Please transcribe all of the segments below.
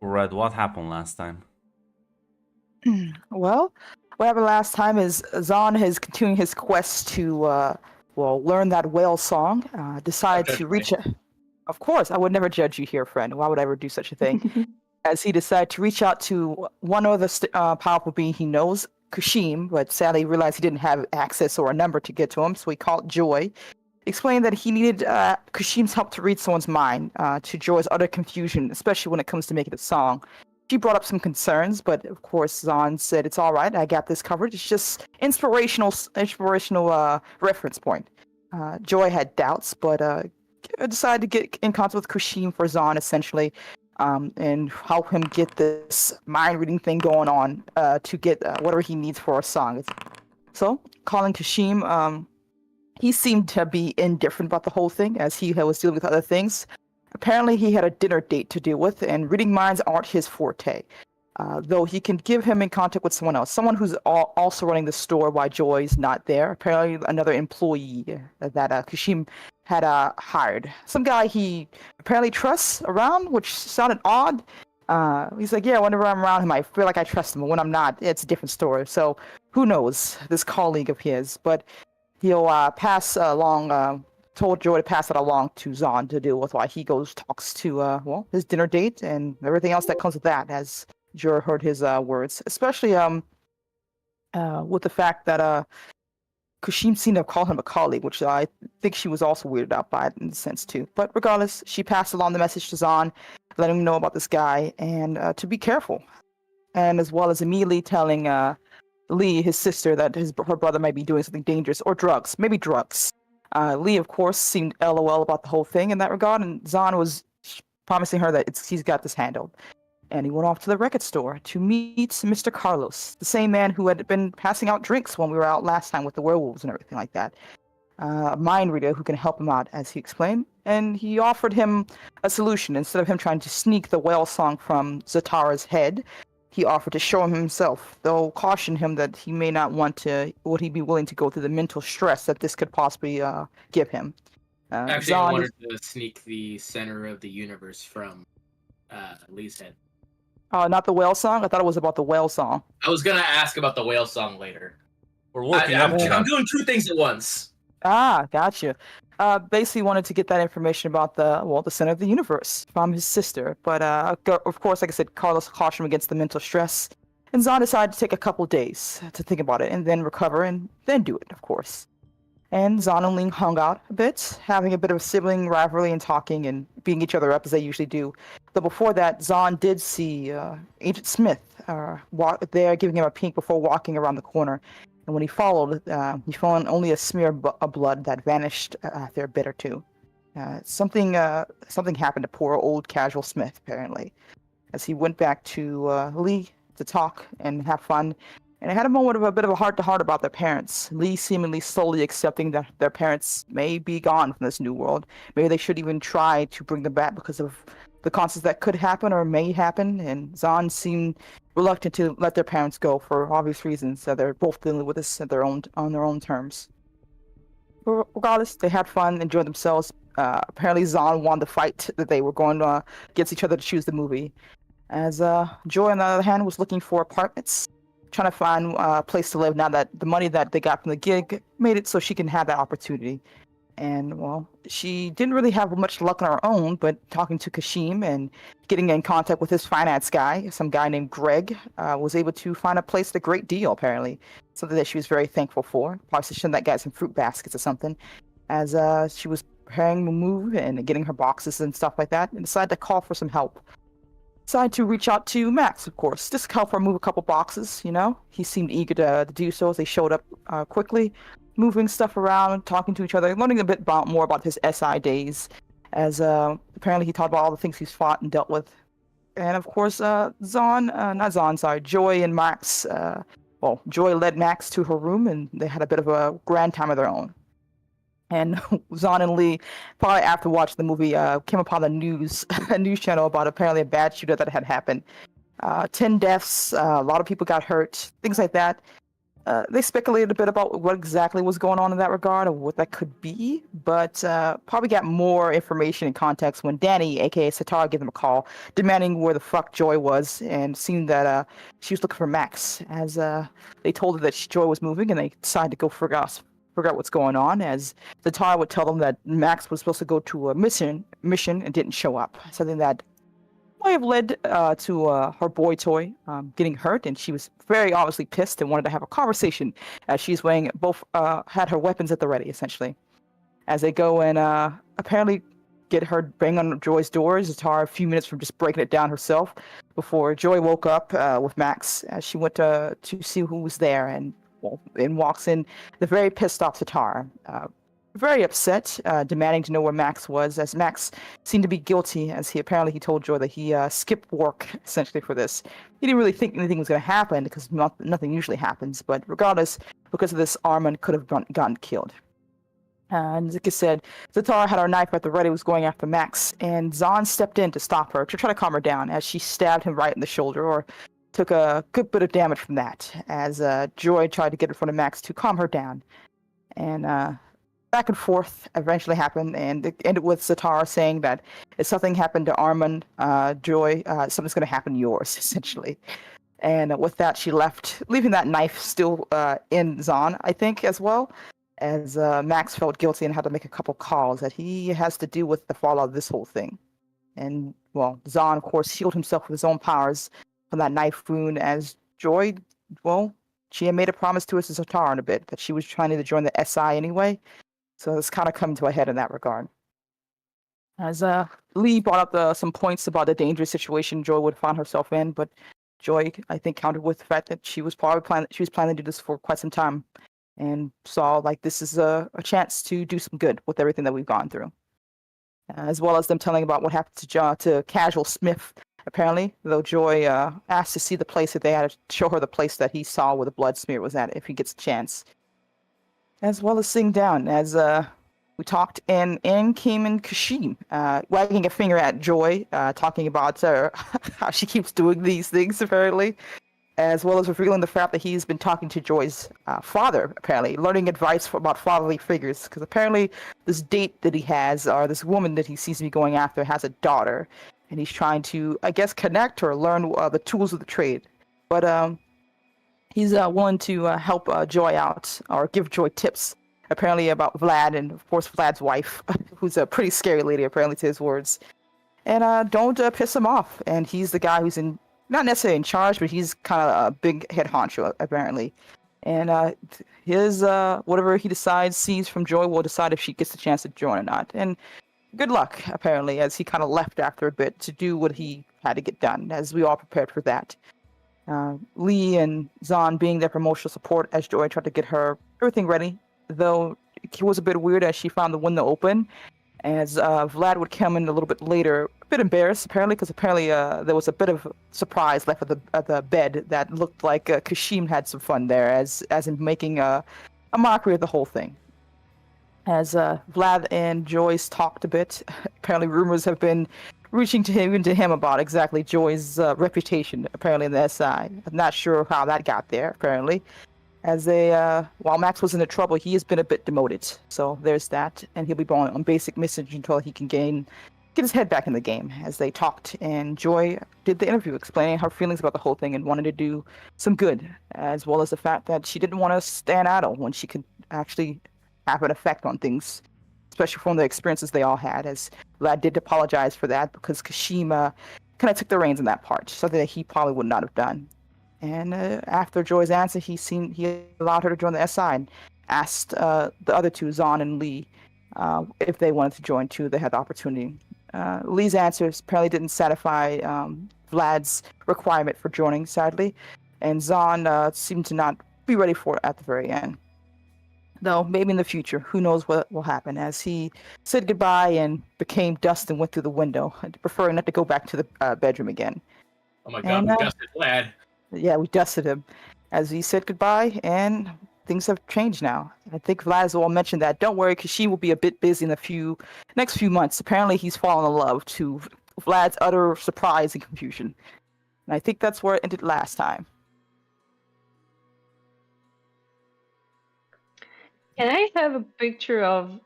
Red, what happened last time? Well, what happened last time is Zahn is continuing his quest to, learn that whale song. Don't Decided judge to me. reach. Of course, I would never judge you here, friend. Why would I ever do such a thing? As he decided to reach out to one other powerful being he knows, Kushim, but sadly realized he didn't have access or a number to get to him, so he called Joy. Explained that he needed Kushim's help to read someone's mind, to Joy's utter confusion, especially when it comes to making a song. She brought up some concerns, but of course Zahn said, "It's all right. I got this covered. It's just inspirational reference point." Joy had doubts, but decided to get in contact with Kushim for Zahn, essentially, and help him get this mind reading thing going on to get whatever he needs for a song. So, calling Kushim, he seemed to be indifferent about the whole thing as he was dealing with other things. Apparently, he had a dinner date to deal with, and reading minds aren't his forte. Though he can give him in contact with someone else, someone who's also running the store while Joy's not there. Apparently, another employee that Kushim had hired. Some guy he apparently trusts around, which sounded odd. He's like, yeah, whenever I'm around him, I feel like I trust him. But when I'm not, it's a different story. So who knows, this colleague of his. But he'll pass along, told Joy to pass that along to Zahn to deal with while he goes talks to, his dinner date and everything else that comes with that, as Joy heard his words. Especially with the fact that Kushim seemed to call him a colleague, which I think she was also weirded out by it in a sense too. But regardless, she passed along the message to Zahn, letting him know about this guy and to be careful. And as well as immediately telling Lee, his sister, that her brother might be doing something dangerous or drugs, maybe drugs. Lee, of course, seemed LOL about the whole thing in that regard, and Zahn was promising her that he's got this handled. And he went off to the record store to meet Mr. Carlos, the same man who had been passing out drinks when we were out last time with the werewolves and everything like that. A mind reader who can help him out, as he explained. And he offered him a solution. Instead of him trying to sneak the whale song from Zatara's head, he offered to show him himself, though cautioned him that he may not would he be willing to go through the mental stress that this could possibly give him. Actually, I wanted to sneak the center of the universe from Lee's head. Not the whale song? I thought it was about the whale song. I was gonna ask about the whale song later. We're working up to I'm that. doing two things at once. Gotcha. Basically wanted to get that information about the center of the universe from his sister. But of course, like I said, Carlos cautioned him against the mental stress. And Zahn decided to take a couple days to think about it and then recover and then do it, of course. And Zahn and Ling hung out a bit, having a bit of a sibling rivalry and talking and beating each other up as they usually do. But before that, Zahn did see Agent Smith there giving him a peek before walking around the corner. And when he followed, he found only a smear of blood that vanished after a bit or two. Something happened to poor old Casual Smith, apparently. As he went back to Lee to talk and have fun, and they had a moment of a bit of a heart-to-heart about their parents. Lee seemingly slowly accepting that their parents may be gone from this new world. Maybe they should even try to bring them back because of the consequences that could happen or may happen. And Zahn seemed reluctant to let their parents go for obvious reasons. So they're both dealing with this on their own terms. But regardless, they had fun, enjoyed themselves. Apparently, Zahn won the fight that they were going against each other to choose the movie. As Joy, on the other hand, was looking for apartments, trying to find a place to live now that the money that they got from the gig made it so she can have that opportunity. And, well, she didn't really have much luck on her own, but talking to Kushim and getting in contact with his finance guy, some guy named Greg, was able to find a place at a great deal, apparently. Something that she was very thankful for. Probably sent that guy some fruit baskets or something. As she was preparing to move and getting her boxes and stuff like that, and decided to call for some help. Decided to reach out to Max, of course, just to help her move a couple boxes, you know? He seemed eager to do so as they showed up quickly, moving stuff around, talking to each other, learning a bit more about his SI days, as apparently he talked about all the things he's fought and dealt with. And of course, Joy and Max, Joy led Max to her room and they had a bit of a grand time of their own. And Zahn and Lee, probably after watching the movie, came upon a news channel about apparently a bad shooter that had happened. 10 deaths, a lot of people got hurt, things like that. They speculated a bit about what exactly was going on in that regard or what that could be, but probably got more information and context when Danny, aka Satara, gave them a call, demanding where the fuck Joy was, and seeing that she was looking for Max. As they told her that Joy was moving, and they decided to go figure out what's going on. As Satara would tell them that Max was supposed to go to a mission and didn't show up, something that might have led to her boy toy getting hurt, and she was very obviously pissed and wanted to have a conversation as she's weighing both had her weapons at the ready, essentially. As they go and apparently get her bang on Joy's door, Zatara a few minutes from just breaking it down herself before Joy woke up with Max as she went to see who was there, and walks in the very pissed off Zatara. Very upset, demanding to know where Max was, as Max seemed to be guilty, as he told Joy that he skipped work, essentially, for this. He didn't really think anything was going to happen, because nothing usually happens, but regardless, because of this, Armand could have gotten killed. And like I said, Zatara had her knife at the ready, was going after Max, and Zahn stepped in to stop her, to try to calm her down, as she stabbed him right in the shoulder, or took a good bit of damage from that, as Joy tried to get in front of Max to calm her down. And back and forth eventually happened, and it ended with Zatara saying that if something happened to Armand, Joy, something's going to happen to yours, essentially. And with that, she left, leaving that knife still in Zahn, I think, as well, as Max felt guilty and had to make a couple calls that he has to deal with the fallout of this whole thing. And, well, Zahn, of course, healed himself with his own powers from that knife wound, as Joy, well, she had made a promise to us as Zatara in a bit, that she was trying to join the SI anyway. So it's kind of come to a head in that regard. As Lee brought up some points about the dangerous situation Joy would find herself in, but Joy, I think, countered with the fact that she was probably planning to do this for quite some time, and saw like this is a chance to do some good with everything that we've gone through. As well as them telling about what happened to Casual Smith, apparently, though Joy asked to see the place, that they had to show her the place that he saw where the blood smear was at if he gets a chance. As well as sitting down, as we talked, and in came in Kashim, wagging a finger at Joy, talking about how she keeps doing these things, apparently, as well as revealing the fact that he's been talking to Joy's father, apparently, learning advice about fatherly figures, because apparently this date that he has, or this woman that he seems to be going after, has a daughter, and he's trying to, I guess, connect her, learn the tools of the trade. But he's willing to help Joy out, or give Joy tips, apparently about Vlad, and of course Vlad's wife, who's a pretty scary lady, apparently, to his words. And don't piss him off. And he's the guy who's not necessarily in charge, but he's kind of a big head honcho, apparently. And his whatever he sees from Joy will decide if she gets the chance to join or not. And good luck, apparently, as he kind of left after a bit to do what he had to get done, as we all prepared for that. Lee and Zahn being there for emotional support as Joy tried to get her everything ready, though it was a bit weird as she found the window open, as Vlad would come in a little bit later, a bit embarrassed apparently, because there was a bit of surprise left at the bed that looked like Kashim had some fun there, as in making a mockery of the whole thing. As Vlad and Joyce talked a bit, apparently rumors have been reaching to him about exactly Joy's reputation, apparently, in the SI. I'm not sure how that got there, apparently. As while Max was in the trouble, he has been a bit demoted. So there's that, and he'll be going on basic missions until he can get his head back in the game. As they talked, and Joy did the interview, explaining her feelings about the whole thing and wanted to do some good, as well as the fact that she didn't want to stand idle when she could actually have an effect on things, especially from the experiences they all had, as Vlad did apologize for that, because Kashima kind of took the reins in that part, something that he probably would not have done. And after Joy's answer, he allowed her to join the SI, and asked the other two, Zahn and Lee, if they wanted to join too. They had the opportunity. Lee's answers apparently didn't satisfy Vlad's requirement for joining, sadly, and Zahn seemed to not be ready for it at the very end. Though maybe in the future, who knows what will happen, as he said goodbye and became dust and went through the window, preferring not to go back to the bedroom again. Oh my god, we dusted Vlad. Yeah, we dusted him as he said goodbye, and things have changed now. I think Vlad as well mentioned that, don't worry, because she will be a bit busy in the next few months. Apparently he's fallen in love, to Vlad's utter surprise and confusion. And I think that's where it ended last time. Can I have a picture of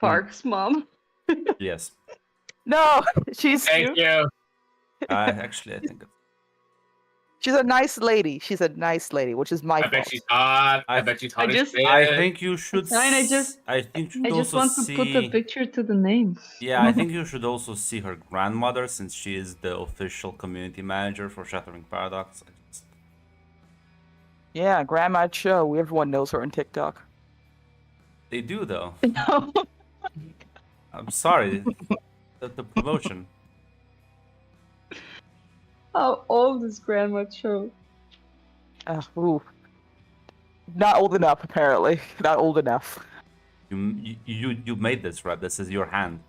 Park's mom? Yes. No, she's Thank cute. you. Actually, I think it's. She's a nice lady. She's a nice lady, which is my I fault. bet she's hot. I I- bet she's I hot as just- shit. I think you should. fine, I think you I should just also want to put the see. picture to the name. Yeah, I think you should also see her grandmother since she is the official community manager for Shattering Paradox. Yeah, Grandma Cho. Everyone knows her on TikTok. They do though. No. I'm sorry. The promotion. How old is Grandma Cho? Ooh. Not old enough, apparently. Not old enough. You made this, right? This is your hand.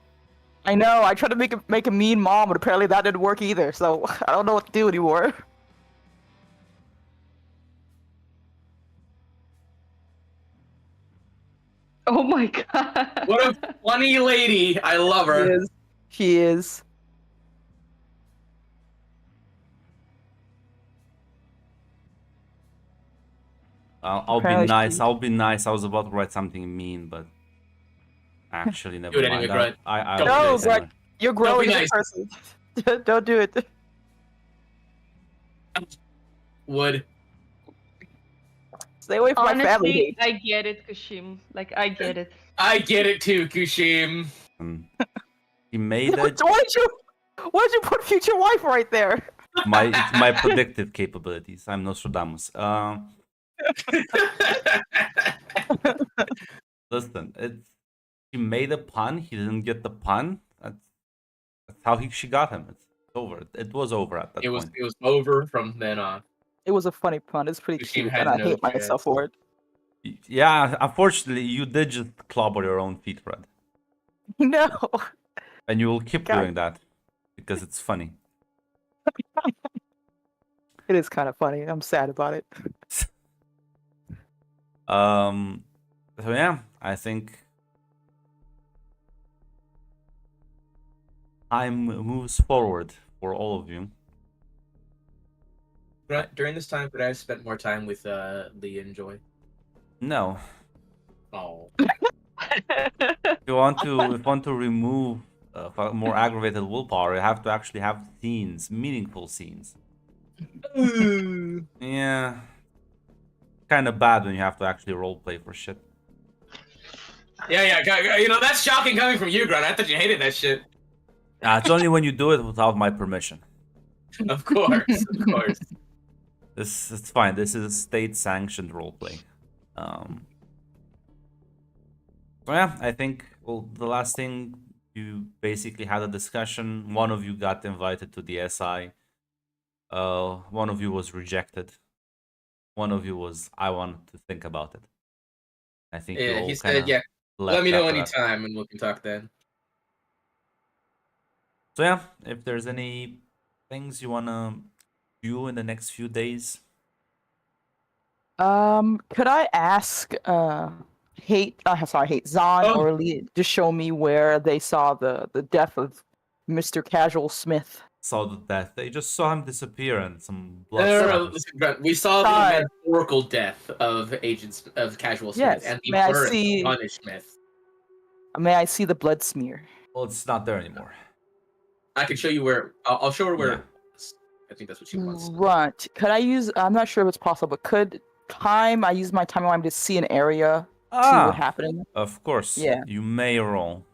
I know. I tried to make a mean mom, but apparently that didn't work either. So I don't know what to do anymore. Oh my god. What a funny lady. I love her. She is. She is. I'll be Apparently nice. she- I'll be nice. I was about to write something mean, but actually, never it mind. anyway, Grant. I'll Don't do No, this Greg, anyway. you're growing as nice. a person. Don't do it. Would. Stay away from my family. Honestly, hate. I get it, Kashim. Like, I get it. I get it too, Kushim. He made Why it. did you put future wife right there? My predictive capabilities. I'm Nostradamus. Listen, he made a pun. He didn't get the pun. That's how she got him. It's over. It was over at that It was point. over from then on. It was a funny pun. It's pretty She cute, had and I no hate myself chance. for it. Yeah, unfortunately, you did just clobber your own feet, Red, No. and you will keep God. doing that because it's funny. It is kind of funny. I'm sad about it. So yeah, I think time moves forward for all of you. During this time, could I have spent more time with Lee and Joy? No, Oh. if you want to remove more aggravated willpower, you have to actually have scenes, meaningful scenes. Yeah, kind of bad when you have to actually roleplay for shit. Yeah. You know, that's shocking coming from you, Grunt. I thought you hated that shit. It's only when you do it without my permission. Of course, of course. It's fine. This is a state-sanctioned roleplay. So yeah, I think the last thing, you basically had a discussion. One of you got invited to the SI. One of you was rejected. One of you was, I want to think about it. I think you Yeah, all he kinda said, yeah. left Let me know after that. anytime and we can talk then. So yeah, if there's any things you wanna do in the next few days. Could I ask Hate Zahn Oh. or Lee to show me where they saw the death of Mr. Casual Smith? Saw the death. They just saw him disappear and some blood. No, splatters. listen, Grunt. We saw Sorry. the metaphorical death of Casual Smith Yes, and the may I birth see- of Punish Smith. May I see the blood smear? Well, it's not there anymore. I can show you where. I'll show her where. Yeah. It was. I think that's what she wants. Right. Could I use? I'm not sure if it's possible, but could I use my timeline to see an area, see what happened? Of course. Yeah. You may roll.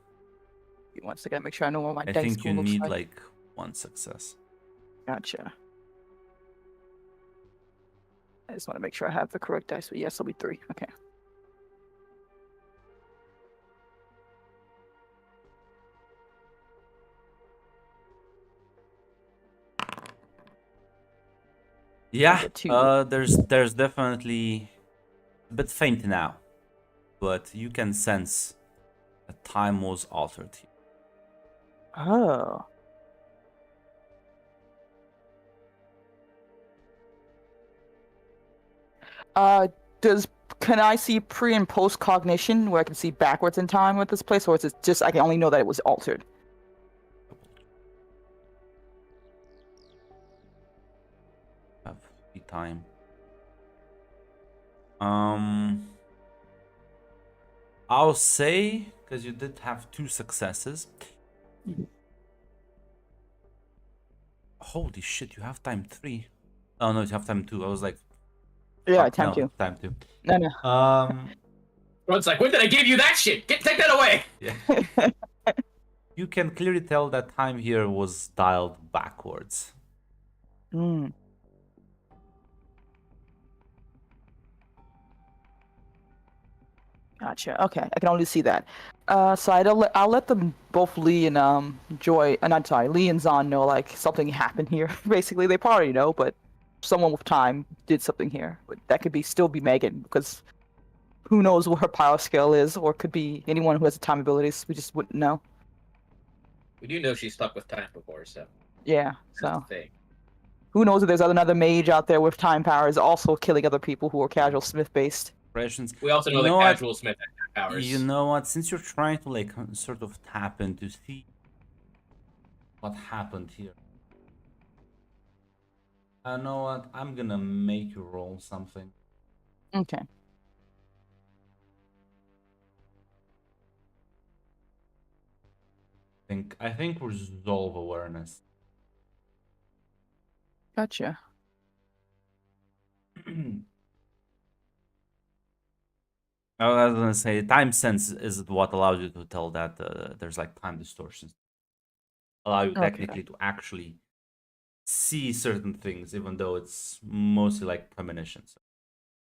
Once again, make sure I know what my I dice think pool you looks need like. like one success. Gotcha. I just want to make sure I have the correct dice. But yes, it'll be 3. Okay. Yeah. get two. There's definitely a bit faint now, but you can sense that time was altered here. Oh. Can I see pre and post cognition where I can see backwards in time with this place, or is it just I can only know that it was altered? Have the time. I'll say, because you did have 2 successes. Holy shit, you have time 3. Oh no, you have time 2. I was like, Yeah, fuck, time no, to. time 2. No. Rod's like, when did I give you that shit? Take that away. Yeah. You can clearly tell that time here was dialed backwards. Mm. Gotcha. Okay, I can only see that. So I'll let them both Lee and Joy, not sorry, Lee and Zahn know like something happened here. Basically, they probably know, but someone with time did something here. But that could still be Megan because who knows what her power scale is, or it could be anyone who has the time abilities. We just wouldn't know. We do know she's stuck with time before, so Yeah. that's So the thing. who knows if there's another mage out there with time powers also killing other people who are casual smith based. Impressions. We also You know that know what? Casual Smith has powers. You know what? Since you're trying to like sort of tap in to see what happened here. I know what? I'm gonna make you roll something. Okay. I think resolve awareness. Gotcha. I was gonna say time sense is what allows you to tell that there's like time distortions. Allow you Okay. technically to actually see certain things, even though it's mostly like premonitions.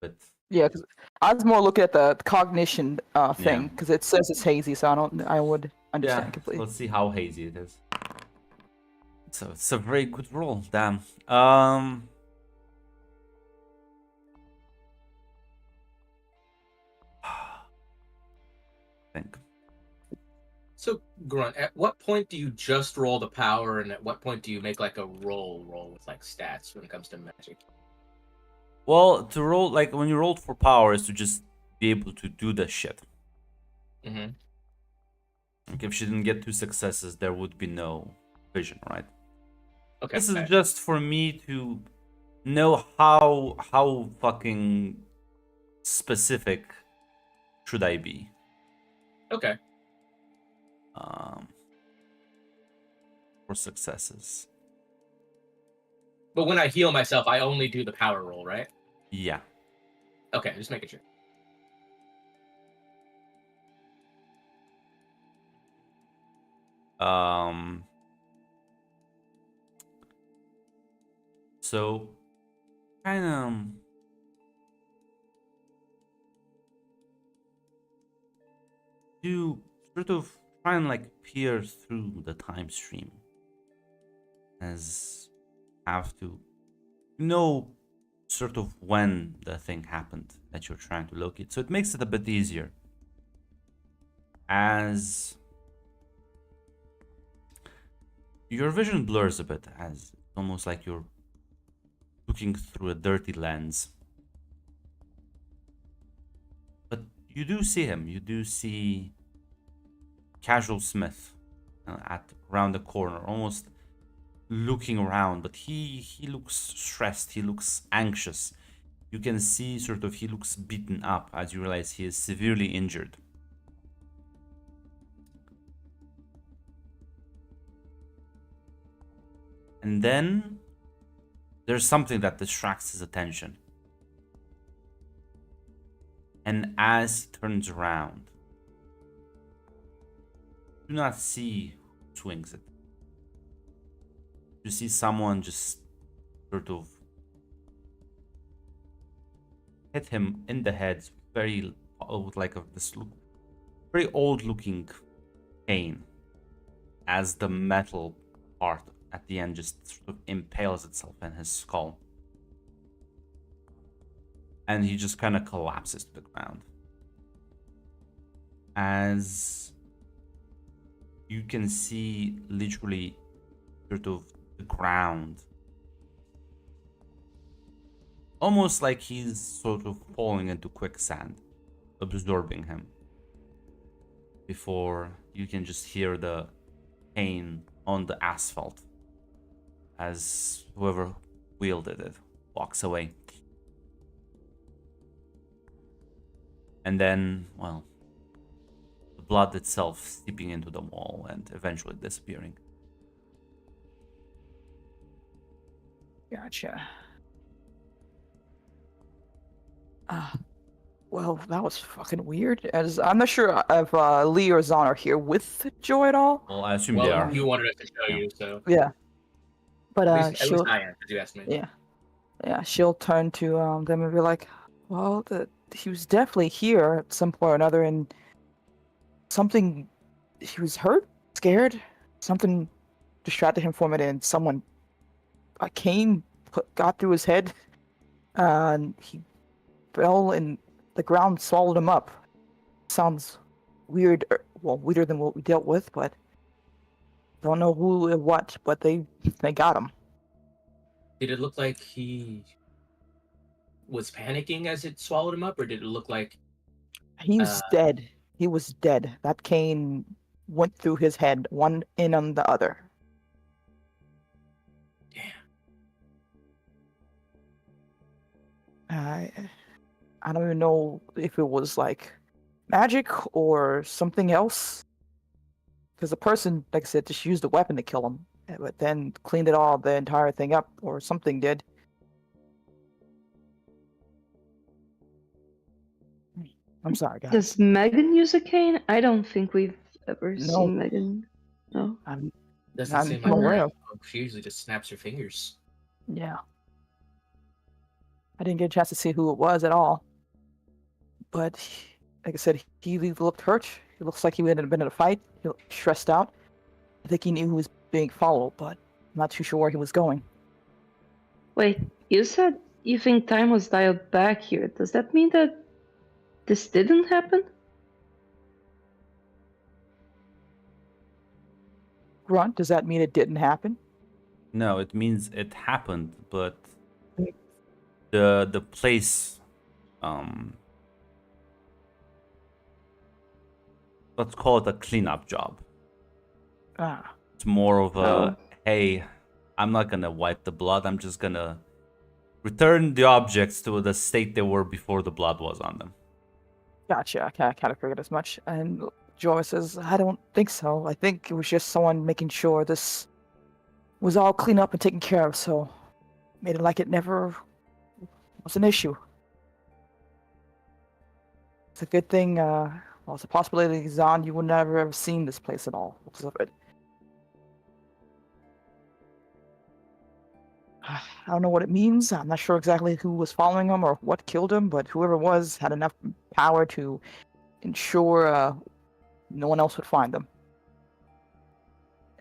But Yeah, 'cause I was more looking at the cognition thing Yeah. because it says it's hazy, so I would understand yeah, completely. let's see how hazy it is. So it's a very good roll. Damn. Think. So, Grunt, at what point do you just roll the power, and at what point do you make like a roll with like stats when it comes to magic? Well, to roll like when you rolled for power is to just be able to do the shit. Mm-hmm. Like if she didn't get 2 successes, there would be no vision, right? Okay. This is just for me to know how fucking specific should I be. Okay. For successes. But when I heal myself, I only do the power roll, right? Yeah. Okay, just making sure. So kind of you sort of try and like peer through the time stream as have to know sort of when the thing happened that you're trying to locate, so it makes it a bit easier as your vision blurs a bit, as it's almost like you're looking through a dirty lens. But you do see him. You do see Casual Smith at around the corner, almost looking around. But he looks stressed. He looks anxious. You can see sort of he looks beaten up as you realize he is severely injured. And then there's something that distracts his attention. And as he turns around, you do not see who swings it. You see someone just sort of hit him in the head, very with like this very old looking cane, as the metal part at the end just sort of impales itself in his skull. And he just kind of collapses to the ground. As you can see literally sort of the ground, almost like he's sort of falling into quicksand, absorbing him. Before you can just hear the pain on the asphalt as whoever wielded it walks away. And then, well, blood itself seeping into the wall and eventually disappearing. Gotcha. Well, that was fucking weird. As I'm not sure if Lee or Zahn are here with Joy at all. Well, I assume they Well, are. you wanted us to show Yeah. you, so Yeah. But at least she'll I am. Because you asked me. yeah, she'll turn to them and be like, "Well, he was definitely here at some point or another, and something. He was hurt, scared. Something distracted him from it, and someone a cane got through his head, and he fell, and the ground swallowed him up. Sounds weird. Well, weirder than what we dealt with, but don't know who or what. But they got him. Did it look like he was panicking as it swallowed him up, or did it look like He's dead. He was dead. That cane went through his head, one in on the other. damn? I don't even know if it was like magic or something else. Because the person, like I said, just used a weapon to kill him, but then cleaned the entire thing up, or something did. I'm sorry, guys. Does Megan use a cane? I don't think we've ever No. seen Megan. No. Doesn't I'm seem like aware her. of. She usually just snaps her fingers. Yeah. I didn't get a chance to see who it was at all. But, like I said, he looked hurt. He looks like he had been in a fight. He looked stressed out. I think he knew he was being followed, but I'm not too sure where he was going. Wait, you said you think time was dialed back here. Does that mean that this didn't happen? Grunt, does that mean it didn't happen? No, it means it happened, but Mm. the place, let's call it a cleanup job. Ah, It's more of a, Oh. hey, I'm not gonna wipe the blood. I'm just gonna return the objects to the state they were before the blood was on them. gotcha. I kind of figured as much. And Joy says, I don't think so. I think it was just someone making sure this was all cleaned up and taken care of, so made it like it never was an issue. It's a good thing, well, it's a possibility, Zahn, you would never have seen this place at all because of it. I don't know what it means. I'm not sure exactly who was following him or what killed him, but whoever it was had enough power to ensure no one else would find them.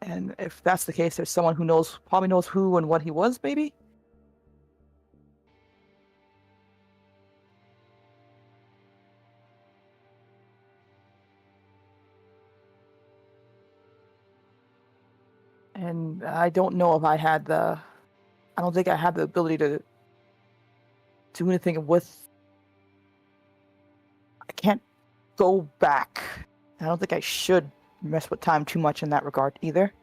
And if that's the case, there's someone who probably knows who and what he was, maybe? And I don't know if I don't think I had the ability to do anything with. I can't go back. I don't think I should mess with time too much in that regard either.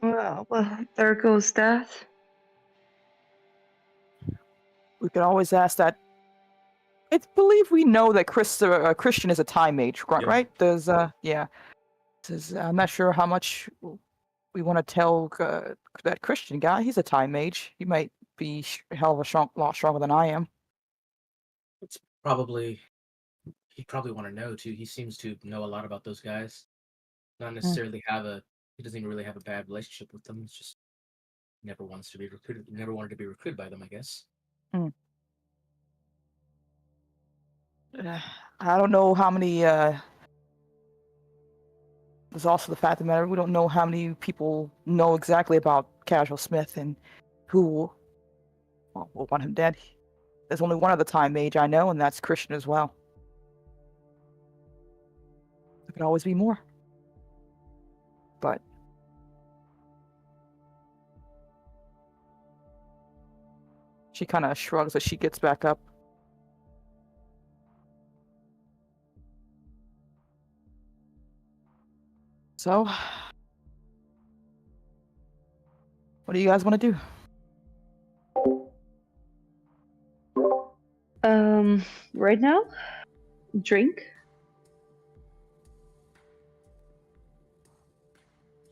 Well, there goes that. We could always ask that. I believe we know that Christian is a time mage, Yeah. right? There's yeah. I'm not sure how much we want to tell that Christian guy. He's a time mage. He might be a hell of a lot stronger than I am. It's he'd probably want to know too. He seems to know a lot about those guys. Not necessarily he doesn't even really have a bad relationship with them. It's just never wants to be recruited. Never wanted to be recruited by them, I guess. I don't know how many. There's also the fact of the matter we don't know how many people know exactly about Casual Smith and who will want him dead. There's only one other time mage I know, and that's Christian as well. There could always be more. But she kind of shrugs as she gets back up. So, what do you guys want to do? Right now? Drink?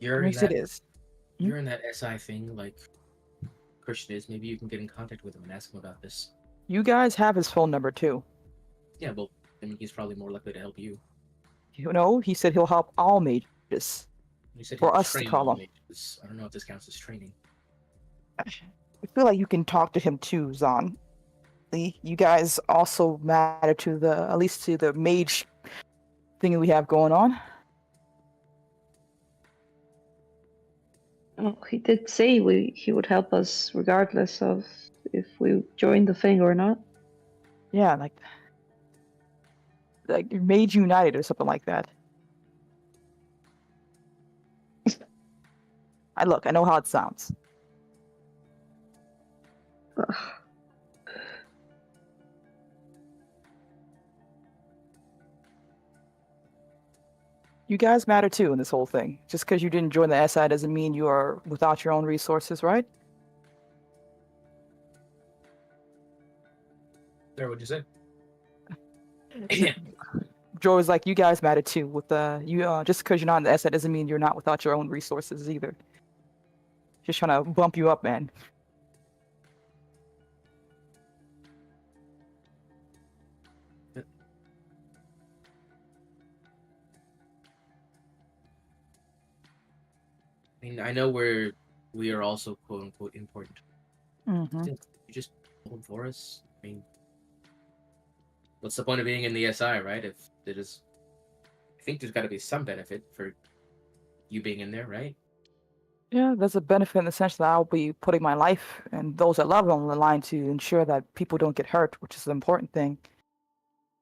You're in Yes, it that. is. You're in that SI thing, like Christian is. Maybe you can get in contact with him and ask him about this. You guys have his phone number too. Yeah, well, I mean, he's probably more likely to help you. You know, he said he'll help all mages. You said For he'll us to train call all him. mages. I don't know if this counts as training. I feel like you can talk to him too, Zon. You guys also matter to at least to the mage thing we have going on. Oh, he did say he would help us regardless of if we join the thing or not. Yeah, like Mage United or something like that. I know how it sounds. Ugh. You guys matter too in this whole thing. Just because you didn't join the SI doesn't mean you are without your own resources, right? There, what'd you say? Joe was like, you guys matter too. With just because you're not in the SI doesn't mean you're not without your own resources either. Just trying to bump you up, man. I mean, I know we are also quote unquote important. Mm-hmm. You just hold for us. I mean, what's the point of being in the SI, right? If it is, I think there's got to be some benefit for you being in there, right? Yeah, there's a benefit in the sense that I'll be putting my life and those I love on the line to ensure that people don't get hurt, which is the important thing.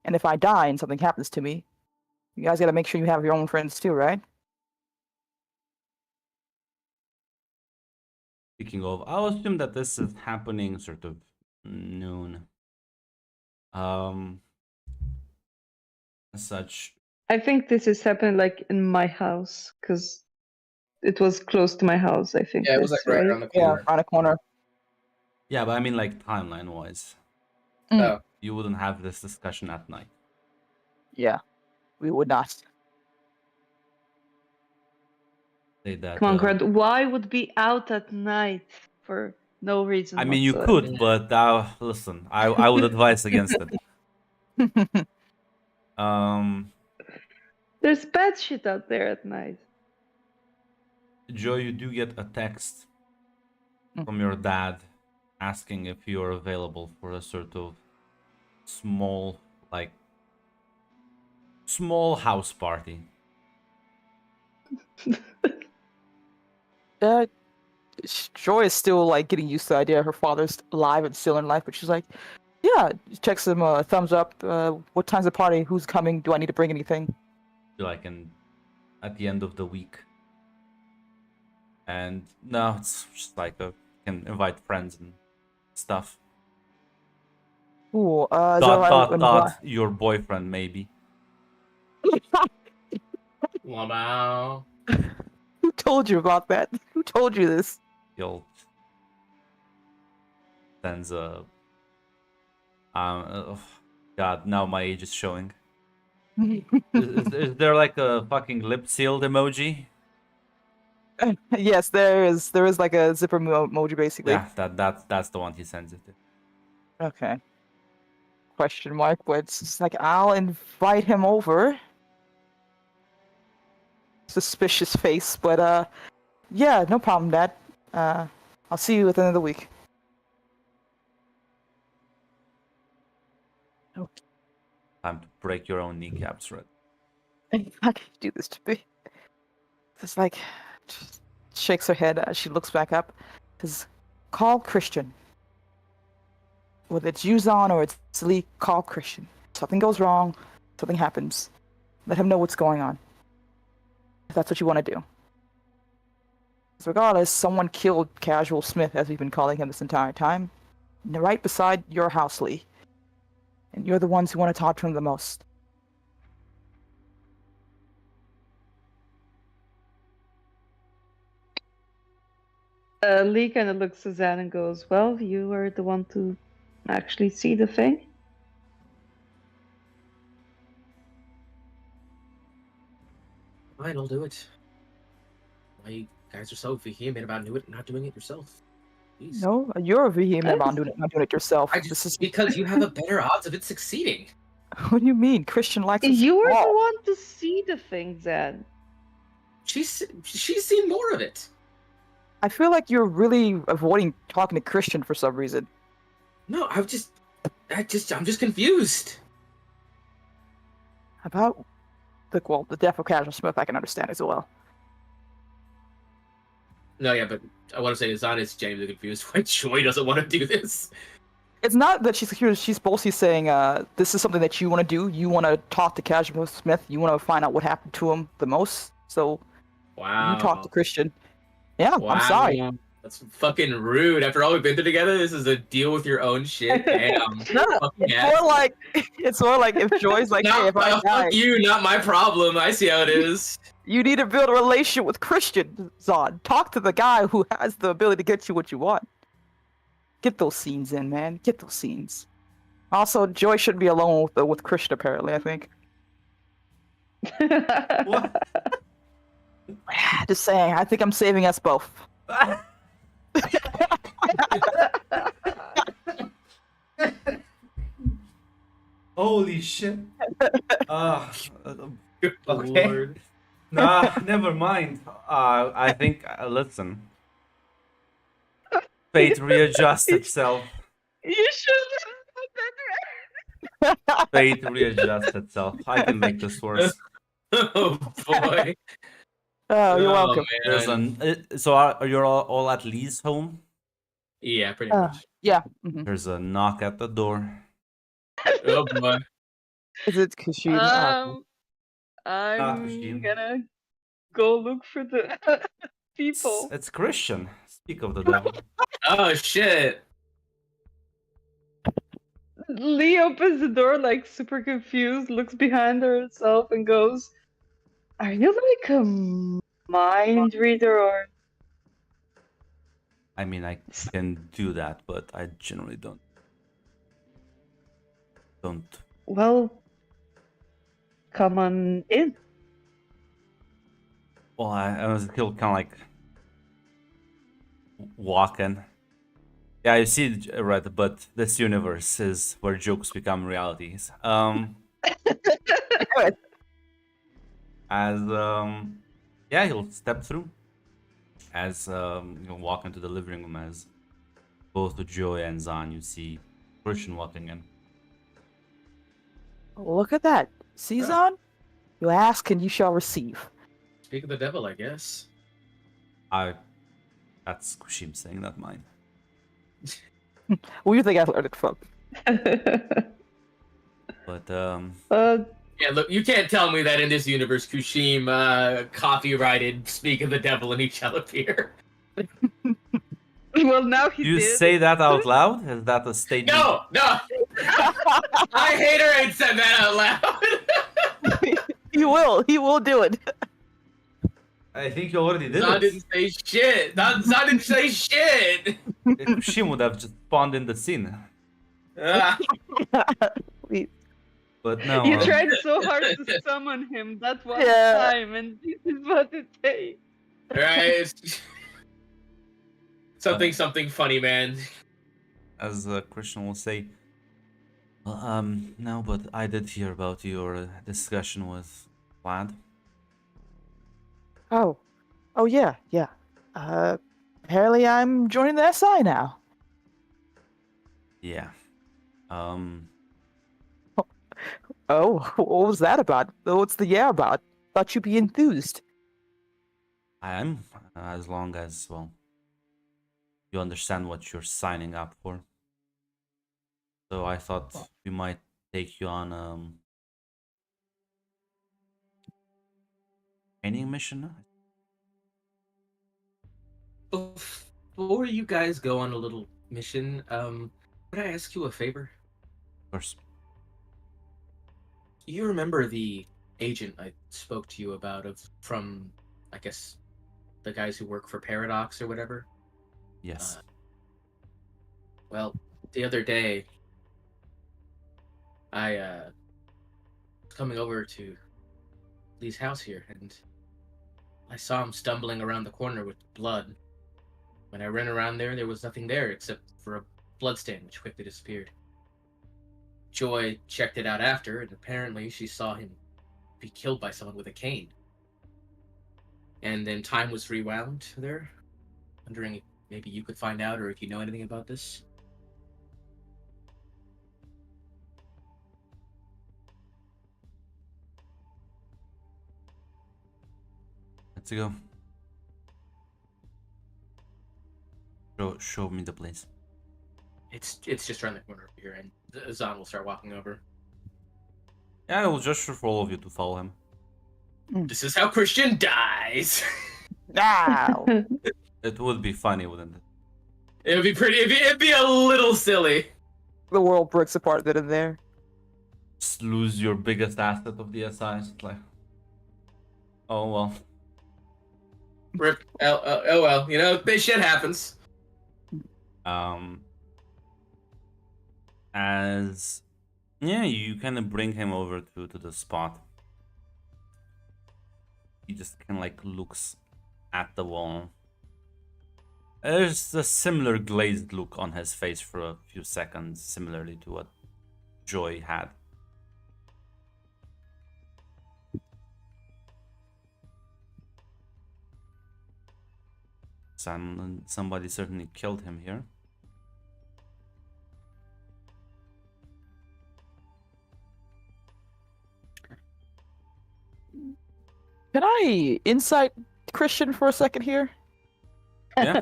And if I die and something happens to me, you guys gotta make sure you have your own friends too, right? Speaking of, I'll assume that this is happening sort of noon. As such, I think this is happening like in my house because it was close to my house. I think Yeah, it was like this, right right? around the Yeah, corner. around the corner. yeah, but I mean like timeline wise, Oh, you wouldn't have this discussion at night. Yeah, we would not. Say that. Come on, Grant. Why would be out at night for no reason I mean, you whatsoever? could, but listen, I would advise against it. Um, There's bad shit out there at night. Joe, you do get a text from your dad asking if you're available for a sort of small, like, small house party. uh, Joy is still like getting used to the idea her father's alive and still in life, but she's like, yeah, checks him a thumbs up. What time's the party? Who's coming? Do I need to bring anything? Like at the end of the week. And no, it's just like can invite friends and stuff. Ooh, is that Dot right? dot When dot your boyfriend maybe. wow. Who told you about that? Who told you this? He'll sends a God, now my age is showing. Is there like a fucking lip sealed emoji? Yes, there is. There is like a zipper emoji, basically. Yeah, that's the one he sends it to. Okay. Question mark, but it's just like I'll invite him over. Suspicious face, but yeah, no problem, Dad. I'll see you at the end of the week. Time to break your own kneecaps, Red. How can you do this to me? It's like, just shakes her head as she looks back up. Says, call Christian. Whether it's Yuzon or it's Lee, call Christian. Something goes wrong, something happens. Let him know what's going on. If that's what you want to do. So regardless, someone killed Casual Smith, as we've been calling him this entire time. Right beside your house, Lee. And you're the ones who want to talk to him the most. Lee kind of looks at Zan and goes, "Well, you were the one to actually see the thing." fine, I'll do it. Why you guys are so vehement about not doing it yourself? Jeez. No, you're vehement about That's- not doing it yourself. I This just is because you have a better odds of it succeeding. what do you mean? Christian likes his You were the ball. one to see the thing, Zed. She's seen more of it. I feel like you're really avoiding talking to Christian for some reason. No, I'm just confused. About the death of Casual Smith, I can understand as well. No, yeah, but I want to say Zan is genuinely confused why Joy doesn't want to do this. It's not that she's confused. She's mostly saying, this is something that you want to do. You want to talk to Casual Smith. You want to find out what happened to him the most. So Wow. you talk to Christian. Yeah, Wow. I'm sorry. That's fucking rude. After all we've been through together, this is a deal with your own shit. Damn. No, Fucking it's ass. more like if Joy's like, hey, if I Fuck die, you, not my problem. I see how it is. you need to build a relationship with Christian, Zod. Talk to the guy who has the ability to get you what you want. Get those scenes in, man. Get those scenes. Also, Joy shouldn't be alone with Christian, apparently, I think. What? Just saying, I think I'm saving us both. Holy shit. Good Okay. lord. Nah, never mind. I think, listen. Fate readjusts itself. You should have that. Fate readjusts itself. I can make this worse. Oh boy. Oh, you're welcome. There's Man. so are you all at Lee's home? Yeah, pretty Uh, much. Yeah. Mhm. There's a knock at the door. Oh boy. Is it Kushida? I'm Kushida. gonna go look for the people. It's Christian. Speak of the devil. Oh shit. Lee opens the door like super confused, looks behind herself and goes, "Are you like a mind reader or?" I mean, I can do that, but I generally don't. Well, come on in. Well, I was still kind of like walking. Yeah, I see it, right, but this universe is where jokes become realities. Good. As yeah, he'll step through. As you'll walk into the living room, as both Joy and Zan, you see Christian walking in. Look at that. See, Zon? You ask and you shall receive. Speak of the devil, I guess. That's Kushim saying, not mine. Who do you think I learned it from? But Yeah, look, you can't tell me that in this universe, Kushim copyrighted "Speak of the Devil" and he shall appear. Well, now he you did. say that out loud? Is that a statement? No, no. I hate her ain't said that out loud. He will do it. I think you already did Zan it. didn't say shit. Zan didn't say shit. Kushim would have just spawned in the scene. Ah, But no. You tried so hard to summon him that one Yeah. time, and this is what it takes. right. Something funny, man. As Christian will say, well, no, but I did hear about your discussion with Vlad. Oh yeah. Apparently I'm joining the SI now. Yeah. Oh, what was that about? What's the yeah about? Thought you'd be enthused. I am, as long as, well, you understand what you're signing up for. So I thought we might take you on training mission. Before you guys go on a little mission, could I ask you a favor? Of course. You remember the agent I spoke to you about from, I guess, the guys who work for Paradox or whatever? Yes. Well, the other day, I was coming over to Lee's house here, and I saw him stumbling around the corner with blood. When I ran around there was nothing there except for a bloodstain which quickly disappeared. Joy checked it out after, and apparently she saw him be killed by someone with a cane. And then time was rewound there. Wondering if maybe you could find out or if you know anything about this. Let's go. Show me the place. It's just around the corner over here, and Zahn will start walking over. Yeah, I will gesture for all of you to follow him. This is how Christian dies. Now. It would be funny, wouldn't it? It would be pretty. It'd be a little silly. The world breaks apart then and there. Just lose your biggest asset of the SI. It's like, oh well. Rip. Oh well. You know, this shit happens. As yeah, you kind of bring him over to the spot. He just kind of like looks at the wall. There's a similar glazed look on his face for a few seconds, similarly to what Joy had. Somebody certainly killed him here. Can I insight Christian for a second here? Yeah,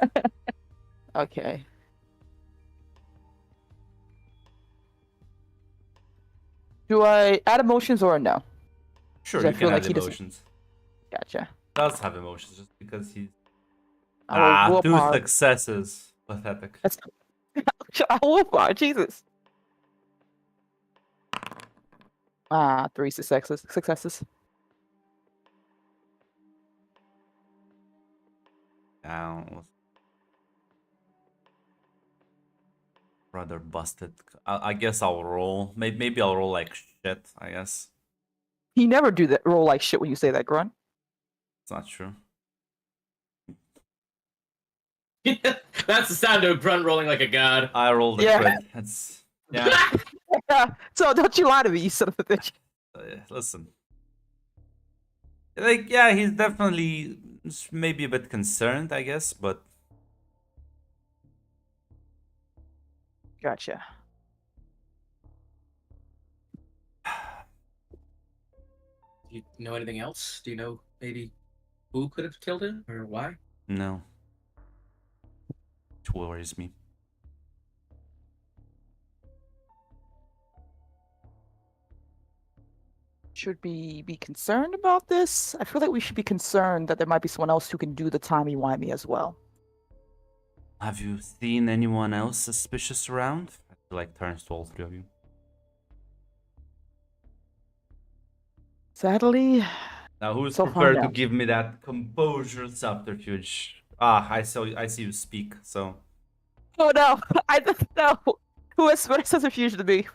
Okay. Do I add emotions or no? sure, I you feel can like add he doesn't- emotions. Gotcha. Does have emotions just because he's I will two willpower. successes. Pathetic. That's I will willpower. Jesus. Three successes. Down. Rather busted. I guess I'll roll. Maybe I'll roll like shit. I guess He never do that roll like shit when you say that, Grunt. it's not true. That's the sound of Grunt rolling like a god. I rolled a Yeah. crit. That's yeah. So don't you lie to me, you son of a bitch. Listen. Like yeah, he's definitely maybe a bit concerned, I guess, but Gotcha. Do you know anything else? Do you know maybe who could have killed him or why? no. It worries me. Should we be concerned about this? I feel like we should be concerned that there might be someone else who can do the timey-wimey as well. Have you seen anyone else suspicious around? I feel like turns to all three of you. Sadly, Now, who's So far, prepared to no. give me that composure subterfuge? Ah, I see you speak. So oh no, I don't know. Who has what is subterfuge to me?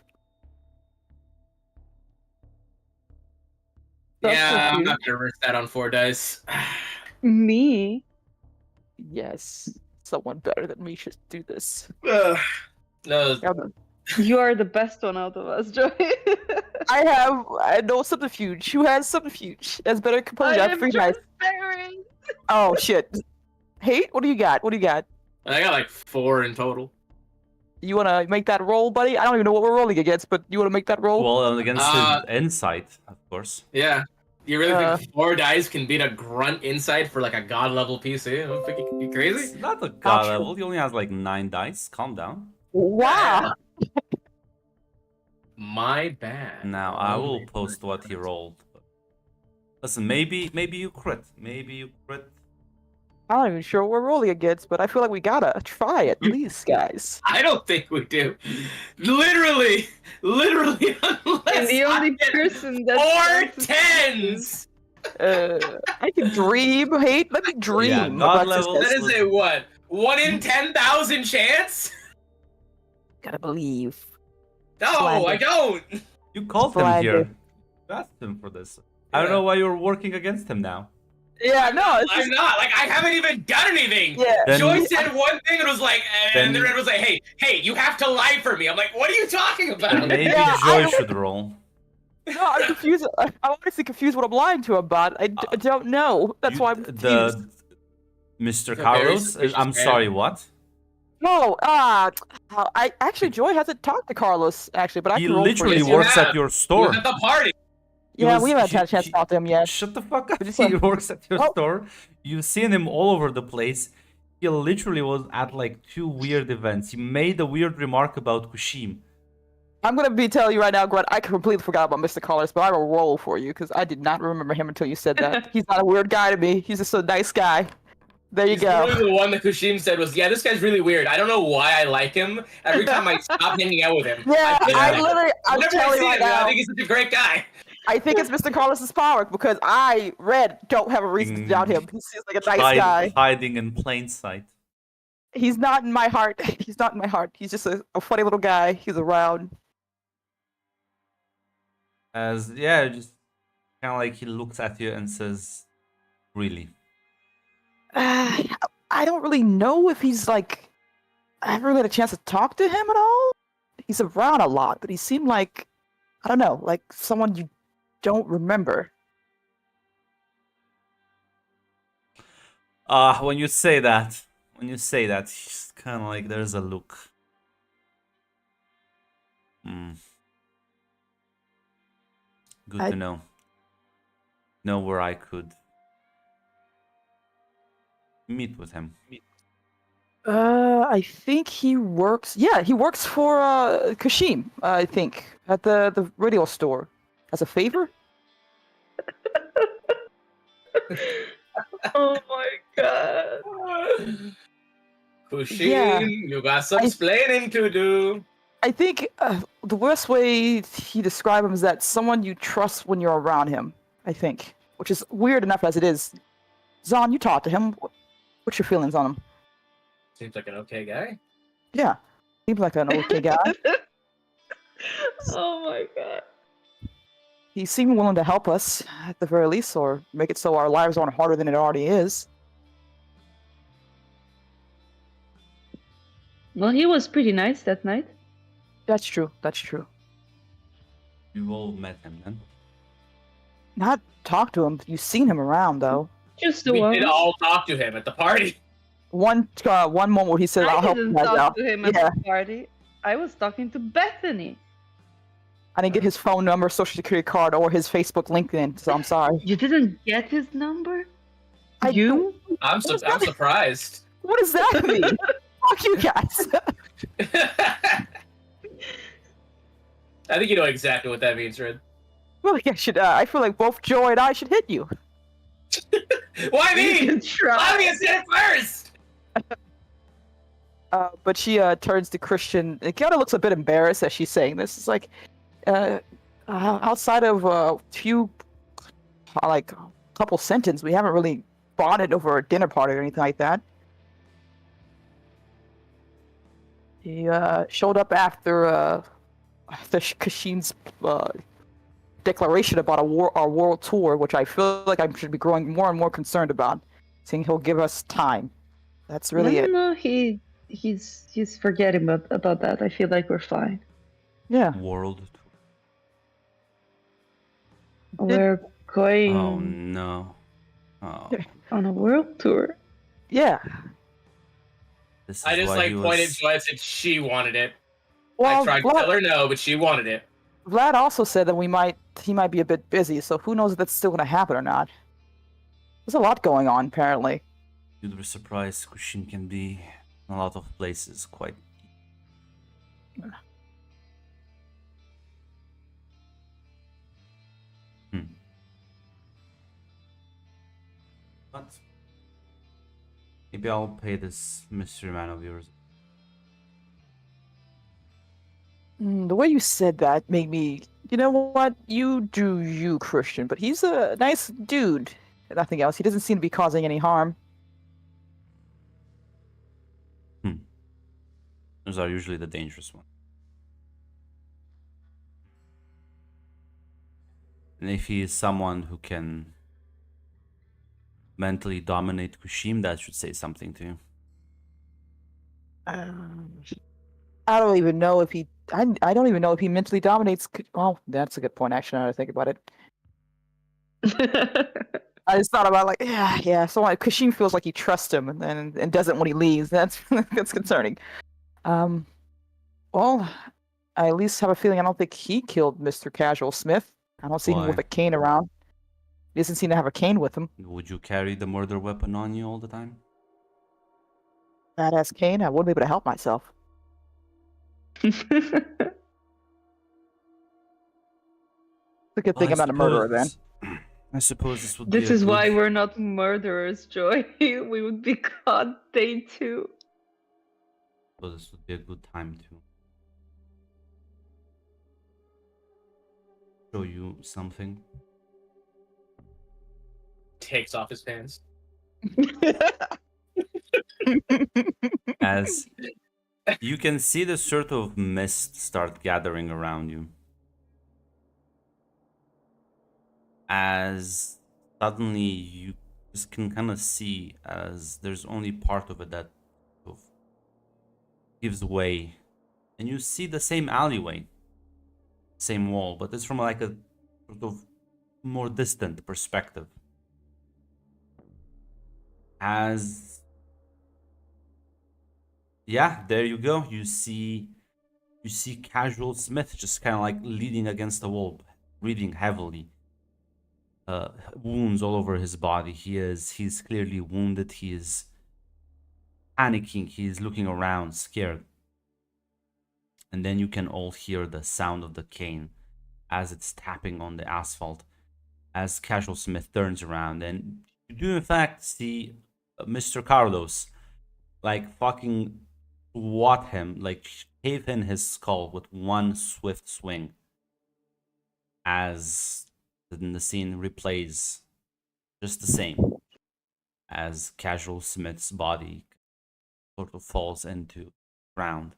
That's Yeah, I'm confused. not gonna risk that on 4 dice. Me? Yes, someone better than me should do this. No, Yeah, but You are the best one out of us, Joy. I know subterfuge. Who has subterfuge? Has better I composure. I have am 3 dice. transparent. Oh shit. Hate? What do you got? What do you got? I got like 4 in total. You wanna make that roll, buddy? I don't even know what we're rolling against, but you wanna make that roll? well, against Uh, his insight, of course. Yeah. You really Uh. think 4 dice can beat a Grunt inside for like a god level PC? I don't think you It's crazy. not a god true. level. He only has like 9 dice. Calm down. Wow. My bad. Now I Oh will my post what he goodness. rolled. Listen, maybe you crit. Maybe you crit. I'm not even sure what we're rolling against, but I feel like we gotta try at least, guys. I don't think we do. Literally, unless And the only I get person that 4 tens. I can dream. Hate. Let me dream. God about level. success. That is a what? 1 in 10,000 chance? Gotta believe. No, Slander. I don't. You called him Slander. here. You asked him for this. I don't know why you're working against him now. Yeah, no, it's I'm just, not. Like, I haven't even done anything. yeah. Then- Joy said one thing and was like, and Then- then Red was like, hey, you have to lie for me. I'm like, what are you talking about? Maybe Yeah, Joy I- should roll. No, I'm confused. I'm honestly confused what I'm lying to him about. I don't know. That's why I'm confused. Mr. a very Carlos. suspicious I'm man. sorry. What? No, I actually Joy hasn't talked to Carlos actually, but I He can roll for literally you. Yes, you works at have. your He store. was at the party. Yeah, was- we haven't he- had a chance he- to talk to him yet. Shut the fuck up. But just He like- works at your Oh. store. You've seen him all over the place. He literally was at like 2 weird events. He made a weird remark about Kushim. I'm gonna be telling you right now, Grunt. I completely forgot about Mr. Carlos, but I will roll for you because I did not remember him until you said that. He's not a weird guy to me. He's just a nice guy. There you He's go. literally the one that Kushim said was, yeah, this guy's really weird. I don't know why I like him. Every time I stop hanging out with him. Yeah, I I literally, I'm Whenever I telling see you right him, I now. think he's such a great guy. I think it's Mr. Carlos's power because I, Red, don't have a reason to doubt him. He seems like a nice guy. Hiding in plain sight. He's not in my heart. He's not in my heart. He's just a funny little guy. He's around. Just kind of like he looks at you and says, "Really?" I don't really know if he's like. I haven't really had a chance to talk to him at all. He's around a lot, but he seemed like, I don't know, like someone you don't remember. When you say that, it's kind of like there's a look. Hmm. Good I- to know. Know where I could meet with him. I think he works. Yeah, he works for Kashim. I think at the radio store as a favor. Oh my god. Kushim, Yeah. you got some I- explaining to do. I think the worst way he described him is that someone you trust when you're around him. I think, which is weird enough as it is. Zahn, you talked to him. What's your feelings on him? Seems like an okay guy. Yeah, seems like an okay guy. Oh my god. He seemed willing to help us at the very least, or make it so our lives aren't harder than it already is. Well, he was pretty nice that night. That's true. That's true. You've all met him then. Not talked to him. You've seen him around though. Just the We one. did all talk to him at the party. One moment where he said, I "I'll help you didn't guys talk out." to him at Yeah. the party. I was talking to Bethany. I didn't get his phone number, social security card, or his Facebook, LinkedIn. So I'm sorry. You didn't get his number? I You? I'm surprised. What does that mean? Fuck you guys. I think you know exactly what that means, Red. Well, I should. I feel like both Joy and I should hit you. Why You me? can Why try. me? I said it first. But she turns to Christian. It kind of looks a bit embarrassed as she's saying this. It's like, outside of a few, like, couple sentences, we haven't really bonded over a dinner party or anything like that. He showed up after Kashim's declaration about our world tour, which I feel like I should be growing more and more concerned about. Saying he'll give us time. That's really it. No, he's forgetting about that. I feel like we're fine. Yeah. World. We're going Oh no. Oh, on a world tour. Yeah. this is I just why like he pointed was... to it and said she wanted it. Well, I tried to tell her no, but she wanted it. Vlad also said that he might be a bit busy, so who knows if that's still gonna happen or not. There's a lot going on, apparently. You'd be surprised. Kushin can be in a lot of places quite. But maybe I'll pay this mystery man of yours. The way you said that made me. You know what? You do you, Christian, but he's a nice dude. If nothing else, he doesn't seem to be causing any harm. Those are usually the dangerous ones. And if he is someone who can mentally dominate Kushim, that should say something to you. I don't even know if he. I don't even know if he mentally dominates. Well, that's a good point. Actually, now that I think about it, I just thought about like, yeah. So like, Kashim feels like he trusts him and doesn't when he leaves. That's that's concerning. Well, I at least have a feeling I don't think he killed Mr. Casual Smith. I don't see him with Why? a cane around. He doesn't seem to have a cane with him. Would you carry the murder weapon on you all the time? Badass cane. I wouldn't be able to help myself. It's a good thing I'm not a murderer then. I suppose this would This be a is why good- we're not murderers, Joy. We would be caught day 2. So this would be a good time to show you something. Takes off his pants. As you can see the sort of mist start gathering around you. As suddenly you just can kind of see as there's only part of it that sort of gives way. And you see the same alleyway, same wall, but it's from like a sort of more distant perspective. As yeah, there you go. You see Casual Smith just kind of like leaning against the wall, breathing heavily. Wounds all over his body. He's clearly wounded. He is panicking. He is looking around, scared. And then you can all hear the sound of the cane as it's tapping on the asphalt. As Casual Smith turns around, and you do in fact see Mr. Carlos like fucking swat him, like cave in his skull with one swift swing. As the scene replays just the same as Casual Smith's body sort of falls into ground.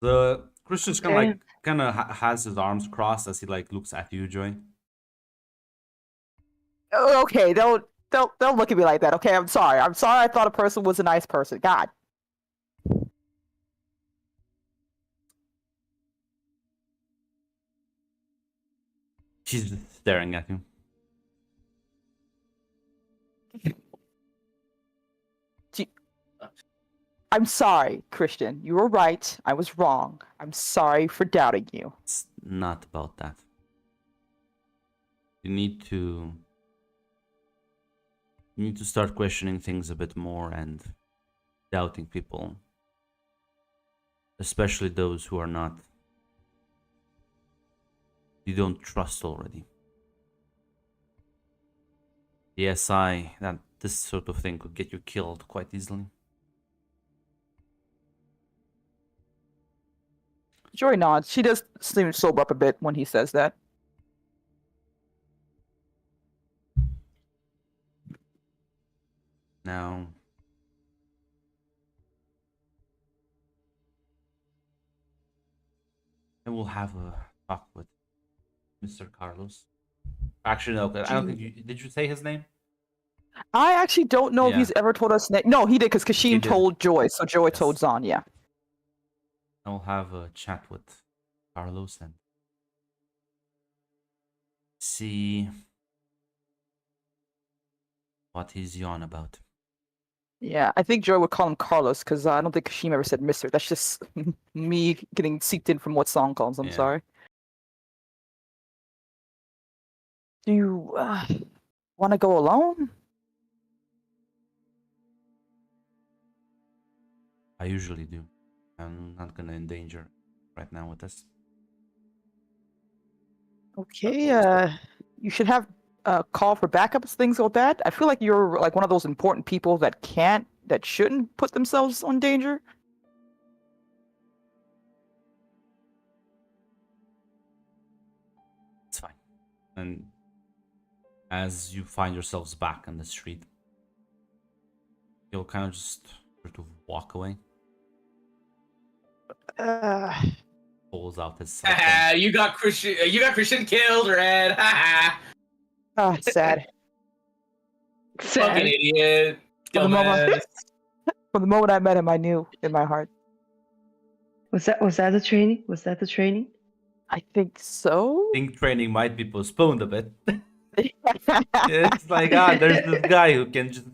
The Christian's kind of has his arms crossed as he like looks at you, Joy. Oh, okay, don't look at me like that. Okay, I'm sorry. I'm sorry. I thought a person was a nice person. God. She's just staring at you. I'm sorry, Christian. You were right. I was wrong. I'm sorry for doubting you. It's not about that. You need to start questioning things a bit more and doubting people, especially those who are not, you don't trust already. The SI, that this sort of thing could get you killed quite easily. Joy nods. She does seem to sober up a bit when he says that. Now, I will have a talk with Mr. Carlos. Actually, no, I don't think you did. You say his name? I actually don't know if Yeah. he's ever told us. No, he did because He Kashim did. told Joy, so Joy Yes. told Zan. Yeah. I'll have a chat with Carlos and see what he's on about. Yeah, I think Joy would call him Carlos because I don't think Kashim ever said Mister. That's just me getting seeped in from what Song calls. I'm Yeah. sorry. Do you want to go alone? I usually do. I'm not gonna endanger right now with this. Okay. You should have a call for backup if things go bad. I feel like you're like one of those important people that shouldn't put themselves on danger. It's fine. And as you find yourselves back on the street, you'll kind of just sort of walk away. Pulls out his cell phone. You got Christian killed, Red. Ah, it's sad. Fucking Sad. idiot. From the moment- Dumbass. From the moment I met him, I knew in my heart. Was that the training? Was that the training? I think so. I think training might be postponed a bit. It's like, there's this guy who can just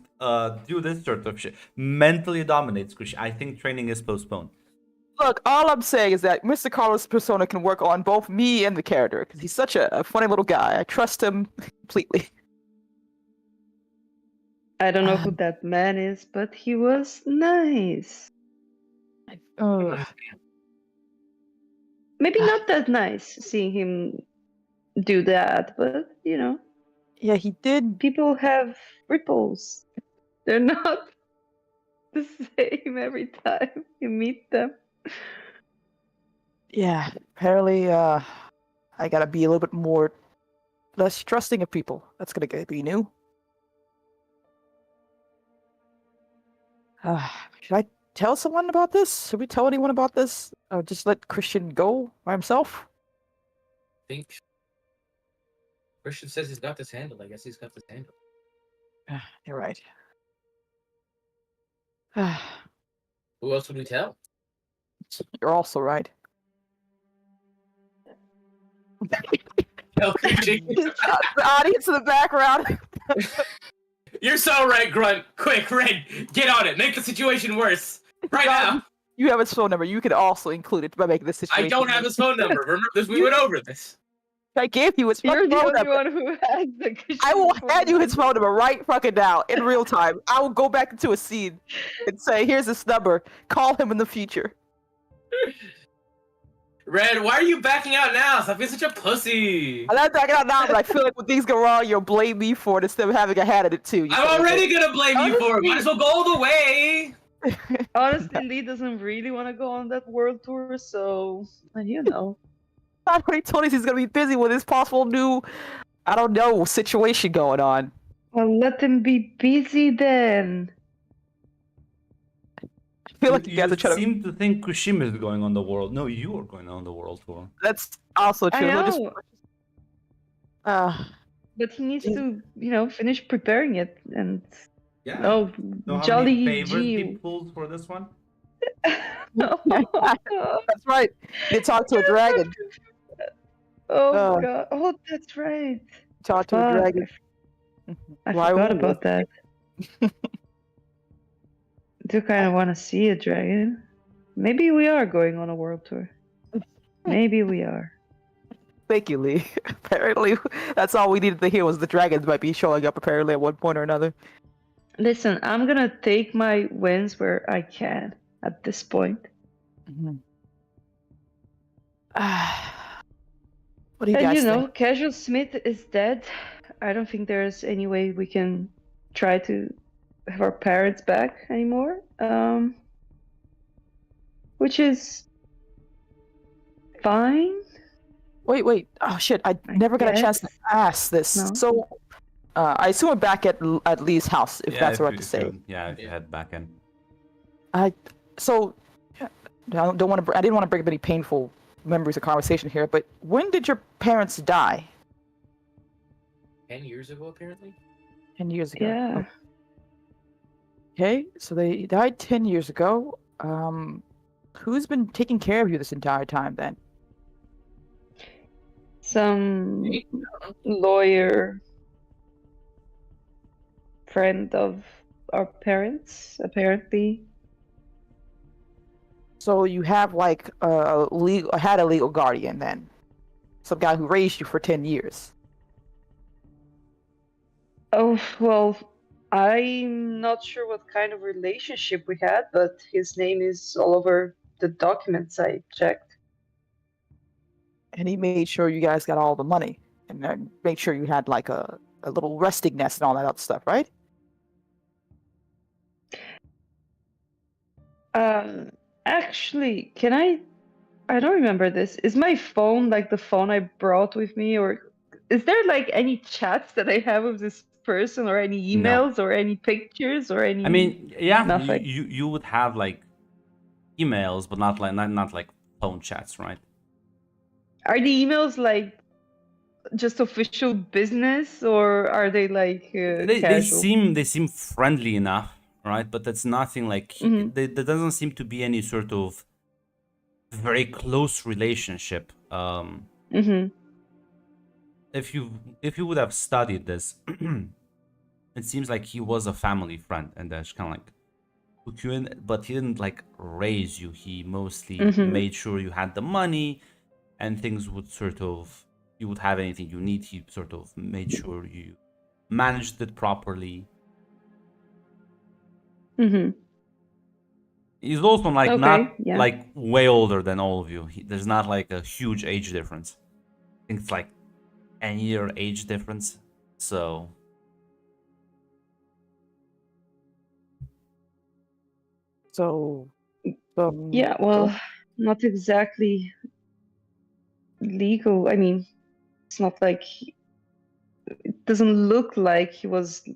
do this sort of shit. Mentally dominates Christian. I think training is postponed. Look, all I'm saying is that Mr. Carlos Persona can work on both me and the character because he's such a funny little guy. I trust him completely. I don't know who that man is, but he was nice. Ugh. Maybe not that nice seeing him do that, but you know, Yeah, he did. people have ripples. They're not the same every time you meet them. Yeah, apparently, I gotta be a little bit more less trusting of people. That's gonna be new. Should I tell someone about this? Should we tell anyone about this? Or just let Christian go by himself? Think Christian says he's got this handled. I guess he's got this handled. You're right. Who else would we tell? You're also right. Tell Christian. The audience in the background. You're so right, Grunt. Quick, Red, get on it. Make the situation worse. Right now. You have his phone number. You could also include it by making this situation. I don't have his phone number. Remember this? We went over this. I gave you his You're fucking the phone only number. one who has the I will Christian hand you phone his phone number right fucking now in real time. I will go back into a scene and say, "Here's his number. Call him in the future." Red, why are you backing out now? Stop being such a pussy. I'm not talking out now, but I feel like when things go wrong, you'll blame me for it instead of having a hand in it too. You I'm fucking already gonna blame you for it. Might as well go all the way. Honestly, Lee doesn't really want to go on that world tour, so you know. I already told us he's gonna be busy with his possible new, I don't know, situation going on. Well, let him be busy then. I feel like you guys are trying to. seem to think Kushima is going on the world. No, you are going on the world tour. That's also I true. They'll know, just- but he needs to, finish preparing it. And Yeah. oh, Know how Jolly many favors he G. pulled for this one? oh That's right. You talk to a dragon. Oh. god! Oh, that's right. Talk to a Fuck, dragon. I Why forgot wouldn't about that. Do kind of want to see a dragon. Maybe we are going on a world tour. Maybe we are. Thank you, Lee. Apparently, that's all we needed to hear was the dragons might be showing up apparently at one point or another. Listen, I'm gonna take my wins where I can at this point. What do you And guys think? Casual Smith is dead. I don't think there's any way we can try to have our parents back anymore. Which is fine. Wait. Oh shit! I never got a chance to ask this. No. So, I assume we're back at Lee's house, if that's if what you- to if say. you- Yeah, if you head back in. So, I don't want to. I didn't want to bring up any painful memories of conversation here. But when did your parents die? 10 years ago, apparently. 10 years ago. Yeah. Okay, so they died 10 years ago. Who's been taking care of you this entire time then? Some lawyer friend of our parents, apparently. So you have like had a legal guardian then, some guy who raised you for 10 years. Oh, well, I'm not sure what kind of relationship we had, but his name is all over the documents I checked. And he made sure you guys got all the money and made sure you had like a little resting nest and all that other stuff, right? Actually, I don't remember this. Is my phone like the phone I brought with me, or is there like any chats that I have with this person, or any No. emails, or any pictures, or any? I mean, yeah, Nothing. you would have like emails, but not like phone chats, right? Are the emails like just official business, or are they like They casual? seem friendly enough, right? But that's nothing like Mm-hmm. there doesn't seem to be any sort of very close relationship. Mm-hmm. If you would have studied this, it seems like he was a family friend, and that's kind of like took you in, but he didn't like raise you. He mostly Mm-hmm. made sure you had the money, and things would sort of you would have anything you need. He sort of made sure you managed it properly. Mm-hmm. He's also like Okay. not Yeah. like way older than all of you. There's not like a huge age difference. I think it's like 10-year age difference. So So, Yeah. go Well, ahead. not exactly legal. I mean, it's not like it doesn't look like he was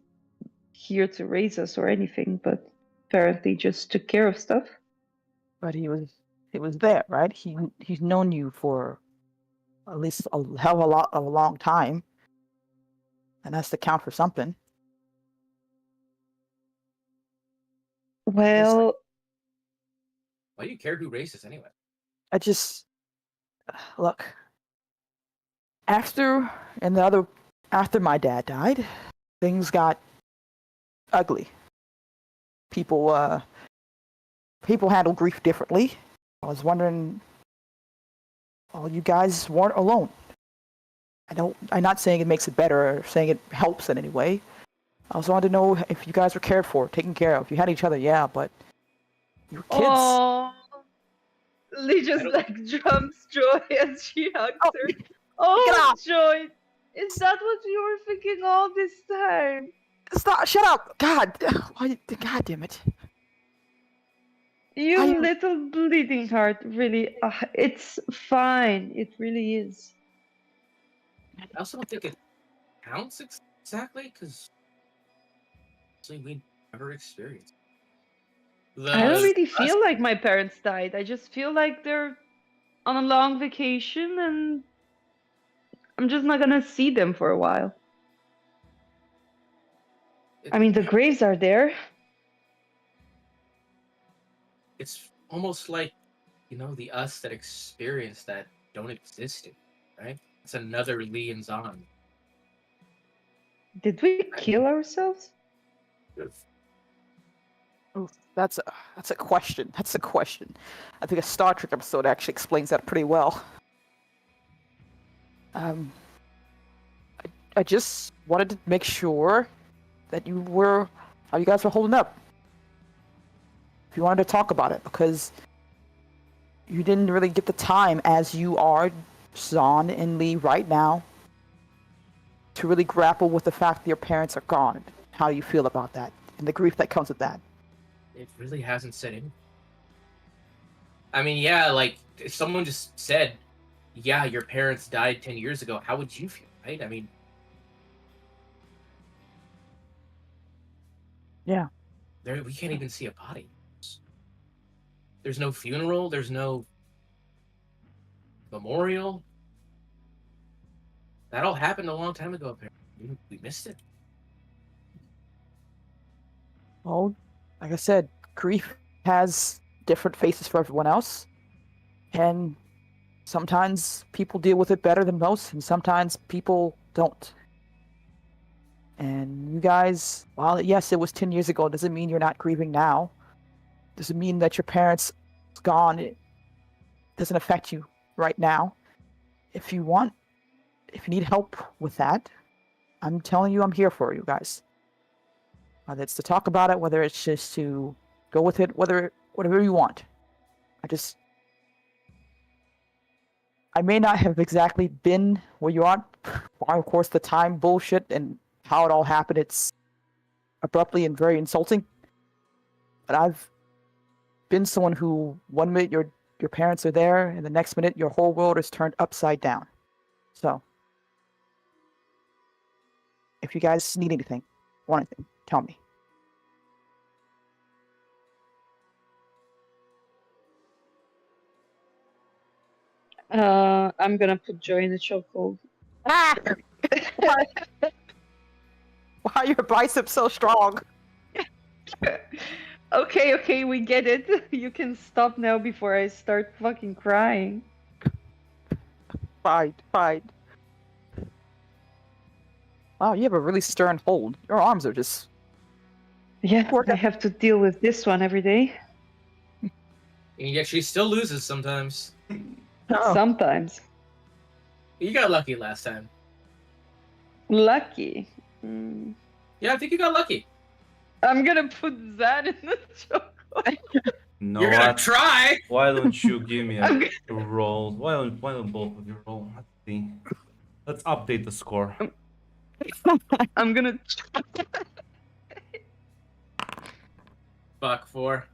here to raise us or anything, but apparently just took care of stuff. But he was there, right? He's known you for at least a hell of a long time, and that's to count for something. Just Well, Why do you care who races anyway? I just look after and the other after my dad died, things got ugly. People people handle grief differently. I was wondering, well, you guys weren't alone. I'm not saying it makes it better or saying it helps in any way. I also wanted to know if you guys were cared for, taken care of. You had each other, yeah, but you were kids. oh, Lee I just don't. like drums Joy as she hugs Oh, her. get Oh, off! Joy, is that what you were thinking all this time? Stop! Shut up! God, why? God damn it! Why You you? little bleeding heart, really. It's fine. It really is. I also don't think it counts exactly because we never experienced I don't the really us. feel like my parents died. I just feel like they're on a long vacation and I'm just not gonna see them for a while. It, I mean, the graves are there. it's almost like the us that experienced that don't exist, right? It's another Lee and Zahn. Did we kill ourselves? Oh, that's a question. That's a question. I think a Star Trek episode actually explains that pretty well. Um, I just wanted to make sure that how you guys were holding up. If you wanted to talk about it, because you didn't really get the time as you are, Zahn and Lee, right now, to really grapple with the fact that your parents are gone. How you feel about that, and the grief that comes with that. It really hasn't set in. I mean, yeah, like if someone just said, "Yeah, your parents died 10 years ago," how would you feel, right? I mean, Yeah. we can't even see a body. There's no funeral. There's no memorial. That all happened a long time ago. Apparently, we missed it. Well, like I said, grief has different faces for everyone else, and sometimes people deal with it better than most, and sometimes people don't. And you guys, while yes, it was 10 years ago, doesn't mean you're not grieving now. Doesn't mean that your parents gone. It doesn't affect you right now. If you want, if you need help with that, I'm telling you, I'm here for you guys. Whether it's to talk about it, whether it's just to go with it, whatever you want. I may not have exactly been where you are. Of course, the time bullshit and how it all happened, it's abruptly and very insulting. But I've been someone who 1 minute your parents are there, and the next minute your whole world is turned upside down. So, if you guys need anything, want anything, tell me. I'm gonna put Joy in the chokehold. Ah! Why why are your biceps so strong? Okay, we get it. You can stop now before I start fucking crying. Fine, fine. Wow, you have a really stern hold. Your arms are just. Yeah, Work I out- have to deal with this one every day. And yet she still loses sometimes. Oh, Sometimes. You got lucky last time. Lucky. Mm. Yeah, I think you got lucky. I'm gonna put that in the chocolate. No, You're gonna what? try. Why don't you give me I'm a roll? Why don't both of you roll? Let's see. Let's update the score. I'm gonna. Fuck 4.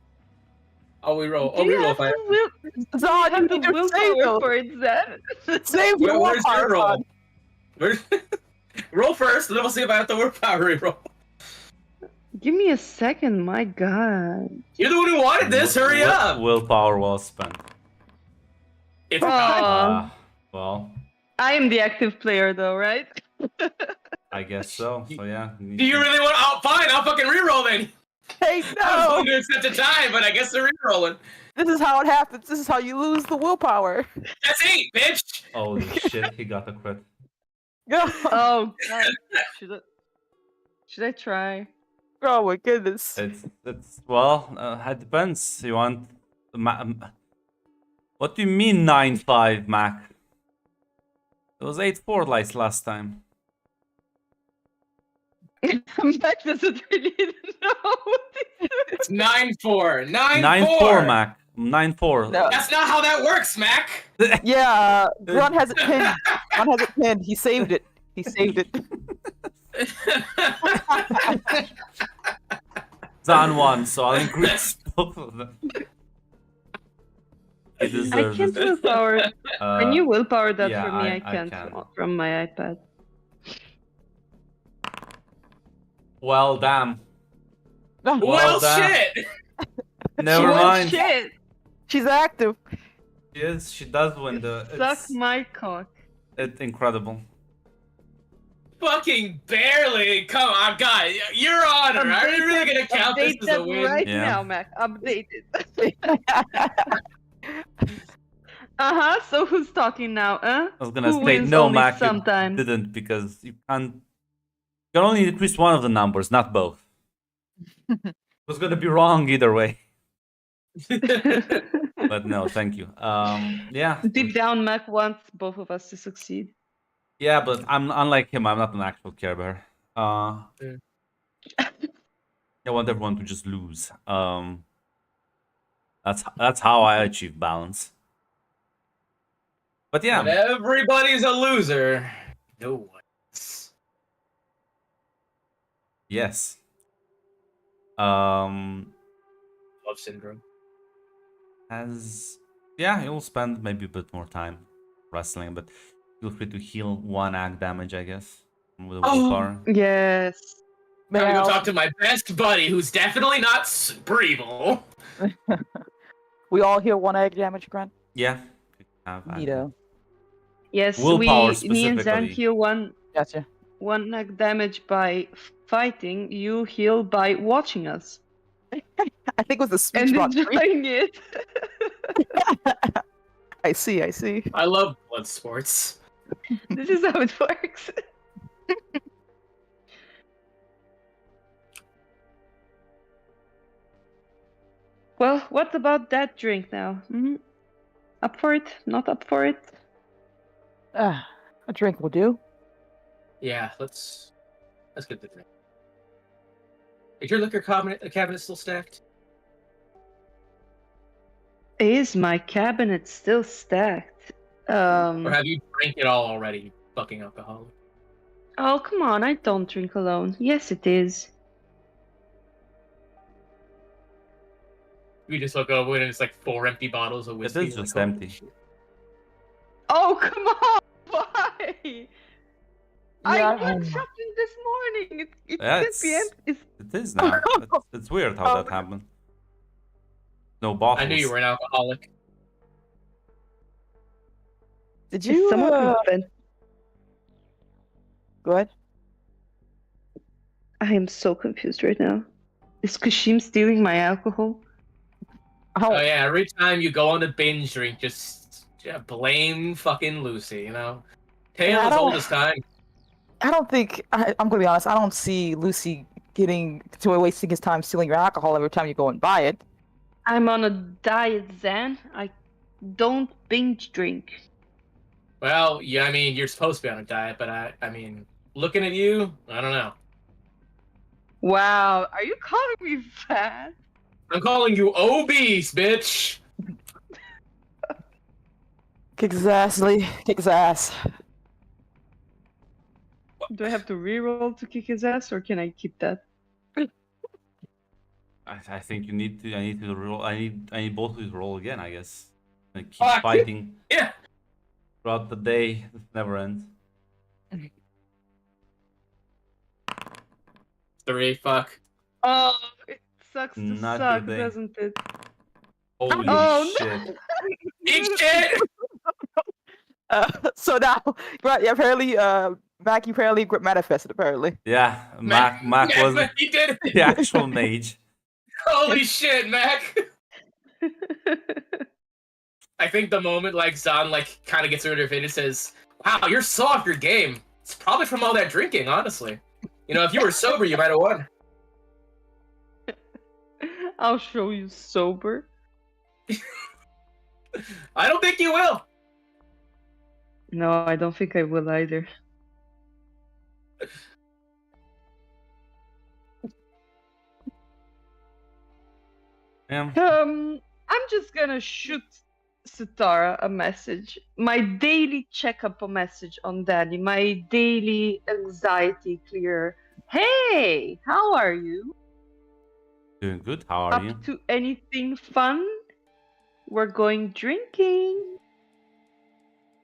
Oh, we roll. Do Oh, we you roll have 5. the will? Zod, have you the need your willpower save, for it, Zed? Save your Where's your willpower, roll? Zod. Where's... roll first, then we'll see if I have to willpower roll. Give me a second, my god. You're the one who wanted this. Hurry up. Willpower well spent. It's Oh. not. Well, I am the active player, though, right? I guess so. So yeah. Do you really want? Oh, fine. I'll fucking reroll then. Hey, I was no! going to accept a tie, but I guess they're rerolling. This is how it happens. This is how you lose the willpower. That's 8, bitch. Holy shit! He got a crit. Oh god. Should I try? Oh my goodness. It's well. It depends. You want? What do you mean 9-5, Mac? It was 8-4 like last time. Mac doesn't really know what this is. It's 9-4. 9-4. 9-4, Mac. 9-4. No. That's not how that works, Mac. Yeah, Grunt has it pinned. Grunt has it pinned. He saved it. He saved it. Zan won, so I'll increase both of them. He I deserves can't it. willpower. Can you willpower that yeah, for me? I I can't can. from my iPad. Well, damn. well, damn. shit. Never Oh, mind. shit! She's active. She does win the. Suck It's, my cock. it's incredible. Fucking barely. Come on, God. Your honor. Are you really going to count this Update as that a win? right Yeah. now, Mac. Update it. So who's talking now, I was gonna Who say wins no, only Mac. You sometimes? didn't because you can't. You can only increase one of the numbers, not both. It was gonna be wrong either way. But no, thank you. Yeah. Deep down, Mac wants both of us to succeed. Yeah, but I'm unlike him. I'm not an actual Care Bear. Mm. I want everyone to just lose. That's how I achieve balance. But yeah, When everybody's a loser, no one. yes. Love syndrome. You'll spend maybe a bit more time wrestling, but feel free to heal 1 ag damage, I guess, with a willpower. Yes. I'm gonna Now, go talk to my best buddy, who's definitely not super evil. we all hear 1 egg damage, Grunt. Yeah. Have ag Neato. Yes, Willpower me and Zan specifically. heal Gotcha. one neg damage by fighting. You heal by watching us I think it was the speech and about three. enjoying it. I see, I see. I love blood sports. This is how it works. Well, what about that drink now? Hmm? Up for it? Not up for it? A drink will do. Yeah, let's get the drink. Is your liquor cabinet still stacked? Is my cabinet still stacked? Or have you drank it all already, you fucking alcoholic? Oh, come on, I don't drink alone. Yes, it is. We just look over and it's like 4 empty bottles of It whiskey. is like, just oh, empty. shit. Oh, come on! Why? I Yeah, went shopping this morning. It Yeah, can't be empty. It is now. It's weird how that happened. No bottles. I knew you were an alcoholic. Did Is you? someone invent- Go ahead. I am so confused right now. Is Kashim stealing my alcohol? Oh yeah, every time you go on a binge drink, just blame fucking Lucy, you know? Tale I as don't- old as time. I don't think I'm gonna be honest. I don't see Lucy getting to wasting his time stealing your alcohol every time you go and buy it. I'm on a diet, Zan. I don't binge drink. Well, yeah, I mean, you're supposed to be on a diet, but I mean, looking at you, I don't know. Wow, are you calling me fat? I'm calling you obese, bitch! Kick his ass, Lee. Kick his ass. Do I have to reroll to kick his ass, or can I keep that? I think you need to. I need to roll. I need both of you to roll again. I guess. And keep Fuck. fighting Yeah! throughout the day. It never ends. 3, fuck. Oh, it sucks to Not suck, your day. doesn't it? Holy Oh, shit! Eat shit! So now, right? Yeah, apparently, Mac, you apparently manifested. Apparently. Yeah, Mac was He did it! the actual mage. Holy shit, Mac! I think the moment like Zahn like kind of gets rid of it and says, "Wow, you're so off your game." It's probably from all that drinking, honestly. You know, if you were sober, you might have won. I'll show you sober. I don't think you will. No, I don't think I will either. Yeah. I'm just gonna shoot Sitara a message. My daily checkup message on Danny. My daily anxiety clear. Hey, how are you? Doing good. How are Up you? to anything fun? We're going drinking.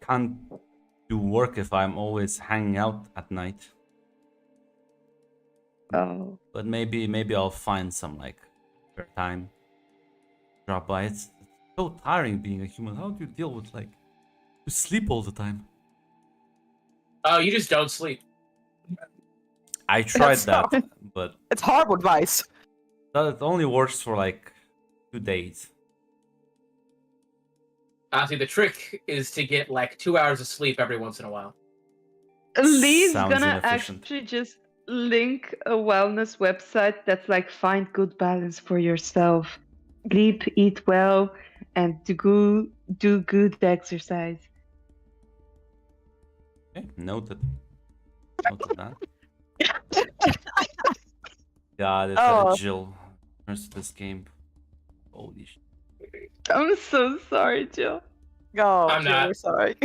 Can't do work if I'm always hanging out at night. Oh. But maybe I'll find some like spare time. Drop by. It's so tiring being a human. How do you deal with like you sleep all the time? Oh, you just don't sleep. I tried That's that, not- but It's horrible advice. that only works for like 2 days. Honestly, the trick is to get like 2 hours of sleep every once in a while. Lee's Sounds gonna inefficient. actually just link a wellness website that's like find good balance for yourself. Sleep, eat well, and do good exercise. Okay, noted. Noted that. God, it's Oh. a Jill. Turns to this game. Holy shit. I'm so sorry, Jill. Oh, I'm not. We're sorry.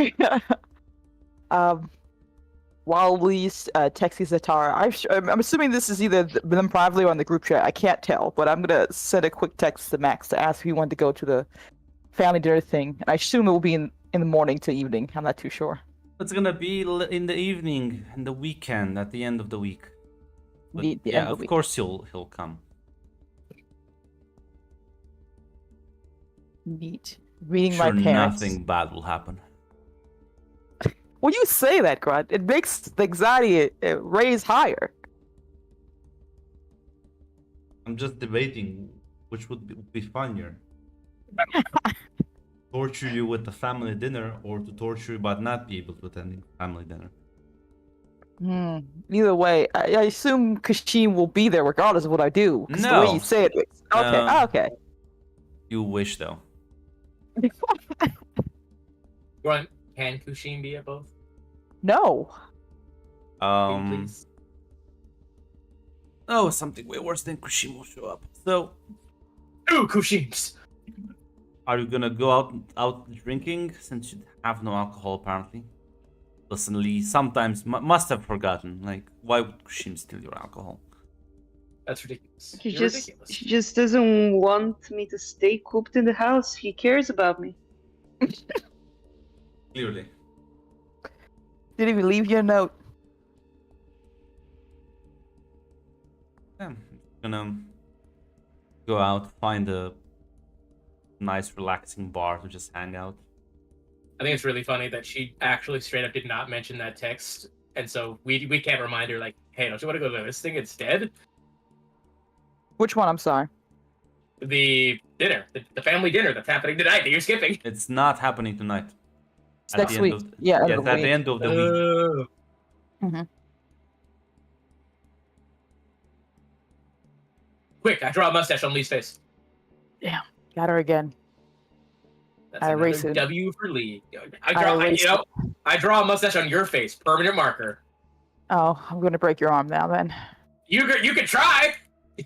While Lee's texting Zatara, I'm assuming this is either them privately or on the group chat. I can't tell, but I'm gonna send a quick text to Max to ask if he wanted to go to the family dinner thing. And I assume it will be in the morning to evening. I'm not too sure. It's gonna be in the evening, in the weekend, at the end of the week. But The yeah, end of of the week. course he'll come. Neat. Reading Sure, my parents. nothing bad will happen. When you say that, Grunt, it makes the anxiety raise higher. I'm just debating which would be funnier. Torture you with the family dinner, or to torture you but not be able to attend family dinner. Either way, I assume Kashim will be there regardless of what I do. 'Cause the way No. you say it. Okay. No. Okay. You wish though. Grunt, can Kushin be at both? No. Please. Oh, something way worse than Kushim will show up. So, Ooh, Kushins! are you gonna go out drinking since you have no alcohol apparently? Listen, Lee, sometimes must have forgotten. Like, why would Kushim steal your alcohol? That's ridiculous. He You're just ridiculous. he just doesn't want me to stay cooped in the house. He cares about me. Clearly. Didn't even leave you a note. Yeah, I'm gonna go out, find a nice, relaxing bar to just hang out. I think it's really funny that she actually straight up did not mention that text and so we can't remind her like, hey, don't you want to go to this thing instead? Which one? I'm sorry. The dinner, the family dinner that's happening tonight that you're skipping. It's not happening tonight. It's At next the end week. of the- Yeah, end yes, of the at week. the end of the week. Mhm. Quick, I draw a mustache on Lee's face. Got her again. That's I another erase it. W for Lee. I erase I draw a mustache on your face, permanent marker. Oh, I'm gonna break your arm now. Then You could try.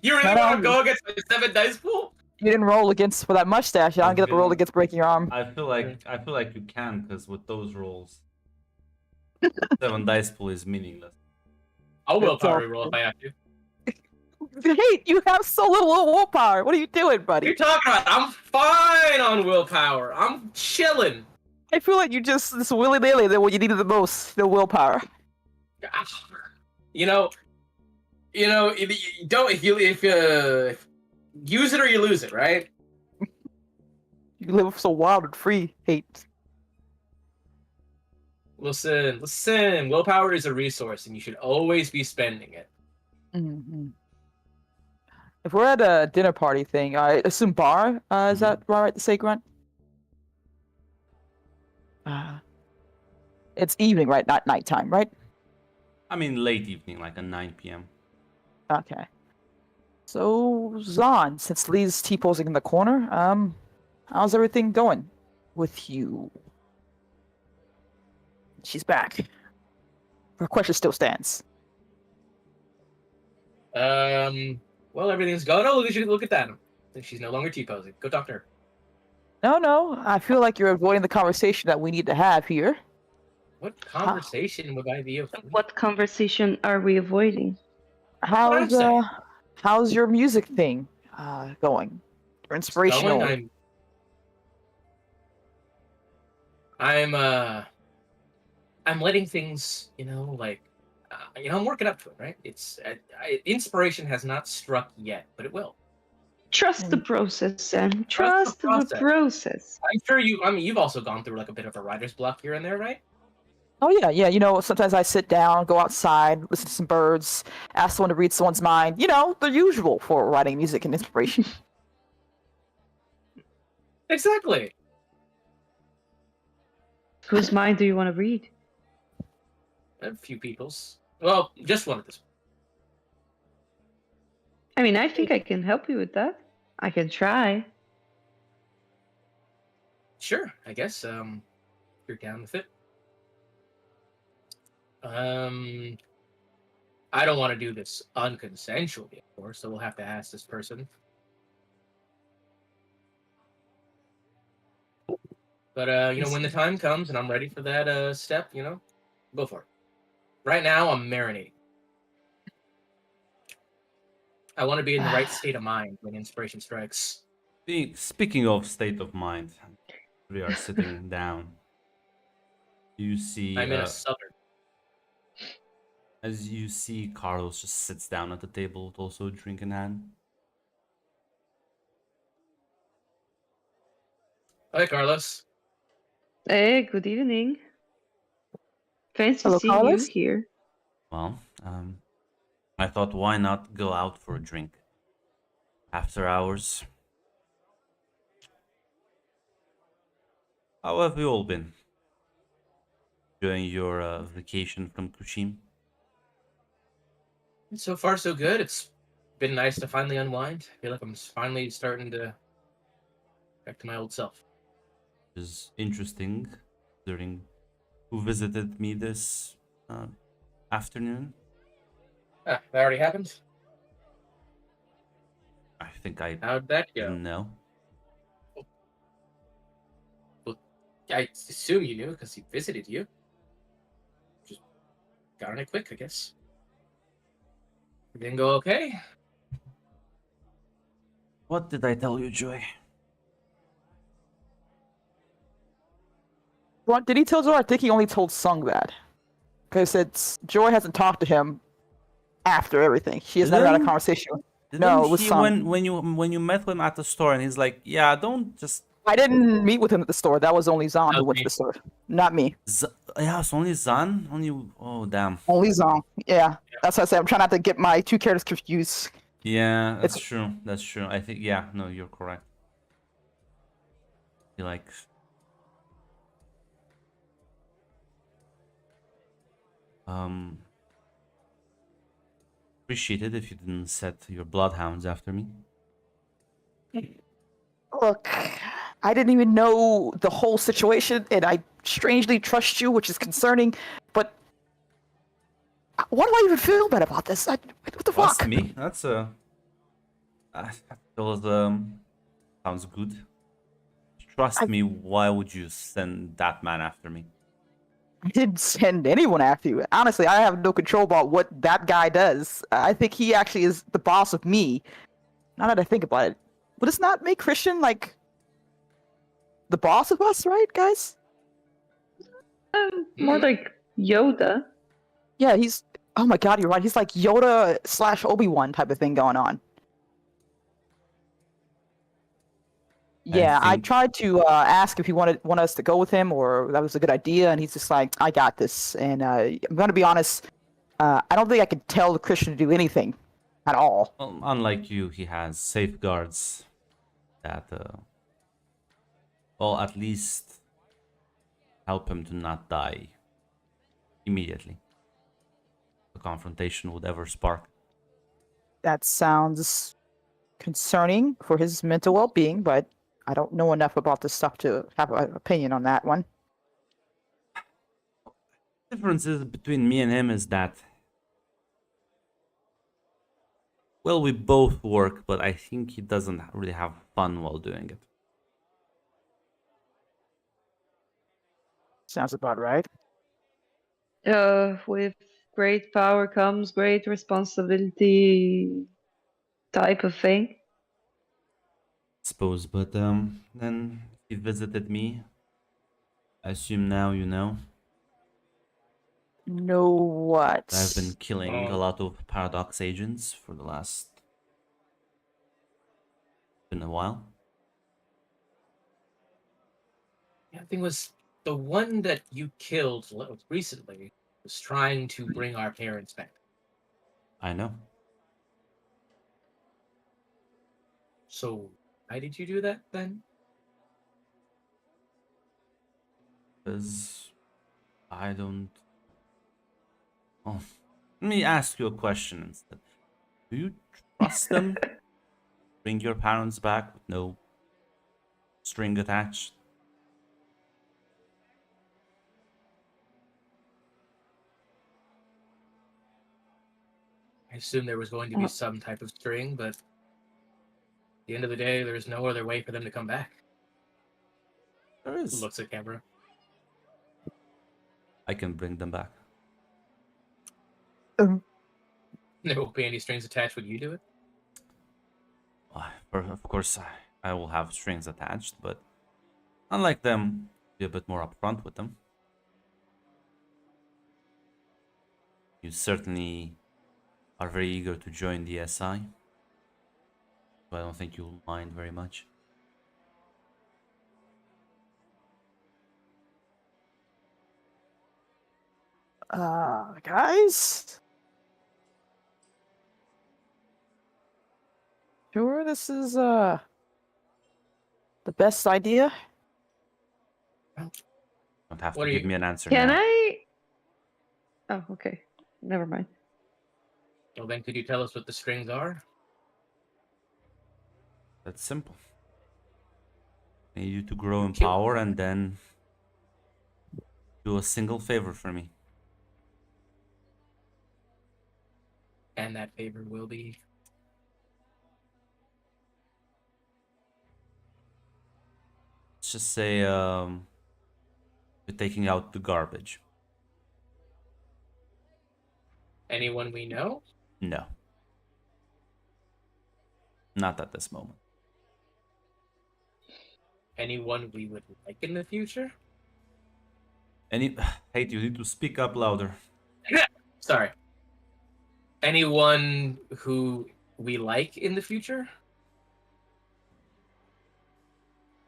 You really No, no. want to go against my 7 dice pool? you didn't roll against for that mustache. I don't get to roll against breaking your arm. I feel like you can, because with those rolls, 7 dice pool is meaningless. I'll That's willpower all. roll if I have to. Hey, you have so little willpower. What are you doing, What are buddy? you talking about? I'm fine on willpower. I'm chilling. I feel like you just willy nilly that when you needed the most, the willpower. You know, if you don't if you use it or you lose it, right? You live so wild and free, hate. Listen. Willpower is a resource, and you should always be spending it. Mm-hmm. If we're at a dinner party thing, I assume bar. Is that right to say, Grunt? It's evening, right? Not nighttime, right? I mean, late evening, like a 9 p.m. Okay. So, Zahn, since Lee's T-posing in the corner, how's everything going with you? She's back. Her question still stands. Well, everything's going. Oh, look at that. She's no longer T-posing. Go talk to her. No, I feel like you're avoiding the conversation that we need to have here. What conversation would I be of? What conversation are we avoiding? what I'm saying. How's your music thing going? Your inspirational. I'm letting things, I'm working up to it, right? It's inspiration has not struck yet, but it will. Trust the process, Sam. Trust the process. I'm sure you've also gone through like a bit of a writer's block here and there, right? Oh yeah. Sometimes I sit down, go outside, listen to some birds, ask someone to read someone's mind. The usual for writing music and inspiration. Exactly. Whose mind do you want to read? A few people's. Well, just one at this point. I mean, I think I can help you with that. I can try. Sure, I guess. You're down with it. I don't want to do this unconsensually, of course, so we'll have to ask this person. But when the time comes and I'm ready for that step, go for it. Right now, I'm marinating. I want to be in the right state of mind when inspiration strikes. Speaking of state of mind, we are sitting down. You see, I'm in a southern. as you see, Carlos just sits down at the table with also a drink in hand. Hi, Carlos. Hey, good evening. Fancy Hello, seeing Carlos? you here. Well, I thought, why not go out for a drink after hours? How have you all been? Enjoying your vacation from Kushim? So far, so good. It's been nice to finally unwind. I feel like I'm finally starting to back to my old self. It is interesting, considering who visited me this afternoon. That already happened? I think I How'd that go? didn't know. I assume you knew because he visited you. Just got on it quick, I guess. Didn't go okay? What did I tell you, Joy? What did he tell Joy? I think he only told Sung that. Because Joy hasn't talked to him after everything. She has never had a Didn't- conversation. Didn't No, it was he, Sung. when you met him at the store and he's like, yeah, don't just I didn't meet with him at the store. That was only Zahn who went to Okay. the store, not me. Yeah, it's only Zan. Only. Oh damn. Only Zahn. Yeah, that's what I said. I'm trying not to get my two characters confused. Yeah, that's It's- true. That's true. I think. Yeah. No, you're correct. He like. Appreciate it if you didn't set your bloodhounds after me. Look, I didn't even know the whole situation, and I strangely trust you, which is concerning. But why do I even feel bad about this? What the Trust fuck? me. That's a. That was sounds good. Trust I- me. Why would you send that man after me? I didn't send anyone after you. Honestly, I have no control about what that guy does. I think he actually is the boss of me. Now that I think about it, would this not make Christian like the boss of us, right, guys? More like Yoda. Yeah, he's. Oh my god, you're right. He's like Yoda / Obi-Wan type of thing going on. Yeah, I think- tried to ask if he want us to go with him or that was a good idea, and he's just like, "I got this." And I'm gonna be honest, I don't think I could tell the Christian to do anything at all. Well, unlike you, he has safeguards that, well, at least help him to not die immediately. The confrontation would ever spark. That sounds concerning for his mental well-being, but I don't know enough about this stuff to have an opinion on that one. Differences between me and him is that, well, we both work, but I think he doesn't really have fun while doing it. Sounds about right. With great power comes great responsibility type of thing. Suppose, but then he visited me. I assume now you know. Know what? I've been killing a Oh. lot of Paradox agents for the last... been a while. Yeah, the thing was, the one that you killed recently was trying to bring our parents back. I know. So why did you do that then? Because I don't... Oh, let me ask you a question instead. Do you trust them? Bring your parents back with no string attached? I assumed there was going to be Uh. some type of string, but at the end of the day, there's no other way for them to come back. There is. Looks at camera. I can bring them back. There won't be any strings attached when you do it. Of course, I will have strings attached, but unlike them, be a bit more upfront with them. You certainly are very eager to join the SI, so I don't think you'll mind very much. Guys? Sure this is the best idea? Don't have What to are give you- me an answer Can now. I? Oh, okay. Never mind. Well, then could you tell us what the strings are? That's simple. I need you to grow in Kill- power and then do a single favor for me. And that favor will be. Let's just say you're taking out the garbage. Anyone we know? No. Not at this moment. Anyone we would like in the future? Hey, you need to speak up louder. Sorry. Anyone who we like in the future?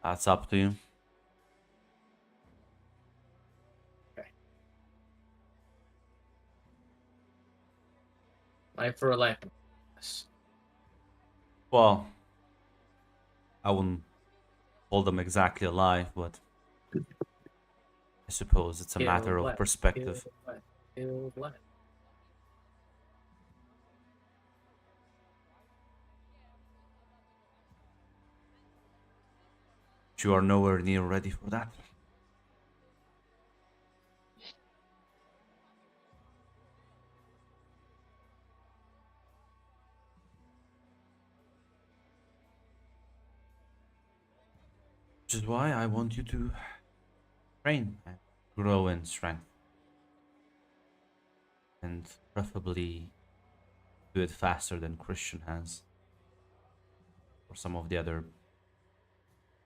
That's up to you. Life for a life. Yes. Well, I wouldn't hold them exactly alive, but I suppose it's a matter of Kill perspective. what? Kill what? But you are nowhere near ready for that. Which is why I want you to train and grow in strength. And preferably do it faster than Christian has. Or some of the other,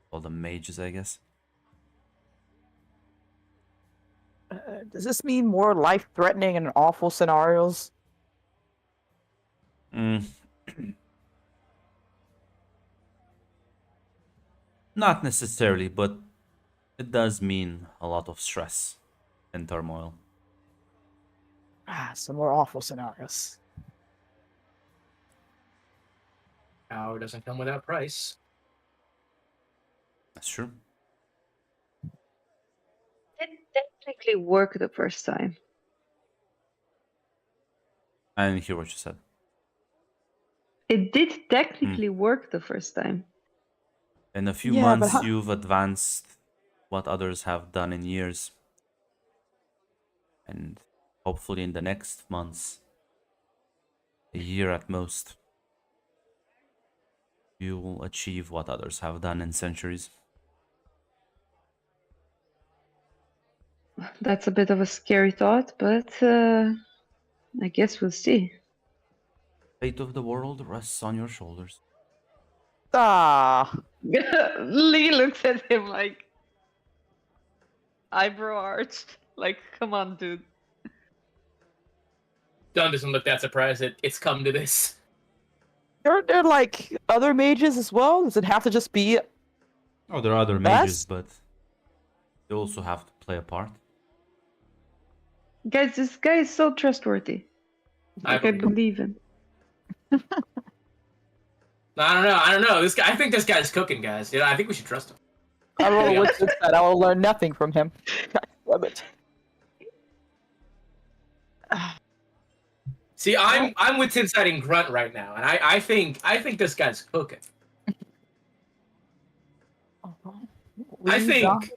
all the mages, I guess. Does this mean more life-threatening and awful scenarios? Mm. Not necessarily, but it does mean a lot of stress and turmoil. Some more awful scenarios. Power doesn't come without price. That's true. It technically worked the first time. I didn't hear what you said. It did technically work the first time. In a few Yeah, but months, how- you've advanced what others have done in years. And hopefully in the next months, a year at most, you will achieve what others have done in centuries. That's a bit of a scary thought, but I guess we'll see. Fate of the world rests on your shoulders. Ah, Lee looks at him like eyebrow arched. Like, come on, dude. Dunn doesn't look that surprised that it's come to this. aren't there like other mages as well? Does it have to just be? Oh, there are other mages, but they also have to play a part. Guys, this guy is so trustworthy. Like, I believe him. I don't know. This guy. I think this guy's cooking, guys. I think we should trust him. I roll Yeah. with that. I will learn nothing from him. Damn it. See, I'm with Tinside and Grunt right now, and I think this guy's cooking. I think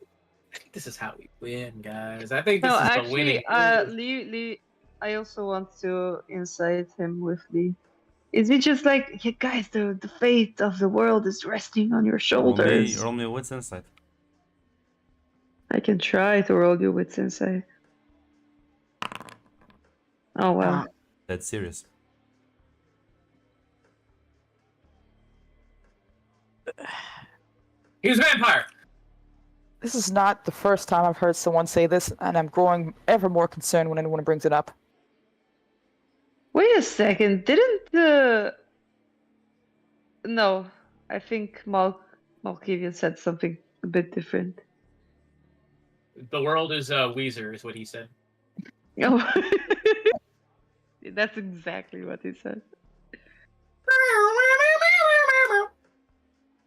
this is how we win, guys. I think this No, is the actually, winning. Lee, I also want to incite him with Lee. Is it just like, yeah, guys, the fate of the world is resting on your shoulders? Roll me a wits insight. I can try to roll you with Sensei. Oh, well. That's serious. He was a vampire. This is not the first time I've heard someone say this, and I'm growing ever more concerned when anyone brings it up. Wait a second, didn't No, I think Malkavian said something a bit different. The world is Weezer, is what he said. Oh. That's exactly what he said.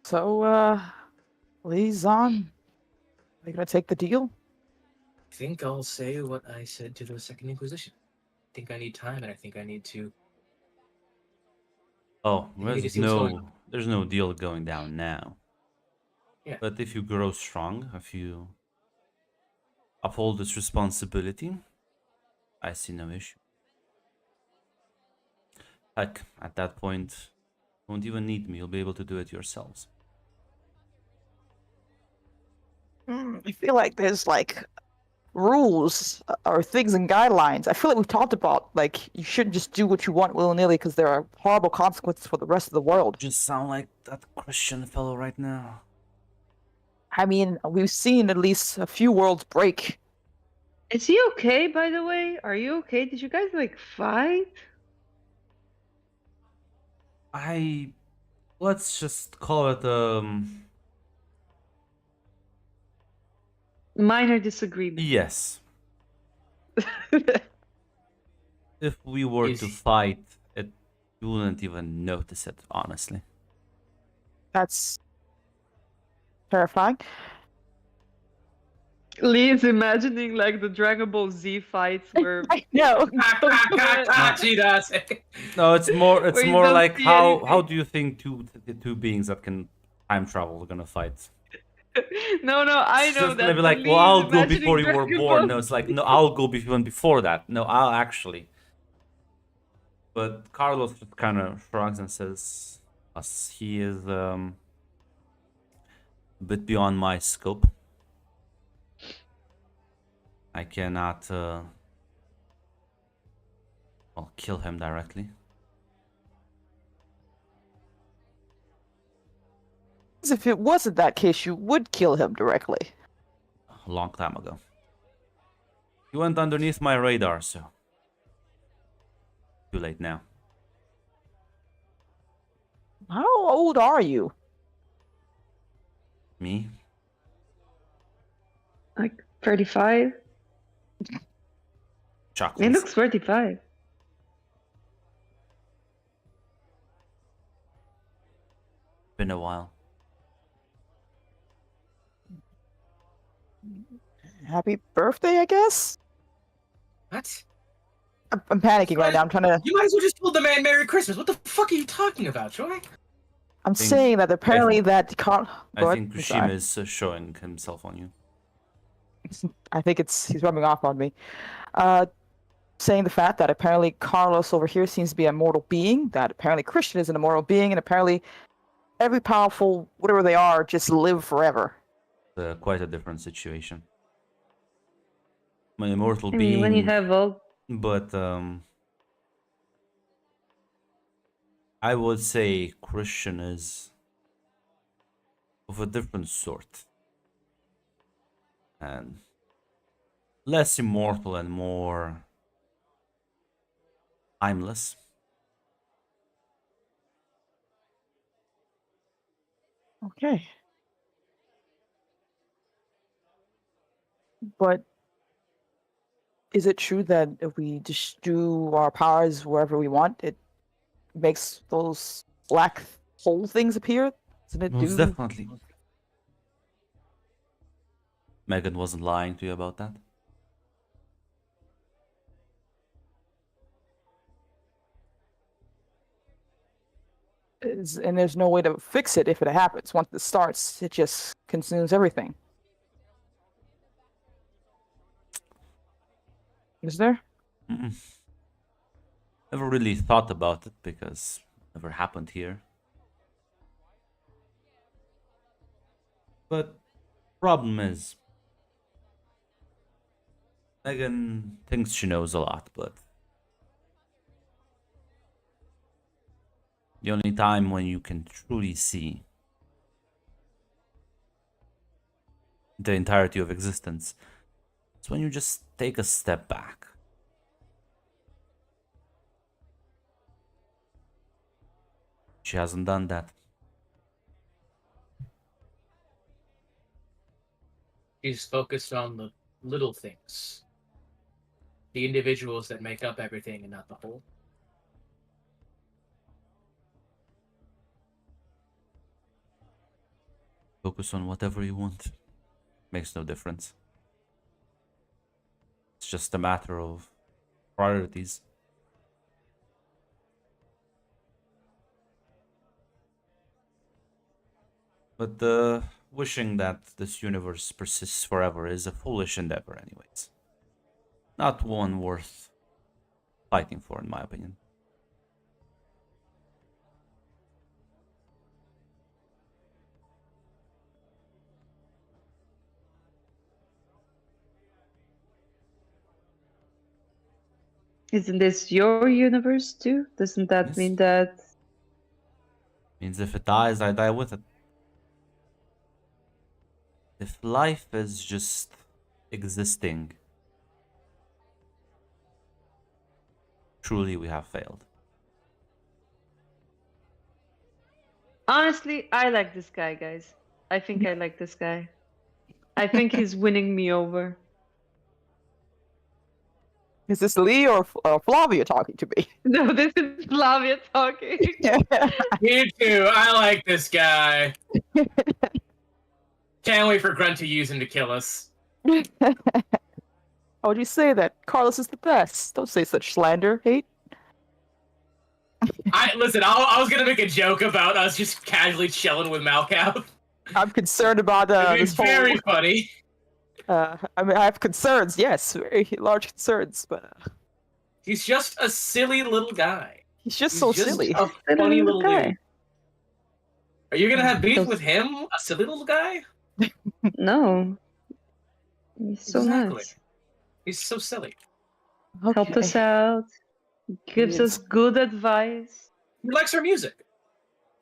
So, Liaison, are you gonna take the deal? I think I'll say what I said to the Second Inquisition. I think I need time, and I think I need to. Oh, Maybe to see what's going on. there's no deal going down now. Yeah. But if you grow strong, if you uphold this responsibility, I see no issue. Heck, at that point, you won't even need me. You'll be able to do it yourselves. I feel like there's like rules or things and guidelines. I feel like we've talked about like you shouldn't just do what you want willy-nilly because there are horrible consequences for the rest of the world. Just sound like that Christian fellow right now. I mean, we've seen at least a few worlds break. Is he okay, by the way? Are you okay? Did you guys like fight? Let's just call it Minor disagreement. Yes. If we were to Is- fight, you wouldn't even notice it, honestly. That's terrifying. Lee is imagining like the Dragon Ball Z fights where I know. She does. No, it's more. It's Where you more don't like see how anything. do you think two beings that can time travel are gonna fight? no, I It's know just that. gonna be but like, Lee well, is I'll go imagining before you were Dragon born. Ball No, it's like, Z. no, I'll go even before that. No, I'll actually. But Carlos just kind of shrugs and says, "As he is a bit beyond my scope. I cannot, well, kill him directly. As if it wasn't that case, you would kill him directly. A long time ago. He went underneath my radar, so too late now. How old are you? Me? Like 35? Chuckles. He looks 35. Been a while. Happy birthday, I guess? What? I'm panicking right now. I'm trying to. You might as well just told the man Merry Christmas. What the fuck are you talking about, Troy? I'm think- saying that apparently that Carl. I think Kushima is showing himself on you. I think he's rubbing off on me. Saying the fact that apparently Carlos over here seems to be a mortal being, that apparently Christian is an immortal being, and apparently every powerful, whatever they are, just live forever. Quite a different situation. I'm an immortal I being, mean, when you have all. but I would say Christian is of a different sort. And less immortal and more timeless. Okay. But is it true that if we just do our powers wherever we want, it makes those black hole things appear? Doesn't it Most do? definitely. Megan wasn't lying to you about that. And there's no way to fix it if it happens. Once it starts, it just consumes everything. Is there? Mm-mm. Never really thought about it because it never happened here. But problem is, Megan thinks she knows a lot, but the only time when you can truly see the entirety of existence is when you just take a step back. She hasn't done that. He's focused on the little things. The individuals that make up everything and not the whole. Focus on whatever you want. Makes no difference. It's just a matter of priorities. But wishing that this universe persists forever is a foolish endeavor anyways. Not one worth fighting for, in my opinion. Isn't this your universe too? Doesn't that Yes. mean that. Means if it dies, I die with it. If life is just existing, truly we have failed. Honestly, I like this guy, guys. I think I like this guy. I think he's winning me over. Is this Lee or Flavia talking to me? No, this is Flavia talking. Me too. I like this guy. Can't wait for Grunt to use him to kill us. How would you say that? Carlos is the best. Don't say such slander, hate. Listen. I was gonna make a joke about us just casually chilling with Malcav. I'm concerned about It's this whole. very funny. I mean, I have concerns. Yes, very large concerns, but He's just a silly little guy. he's just He's so just silly. a funny little guy. dude. Are you gonna have beef Those- with him, a silly little guy? No. He's so Exactly. nice. He's so silly. Helped us out. Gives us Yes. good advice. He likes our music.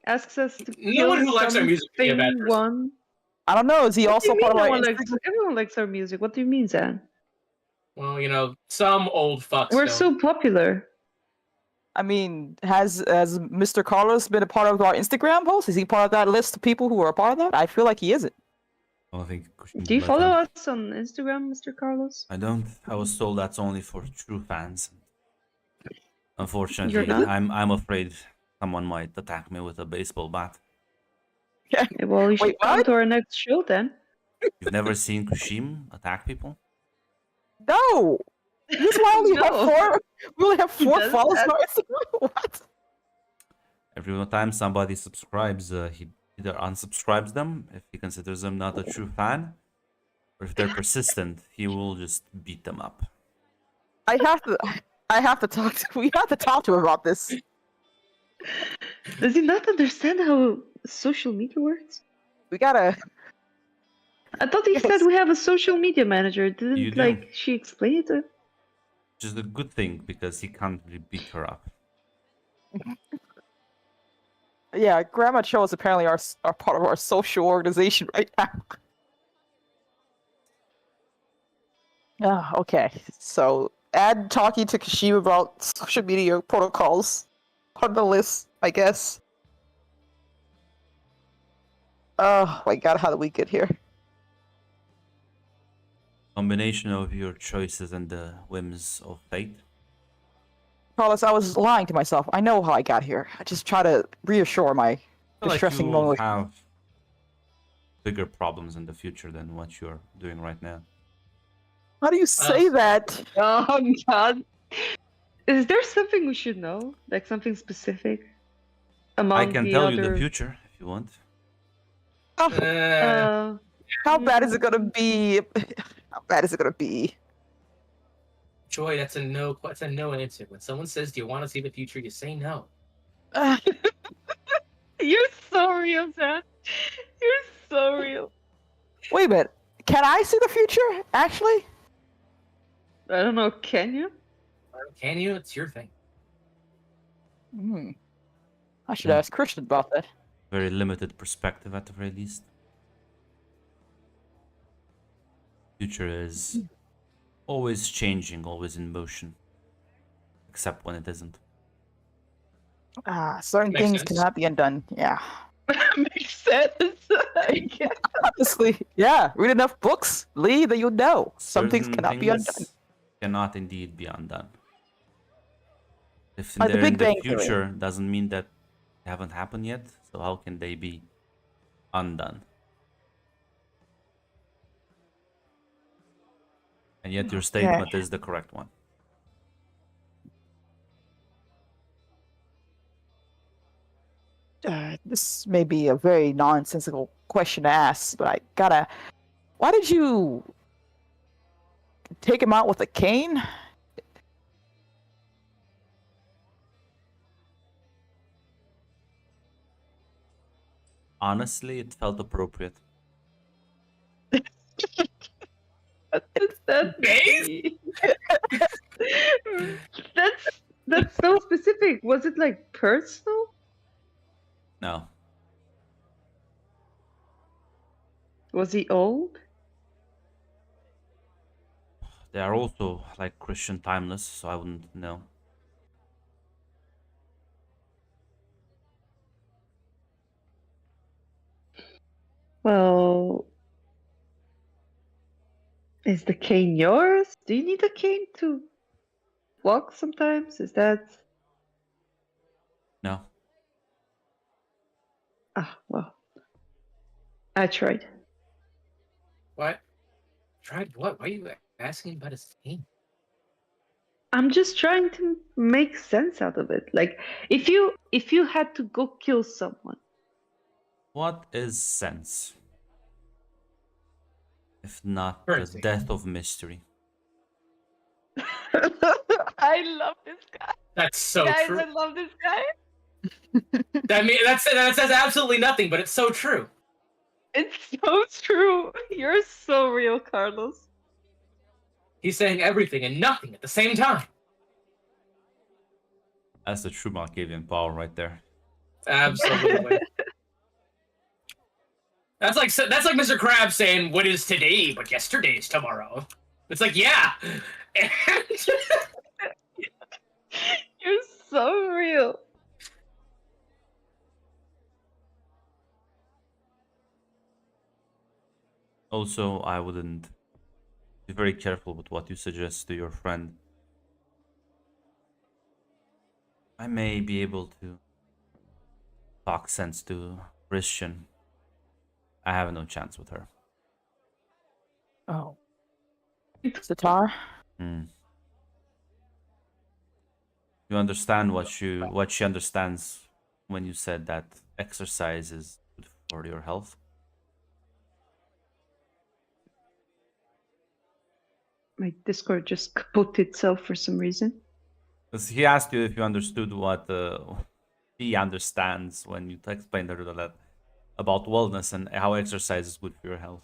Asks us to No kill one who likes our music can be a bad person. one. I don't know. Is he What do also you part of mean our no one likes, Instagram? everyone likes our music. What do you mean, Zan? Well, some old fucks. We're don't. so popular. I mean, has Mr. Carlos been a part of our Instagram post? Is he part of that list of people who are a part of that? I feel like he isn't. I don't think. Do you let follow them- us on Instagram, Mr. Carlos? I don't. I was told that's only for true fans. Unfortunately, You're not? I'm afraid someone might attack me with a baseball bat. Yeah, well, you should Wait, come what? to our next show then. You've never seen Kushim attack people? No. This is why we only have No. four. We only have He four does followers that. on our Instagram. What? Every time somebody subscribes, he either unsubscribes them if he considers them not a true fan, or if they're persistent, he will just beat them up. I have to talk to. We have to talk to him about this. Does he not understand how social media works? We gotta. I thought he said Yes. we have a social media manager. Didn't You do. she explain it to him? Which is a good thing because he can't really beat her up. Yeah, Grandma Cho is apparently are part of our social organization right now. Okay. So add talking to Kashima about social media protocols on the list, I guess. Oh my god, how did we get here? Combination of your choices and the whims of fate. Carlos, I was lying to myself. I know how I got here. I just try to reassure my I feel like distressing you will moment. have bigger problems in the future than what you're doing right now. How do you say that? Oh God! Is there something we should know, like something specific? Among I can the tell other... you the future if you want. Oh, how bad is it gonna be? How bad is it gonna be? Joy, that's a no. That's a no answer. When someone says, "Do you want to see the future?" you say no. You're so real, Zan. You're so real. Wait a minute. Can I see the future? Actually? I don't know. Can you? Can you? It's your thing. I should Hmm. ask Christian about that. Very limited perspective at the very least. Future is always changing, always in motion. Except when it isn't. Certain Makes things sense. cannot be undone. Yeah. Makes sense. Honestly, yeah. Read enough books, Lee, that you'll know. Some things Certain cannot be undone. things cannot indeed be undone. If Like the they're in Big the Bang Theory. future, doesn't mean that they haven't happened yet. So how can they be undone? And yet your statement is the correct one. This may be a very nonsensical question to ask, but I gotta. Why did you take him out with a cane? Honestly, it felt appropriate. That's Base? that's so specific. Was it like personal? No. Was he old? They are also like Christian timeless, so I wouldn't know. Well, Is the cane yours? Do you need a cane to walk sometimes? Is that... No. Ah, well. I tried. What? Tried what? Why are you asking about his name? I'm just trying to make sense out of it. Like, if you had to go kill someone, What is sense? If not the Currency. death of mystery. I love this guy. That's so Guys, true. I love this guy. That says absolutely nothing, but it's so true. It's so true. You're so real, Carlos. He's saying everything and nothing at the same time. That's the true Malkavian power right there. Absolutely. That's like Mr. Krabs saying, "What is today, but yesterday is tomorrow." It's like, yeah. You're so real. Also, I wouldn't be very careful with what you suggest to your friend. I may be able to talk sense to Christian. I have no chance with her. Oh. Sitar? Hmm. You understand what she understands when you said that exercise is good for your health? My Discord just kaput itself for some reason. 'Cause he asked you if you understood what he understands when you explained her that about wellness and how exercise is good for your health.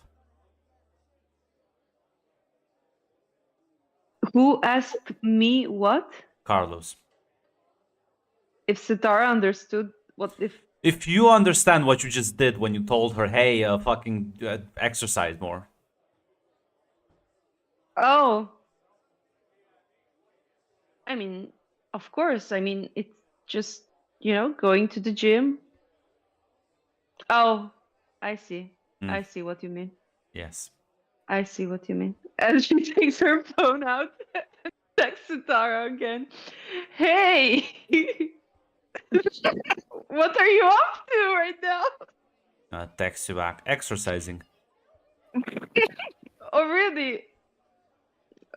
Who asked me what? Carlos, If Sitara understood what if you understand what you just did when you told her, "Hey, fucking exercise more," Oh. I mean, of course. I mean, it's just, going to the gym. Oh, I see. Hmm. I see what you mean. yes. I see what you mean. And she takes her phone out and texts Sitara again. Hey! What are you up to right now? Text you back. Exercising. Oh, really?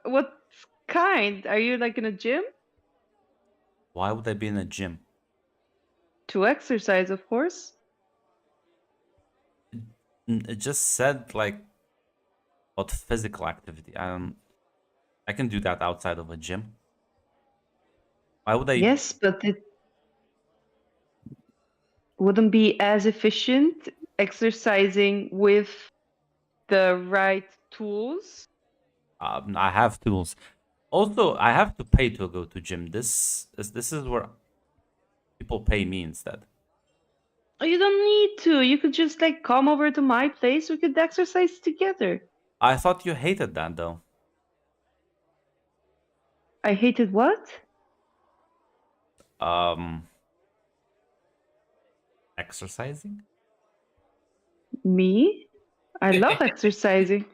What kind? Are you like in a gym? Why would I be in a gym? To exercise, of course. It just said like about physical activity. I can do that outside of a gym. Why would I? Yes, but it wouldn't be as efficient exercising with the right tools. I have tools. Also, I have to pay to go to gym. This is where people pay me instead. Oh, you don't need to. You could just like come over to my place. We could exercise together. I thought you hated that though. I hated what? Exercising. Me? I love exercising.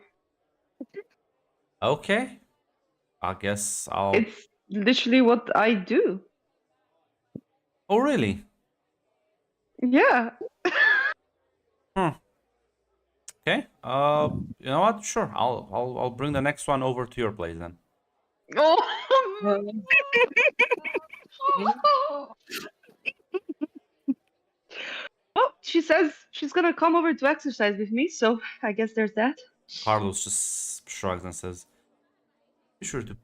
Okay. I guess I'll. It's literally what I do. Oh really? Yeah. Okay. You know what? Sure. I'll bring the next one over to your place then. Oh. Well, she says she's gonna come over to exercise with me, so I guess there's that. Carlos just shrugs and says, "Be sure to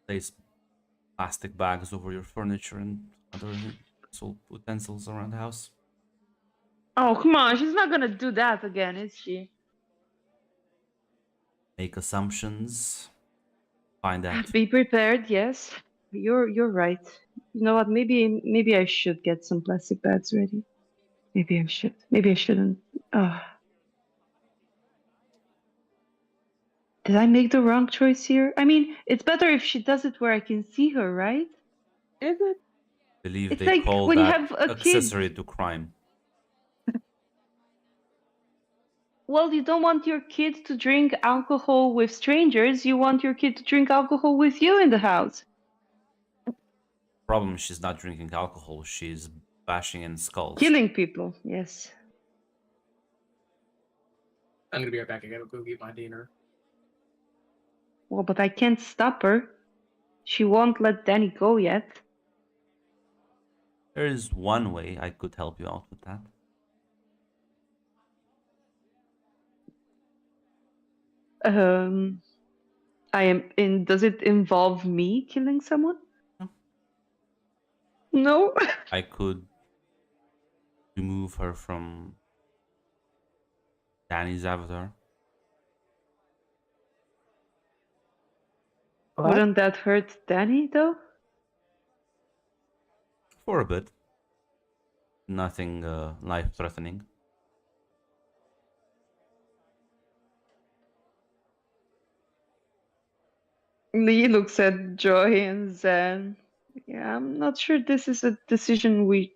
place plastic bags over your furniture and other household utensils around the house." Oh, come on, she's not gonna do that again, is she? Make assumptions. Find out. Be prepared, yes. You're right. You know what? Maybe I should get some plastic bags ready. Maybe I should. Maybe I shouldn't. Oh. Did I make the wrong choice here? I mean, it's better if she does it where I can see her, right? Is it? Believe It's they like call when you that have a kid. accessory to crime. Well, you don't want your kid to drink alcohol with strangers. You want your kid to drink alcohol with you in the house. Problem, she's not drinking alcohol. She's bashing in skulls. Killing people, yes. I'm gonna be right back. I gotta go get my dinner. Well, but I can't stop her. She won't let Danny go yet. There is one way I could help you out with that. I am in. Does it involve me killing someone? No. No. I could remove her from Danny's avatar. What? Wouldn't that hurt Danny though? For a bit. Nothing life-threatening. Lee looks at Joy and Zen. Yeah, I'm not sure this is a decision we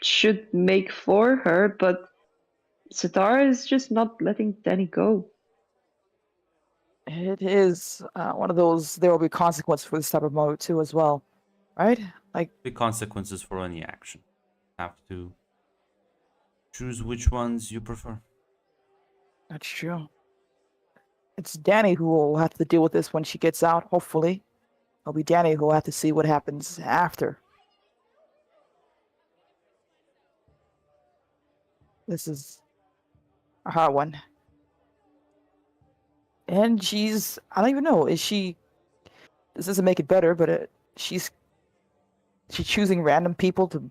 should make for her, but Sitara is just not letting Danny go. It is one of those. There will be consequences for this type of mode too, as well, right? Like, The consequences for any action. Have to choose which ones you prefer. that's true. It's Danny who will have to deal with this when she gets out. Hopefully, it'll be Danny who will have to see what happens after. This is a hard one. And she's, I don't even know, is she, this doesn't make it better, but she's choosing random people to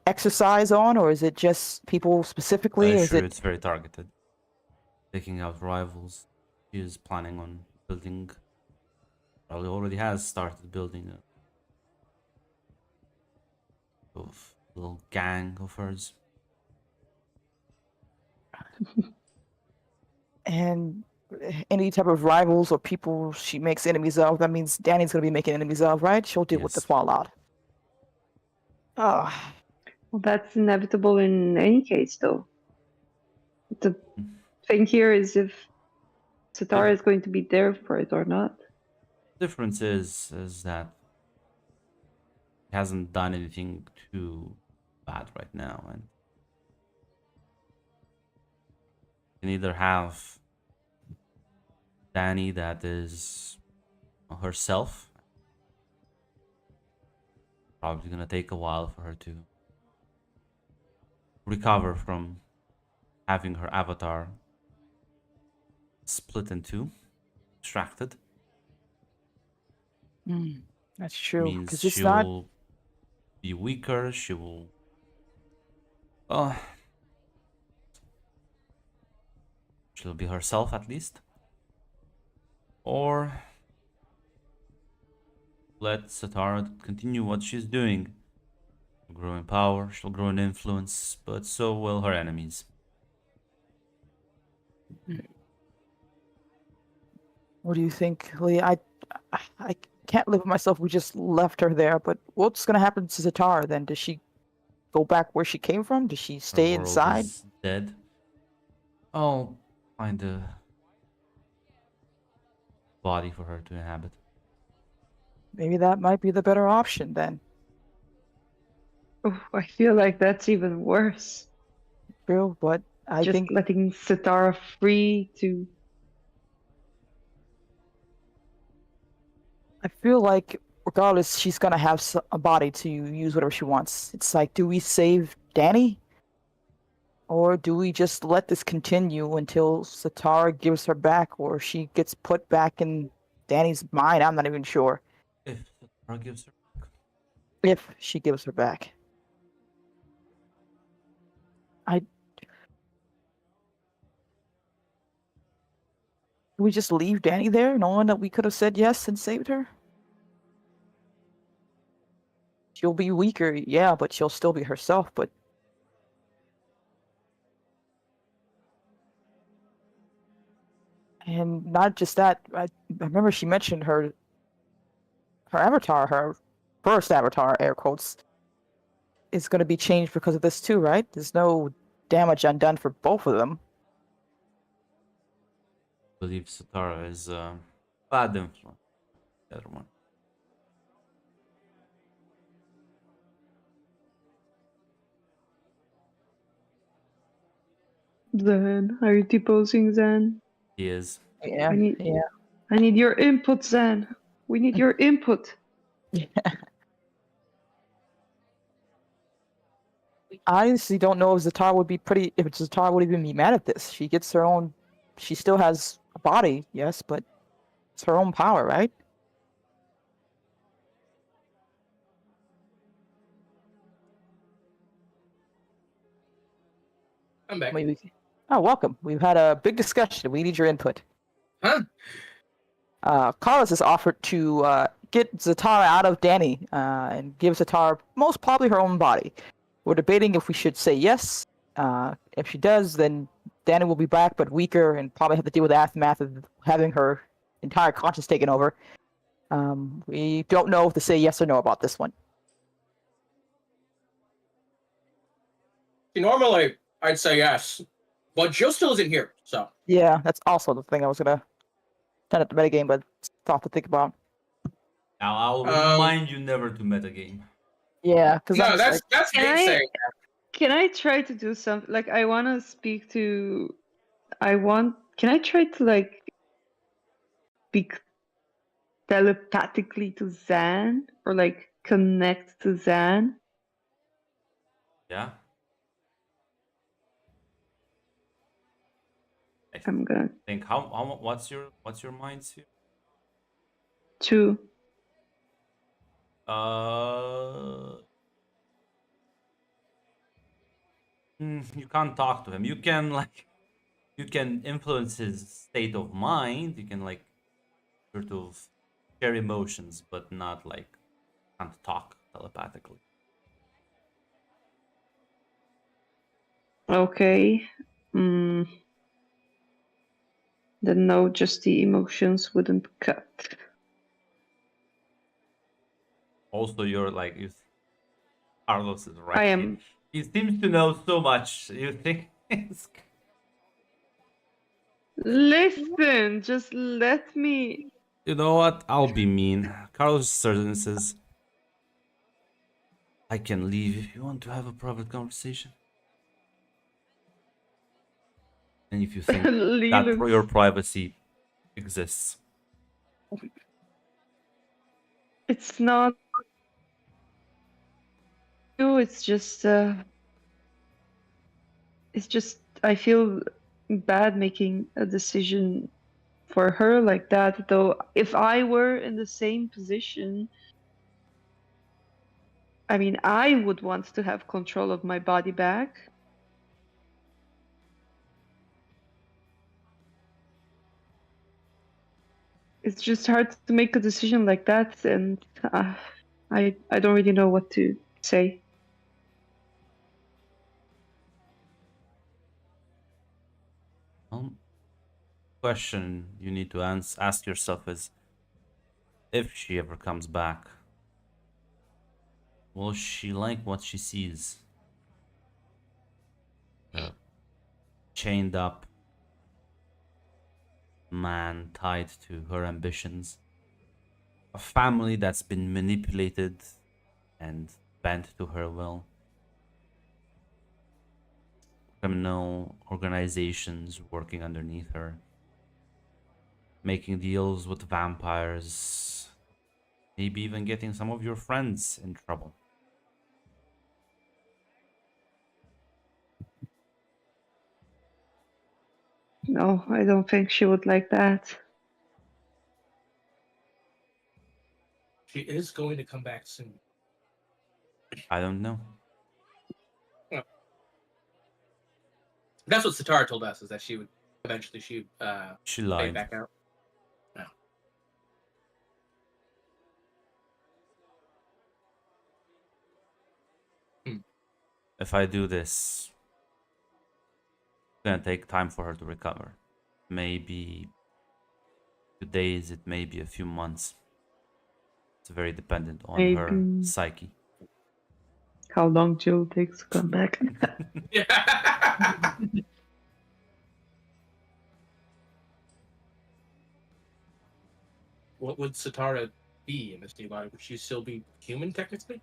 exercise on, or is it just people specifically? Or is Sure, it, it's very targeted. Taking out rivals. She is planning on building. Probably already has started building a little gang of hers. and any type of rivals or people she makes enemies of, that means Danny's going to be making enemies of, right? She'll deal with the Yes. fallout. Oh, Well, that's inevitable in any case, though. The thing here is if Sitara is going to be there for it or not. Difference is that he hasn't done anything too bad right now, and you can either have Danny that is herself. Probably gonna take a while for her to recover from having her avatar split in two, extracted. that's true. Means Because it's she not. will be weaker. She will. Oh, she'll be herself at least. Or let Satara continue what she's doing. She'll grow in power, she'll grow in influence, but so will her enemies. What do you think, Lee? I can't live with myself. We just left her there, but what's going to happen to Zatara then? Does she go back where she came from? Does she Her stay world inside? is dead. I'll find a body for her to inhabit. Maybe that might be the better option then. Oh, I feel like that's even worse. True, but I Just think letting Sitara free to. I feel like regardless, she's gonna have a body to use whatever she wants. It's like, do we save Danny? Or do we just let this continue until Satara gives her back, or she gets put back in Danny's mind? I'm not even sure. If Satara gives her. If she gives her back. Do we just leave Danny there, knowing that we could have said yes and saved her? She'll be weaker, yeah, but she'll still be herself, but and not just that, I remember she mentioned her avatar, her first avatar, air quotes, is going to be changed because of this too, right? There's no damage undone for both of them. believe Sutara is bad influence. The other one. Zen, are you deposing Zen? He is. Yeah, I need, yeah. I need your input, Zen. We need your input. I honestly don't know if Zatara would be pretty. If Zatara would even be mad at this. She gets her own. She still has a body, yes, but it's her own power, right? I'm back. Maybe. Oh, welcome. We've had a big discussion. We need your input. Huh? Carlos has offered to get Zatara out of Danny and give Zatara most probably her own body. We're debating if we should say yes. If she does, then Danny will be back, but weaker, and probably have to deal with the aftermath of having her entire conscience taken over. We don't know if to say yes or no about this one. See, normally I'd say yes, but Jill still isn't here, so. Yeah, that's also the thing I was gonna turn at the metagame, but it's tough to think about. Now I'll Um, remind you never to metagame. Yeah, because No, that's Can me I- saying. Can I try to do something? Like, I want to speak to. Can I try to, like, speak telepathically to Zan? Or, like, connect to Zan? Yeah. I'm gonna. Think what's your mind sphere? 2. You can't talk to him. You can you can influence his state of mind. You can sort of share emotions, but not can't talk telepathically. Okay. Mm. Then no, just the emotions wouldn't cut. Also, Carlos is right. I am. He seems to know so much. You think it's Listen, just let me. You know what? I'll be mean. Carlos Sturgeon says, I can leave if you want to have a private conversation. And if you think that Leland. your privacy exists. It's not. It's just. It's just. I feel bad making a decision for her like that. Though, if I were in the same position, I mean, I would want to have control of my body back. It's just hard to make a decision like that, and I don't really know what to say. Question you need to ask yourself is, if she ever comes back, will she like what she sees? A chained up man tied to her ambitions, a family that's been manipulated and bent to her will, criminal organizations working underneath her, making deals with vampires, maybe even getting some of your friends in trouble. No, I don't think she would like that. She is going to come back soon. I don't know. That's what Satara told us, is that she would eventually She fade lied. back out. If I do this, it's gonna take time for her to recover. Maybe 2 days, it may be a few months. It's very dependent on her Maybe. psyche. How long Jill takes to come back? what would Satara be in this new body? Would she still be human technically?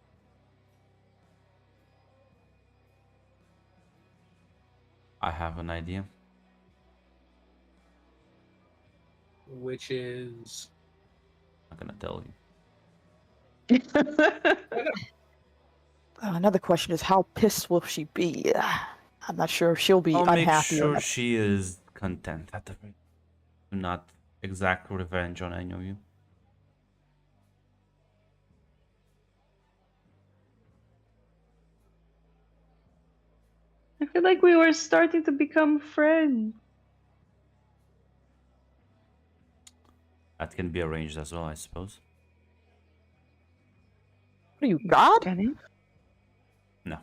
I have an idea. Which is I'm not gonna tell you. Another question is how pissed will she be? I'm not sure if she'll be I'll make unhappy or sure not. she is content at the very. Do not exact revenge on any of you. I feel like we were starting to become friends. That can be arranged as well, I suppose. What are you, God? Can it? No.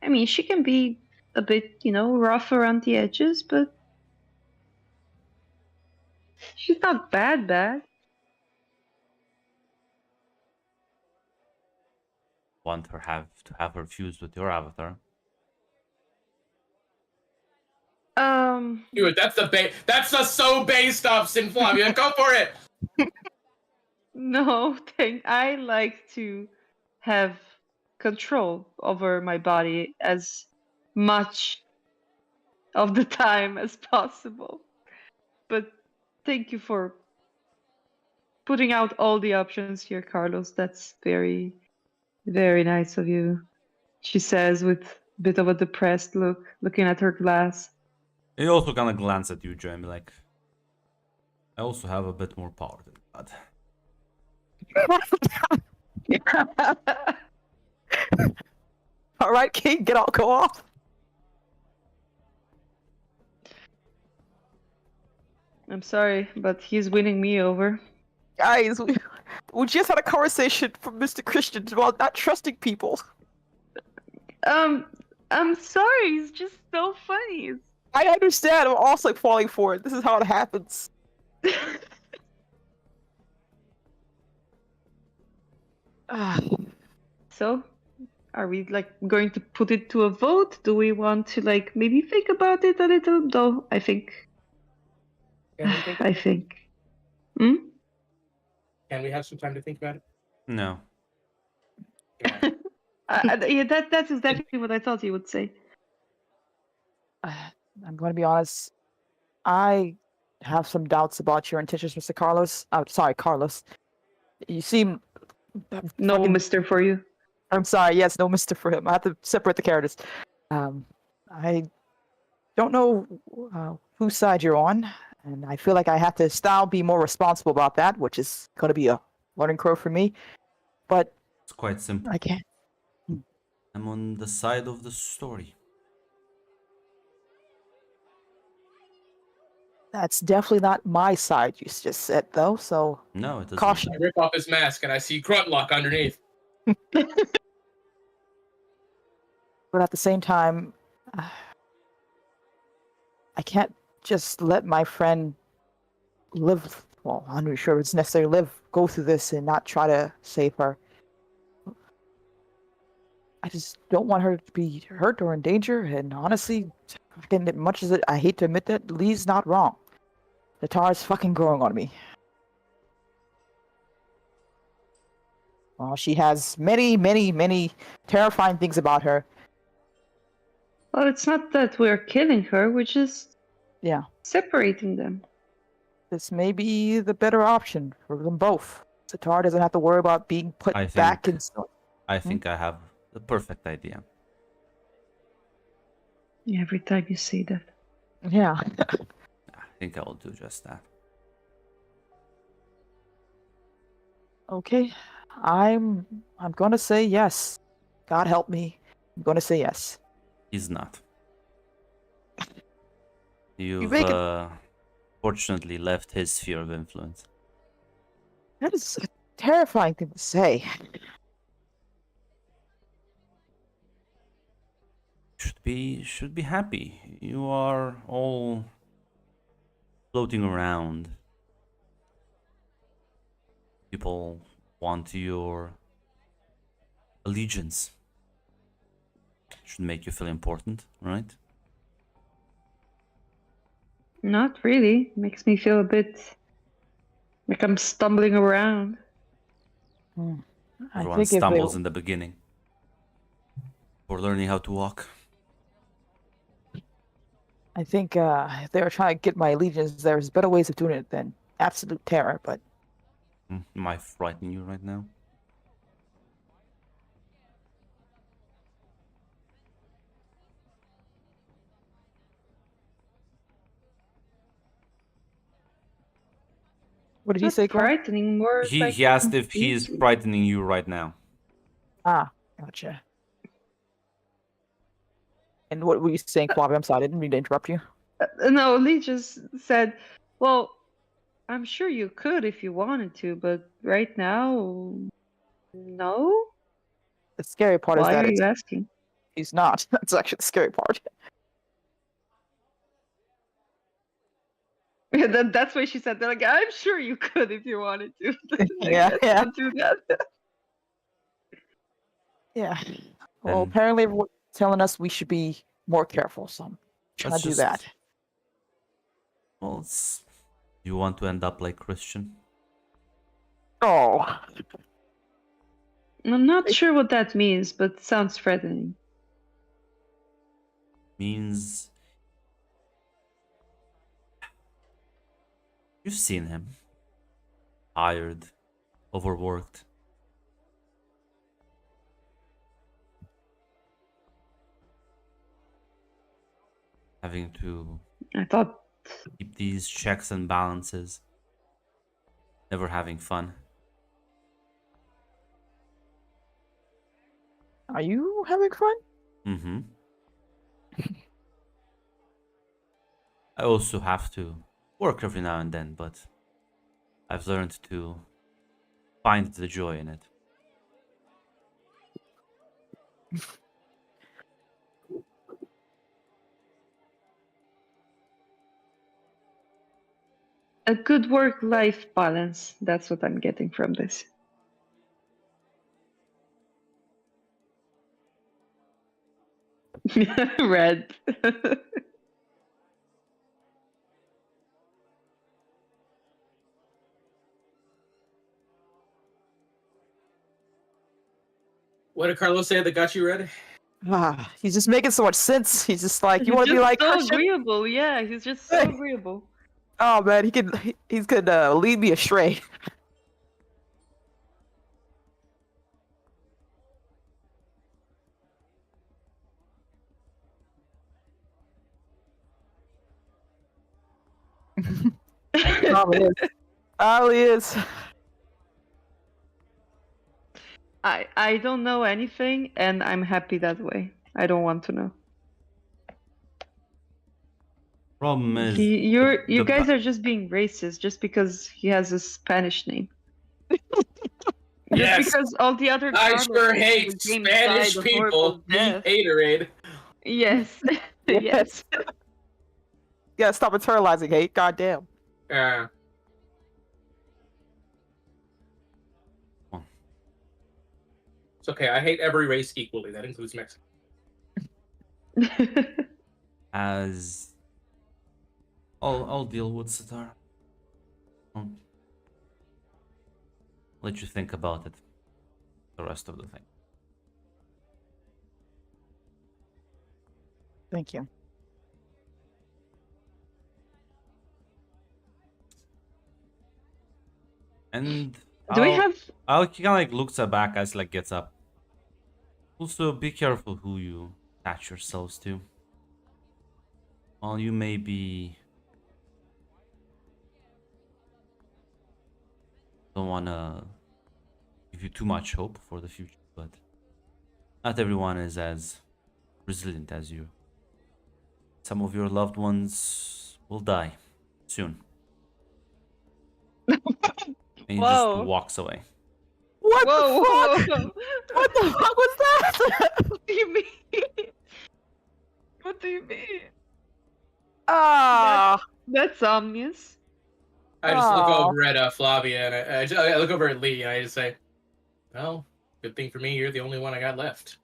I mean, she can be a bit, rough around the edges, but she's not bad. Want her to have her fused with your avatar. dude, that's the so base stuff, Sinflavia. Go for it. No, I like to have control over my body as much of the time as possible. But thank you for putting out all the options here, Carlos. That's very, very nice of you, she says with a bit of a depressed look, looking at her glass. He also kind of glance at you, Jamie, like, I also have a bit more power than God. All right, King, go off. I'm sorry, but he's winning me over. Guys, we just had a conversation from Mr. Christian about not trusting people. I'm sorry, he's just so funny. I understand. I'm also falling for it. This is how it happens. Ah, So, are we going to put it to a vote? Do we want to maybe think about it a little? Though I think. Can we think? I think. Hmm? Can we have some time to think about it? No. Yeah. Yeah, that's exactly what I thought he would say. I'm going to be honest. I have some doubts about your intentions, Mr. Carlos. Sorry, Carlos. You seem. No, fucking- Mister, for you. I'm sorry. Yes, no Mr. for him. I have to separate the characters. I don't know whose side you're on, and I feel like I have to be more responsible about that, which is going to be a learning curve for me. But It's quite simple. I can't. I'm on the side of the story. That's definitely not my side. You just said though, so No, it doesn't. caution. I rip off his mask and I see Gruntlock underneath. But at the same time, I can't just let my friend live. Well, I'm not sure it's necessarily go through this and not try to save her. I just don't want her to be hurt or in danger. And honestly, fucking, much as I hate to admit that, Lee's not wrong. The tar is fucking growing on me. Well, she has many, many, many terrifying things about her. Well, it's not that we're killing her. We're just separating them. This may be the better option for them both. Satar doesn't have to worry about being put I back think- in. I think I have the perfect idea. Every time you say that. Yeah. I think I will do just that. Okay. I'm gonna say yes. God help me. I'm gonna say yes. He's not. You You've make it- fortunately left his sphere of influence. That is a terrifying thing to say. Should be happy. You are all floating around. People want your allegiance. Should make you feel important, right? Not really. Makes me feel a bit like I'm stumbling around. I Everyone think if they, stumbles in the beginning. For learning how to walk. I think if they were trying to get my allegiance, there's better ways of doing it than absolute terror. But Am I frightening you right now? what did he Not say, Cole? frightening, more like He asked if he's confusing. frightening you right now. Ah, gotcha. And what were you saying, Flavia? I'm sorry, I didn't mean to interrupt you. No, Lee just said, well, I'm sure you could if you wanted to, but right now, no? The scary part is Why that are you asking? he's not. That's actually the scary part. That's why she said that. Like, I'm sure you could if you wanted to. Like, Yeah, let's yeah. not do that. Yeah. Well, And apparently everyone's telling us we should be more careful, so I'm trying let's to do just- that. well, you want to end up like Christian? Oh, I'm not sure what that means, but sounds threatening. Means you've seen him. Tired, overworked. Having to I thought, keep these checks and balances. Never having fun. are you having fun? Mm-hmm. I also have to work every now and then, but I've learned to find the joy in it. a good work-life balance. That's what I'm getting from this. Red. What did Carlos say that got you ready? Ah, he's just making so much sense. He's just like, you He's want to be just like so Christian? agreeable. Yeah, he's just so Hey. agreeable. Oh man, he's could lead me astray. Probably is. Probably is. I don't know anything, and I'm happy that way. I don't want to know. Problem is, You the guys ba- are just being racist just because he has a Spanish name. Yes. Just because all the other I Carlos sure in hate the game Spanish died a horrible people. Eat death. haterade. Yes. Yes. You gotta stop internalizing hate. Goddamn. It's okay. I hate every race equally. That includes Mexico. as I'll deal with Sitar. I'll let you think about it. The rest of the thing. Thank you. And Do we I'll- have I'll kind of like looks back as like gets up. Also, be careful who you attach yourselves to. While you may be, don't wanna give you too much hope for the future, but not everyone is as resilient as you. Some of your loved ones will die soon. And he Whoa. just walks away. What Whoa, the fuck? whoa, whoa. What the fuck was that? What do you mean? What do you mean? Ah, That's ominous. I just look Aw. over at Flavia and I look over at Lee and I just say, "Well, good thing for me, you're the only one I got left."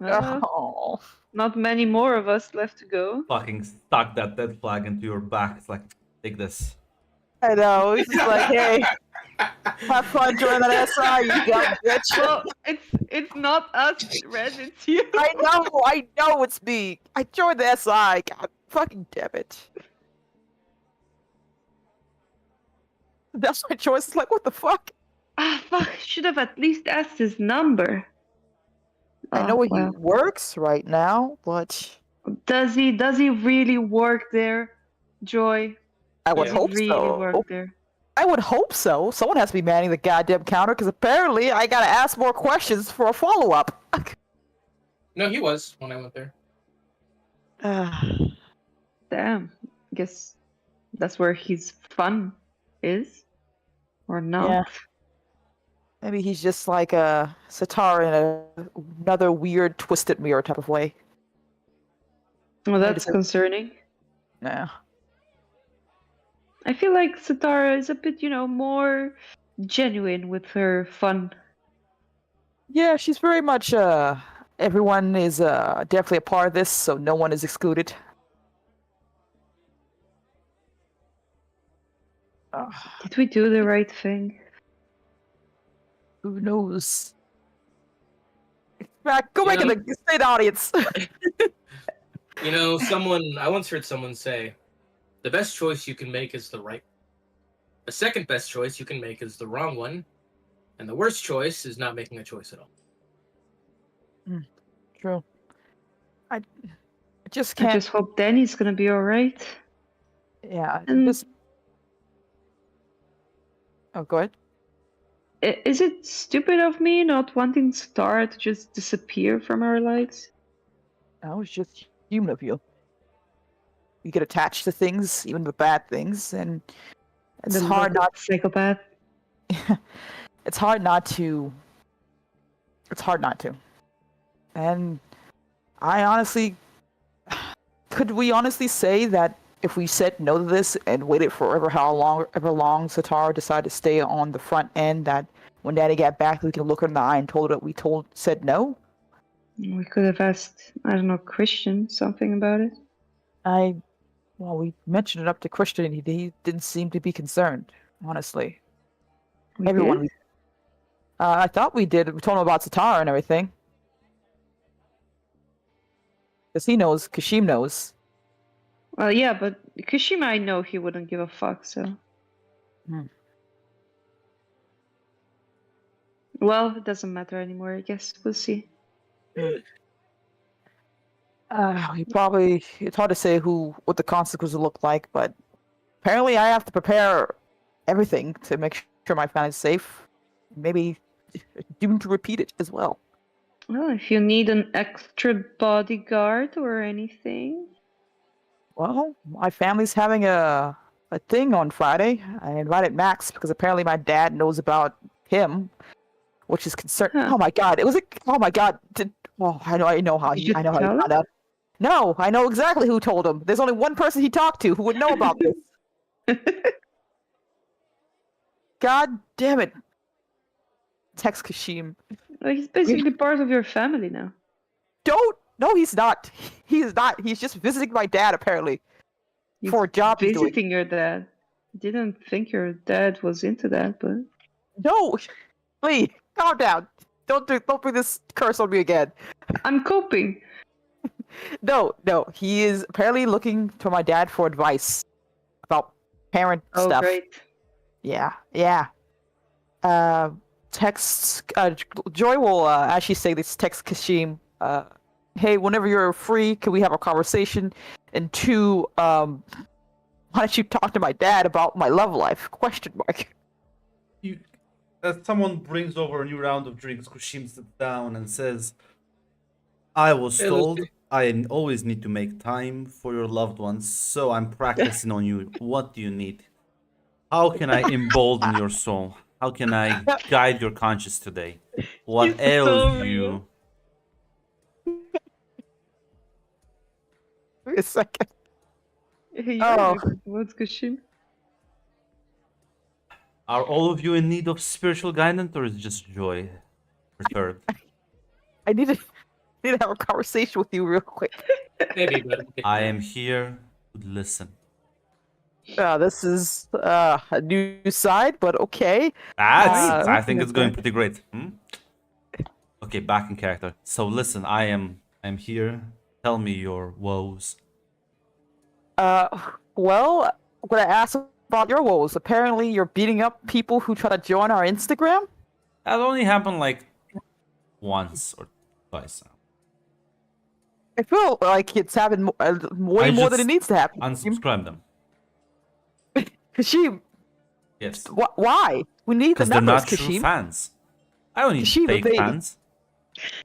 Oh. Not many more of us left to go. Fucking stuck that dead flag into your back. It's like, take this. I know. He's just like, hey, have fun joining that SI, you dumb bitch. Well, it's not us, Red. It's you. I know it's me. I joined the SI. God fucking damn it. That's my choice. It's like, what the fuck? Ah, fuck! Should have at least asked his number. I know Oh, where well. he works right now, but Does he? Does he really work there, Joy? I would Yeah. hope Really so. work there? I would hope so. Someone has to be manning the goddamn counter because apparently I gotta ask more questions for a follow up. No, he was when I went there. Damn. Guess that's where his fun is, or not. Yeah. Maybe he's just like a Sitar in another weird, twisted mirror type of way. Well, that's just- concerning. Yeah. I feel like Satara is a bit, more genuine with her fun. Yeah, she's very much. Everyone is definitely a part of this, so no one is excluded. Did we do the right thing? Who knows? Back, go back You in the state audience. I once heard someone say, the best choice you can make is the right. The second best choice you can make is the wrong one. And the worst choice is not making a choice at all. True. I just I can't. just hope Danny's gonna be alright. Yeah. And- Just. Oh, go ahead. Is it stupid of me not wanting Satara to just disappear from our lives? That was just human of you. You get attached to things, even the bad things, and it's The hard little not. psychopath. It's hard not to. It's hard not to. And I honestly, could we honestly say that if we said no to this and waited for ever long Satara decided to stay on the front end, that when Daddy got back, we can look her in the eye and told her that we said no? We could have asked, I don't know, Christian something about it. Well, we mentioned it up to Christian, and he didn't seem to be concerned. Honestly, We everyone. did? I thought we did. We told him about Satara and everything. Because he knows, Kashim knows. Well, yeah, but Kashima, I know he wouldn't give a fuck, so. Hmm. Well, it doesn't matter anymore, I guess. We'll see. It's hard to say what the consequences will look like, but apparently I have to prepare everything to make sure my family's safe. Maybe doomed to repeat it as well. Well, if you need an extra bodyguard or anything. Well, my family's having a thing on Friday. I invited Max because apparently my dad knows about him, which is concern. Huh. Oh my god! Oh my god! I know how Did he. you I know how he tell him? found out. No, I know exactly who told him. There's only one person he talked to who would know about this. God damn it! Text Kashim. Well, he's basically part of your family now. No, he's not. He's not. He's just visiting my dad apparently He's for a job he's doing. Visiting your dad. Didn't think your dad was into that, but No, please calm down. Don't bring this curse on me again. I'm coping. No, he is apparently looking to my dad for advice about parent Oh, stuff. great. Yeah. Texts. Joy will actually say this. Text Kashim. Hey, whenever you're free, can we have a conversation? And two, why don't you talk to my dad about my love life? Question mark. As someone brings over a new round of drinks, Kushim sits down and says, I was Hey, told Lucy. I always need to make time for your loved ones, so I'm practicing on you. What do you need? How can I embolden your soul? How can I guide your conscience today? What He's ails so you? Wait a second. Hey, Oh. What's Kashim? Are all of you in need of spiritual guidance, or is just Joy perturbed? I need to. need to have a conversation with you real quick. Maybe, but I am here to listen. This is a new side, but okay. I think it's okay. going pretty great. Okay, back in character. So listen, I'm here. Tell me your woes. Well, I'm gonna ask about your woes. Apparently, you're beating up people who try to join our Instagram. That only happened like once or twice now. I feel like it's happened way I more than just it needs to happen. Unsubscribe them. Kashim, Yes. why? We need the Because they're numbers, not true Kashim. fans. I don't need Kashim, fake they- fans.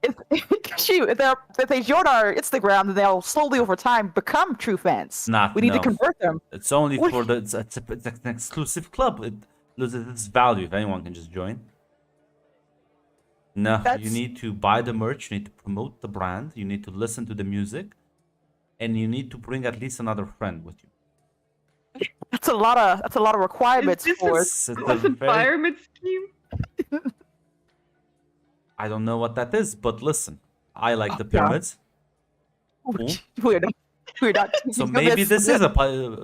Kashim, if they join our Instagram, then they'll slowly over time become true fans. Not We need to no. convert them. It's only What? for the. It's an exclusive club. It loses its value if anyone can just join. No, you That's- need to buy the merch. You need to promote the brand. You need to listen to the music, and you need to bring at least another friend with you. That's a lot of requirements this for. It's a This a very- pyramid scheme? I don't know what that is, but listen, I like the Yeah. pyramids, We're not. We're not. so maybe this is a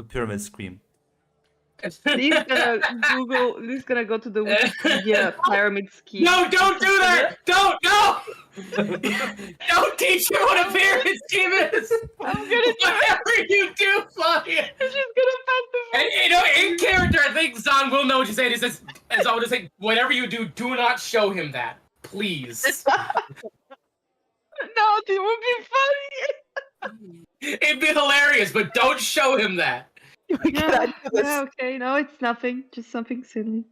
pyramid scheme. Lee's gonna Google. Lee's gonna go to the Wikipedia pyramid scheme. no, don't do that! Don't, no! Don't teach him what a pyramid scheme is! I'm gonna do it. Whatever you do, Flavia! I'm just gonna pass the. And, you know, in character, I think Zon will know what you're saying. He says, and Zon will just say, whatever you do not show him that. Please. No, it would be funny. It'd be hilarious, but don't show him that. We cannot do this. Yeah, okay. No, it's nothing. Just something silly.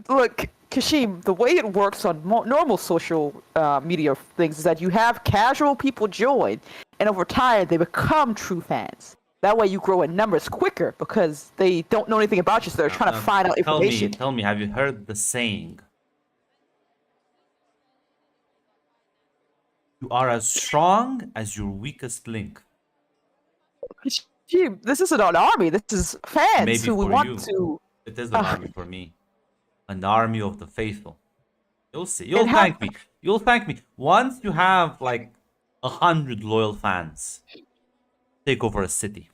Look, Kashim, the way it works on normal social media things is that you have casual people join, and over time they become true fans. That way you grow in numbers quicker because they don't know anything about you, so they're trying to find out information. Tell me, have you heard the saying? You are as strong as your weakest link. Kashim, this isn't an army. This is fans Maybe who we for want you. to. It is an army for me. An army of the faithful. You'll see. You'll And how- thank me. You'll thank me. Once you have like 100 loyal fans, take over a city.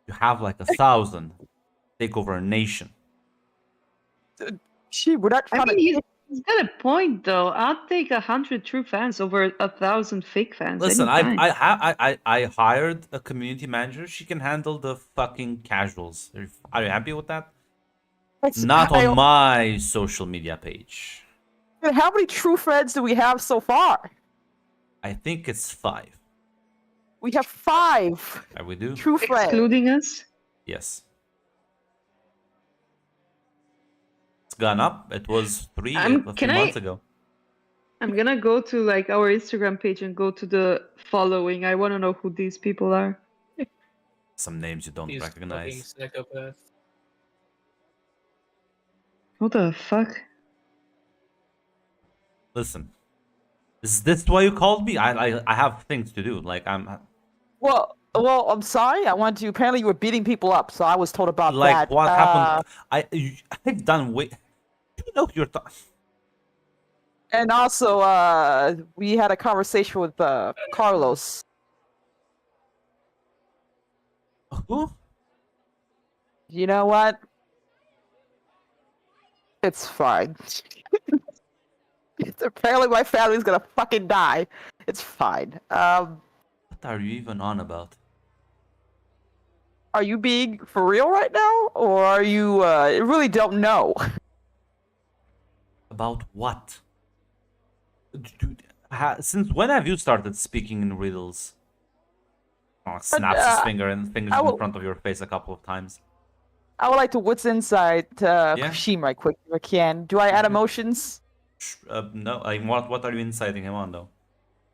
You have like 1,000, take over a nation. Kashim, we're not I trying mean, to. he's got a point though. I'll take 100 true fans over 1,000 fake fans. Listen, anytime. I hired a community manager. She can handle the fucking casuals. Are you happy with that? Not on my social media page. How many true friends do we have so far? I think it's 5. We have 5 Are we do? true friends. Excluding us. Yes. It's gone up. It was 3 a few can months I- ago. I'm gonna go to like our Instagram page and go to the following. I want to know who these people are. Some names you don't He's fucking recognize. psychopath. What the fuck? Listen, is this why you called me? I have things to do. Like Well, I'm sorry. I wanted to. Apparently, you were beating people up, so I was told about like that. what happened? I've done way. You know you're. And also, we had a conversation with Carlos. Who? You know what? It's fine. Apparently, my family's gonna fucking die. It's fine. What are you even on about? Are you being for real right now, or are you really don't know? About what? Since when have you started speaking in riddles? Oh, snaps his fingers in front of your face a couple of times. I would like to what's inside Kashim right quick if I can. Do I add emotions? No, what are you inciting him on though?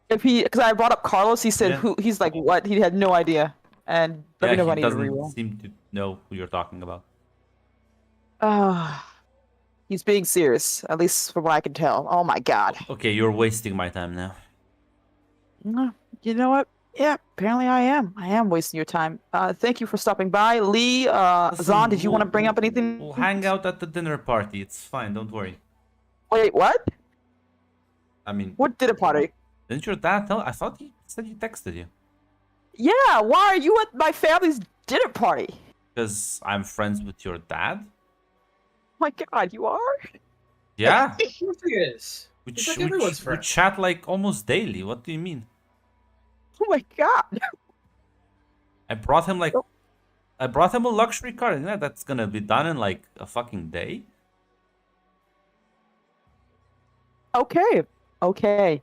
If he, because I brought up Carlos, he said Yeah. who. He's like what? He had no idea. And let me know if I He need to doesn't reroll. seem to know who you're talking about. He's being serious, at least from what I can tell. Oh my god. Okay, you're wasting my time now. You know what? Yeah, apparently I am. I am wasting your time. Thank you for stopping by. Lee, Listen, Zon, did you want to bring up anything? We'll hang out at the dinner party. It's fine. Don't worry. Wait, what? I mean, What dinner party? Didn't your dad tell? I thought he said he texted you. Yeah, why are you at my family's dinner party? Because I'm friends with your dad? My God, you are? Yeah. Of course he is. We, It's like we everyone's we friend. chat like almost daily. What do you mean? Oh my God. I brought him like Oh. I brought him a luxury car. Yeah, that's gonna be done in like a fucking day. Okay. Okay.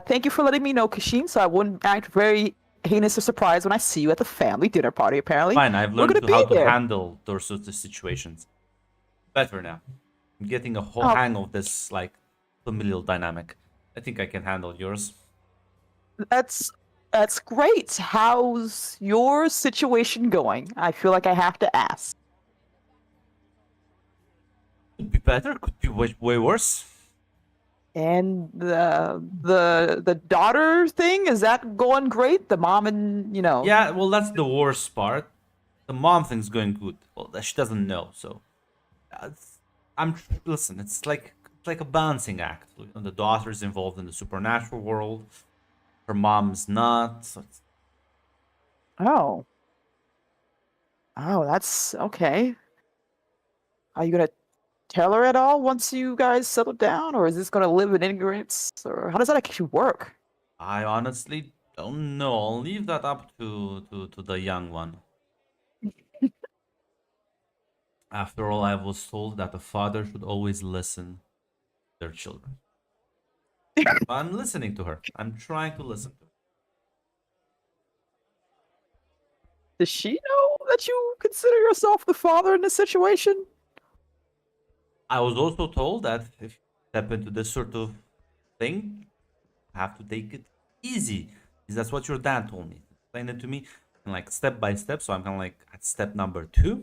Thank you for letting me know, Kashim, so I wouldn't act very heinous or surprised when I see you at the family dinner party, apparently. Fine, I've We're learned gonna how be to there. handle those sorts of situations. Better now. I'm getting a whole Oh. hang of this like familial dynamic. I think I can handle yours. That's great. How's your situation going? I feel like I have to ask. Could be better, could be way worse. And the daughter thing, is that going great? The mom and Yeah, well, that's the worst part. The mom thing's going good. Well, she doesn't know, so listen. It's like a balancing act. You know, the daughter's involved in the supernatural world. Her mom's not. So Oh. Oh, that's okay. Are you gonna tell her at all once you guys settle down, or is this gonna live in ignorance, or how does that actually work? I honestly don't know. I'll leave that up to the young one. After all, I was told that a father should always listen to their children. I'm listening to her. I'm trying to listen to her. Does she know that you consider yourself the father in this situation? I was also told that if you step into this sort of thing, you have to take it easy. That's what your dad told me. Explain it to me and like step by step. So I'm kind of like at step number 2.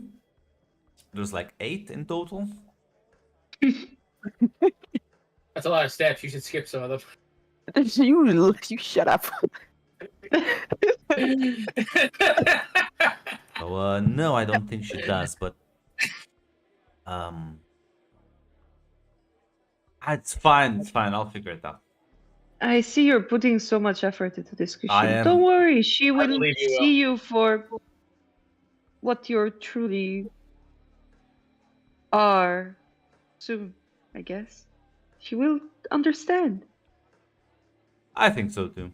There's like 8 in total. That's a lot of steps. You should skip some of them. You shut up. So no, I don't think she does. But it's fine. It's fine. I'll figure it out. I see you're putting so much effort into this, I Kushim. am. Don't worry, she will believe you will. see you for what you're truly are soon, I guess. She will understand. I think so too.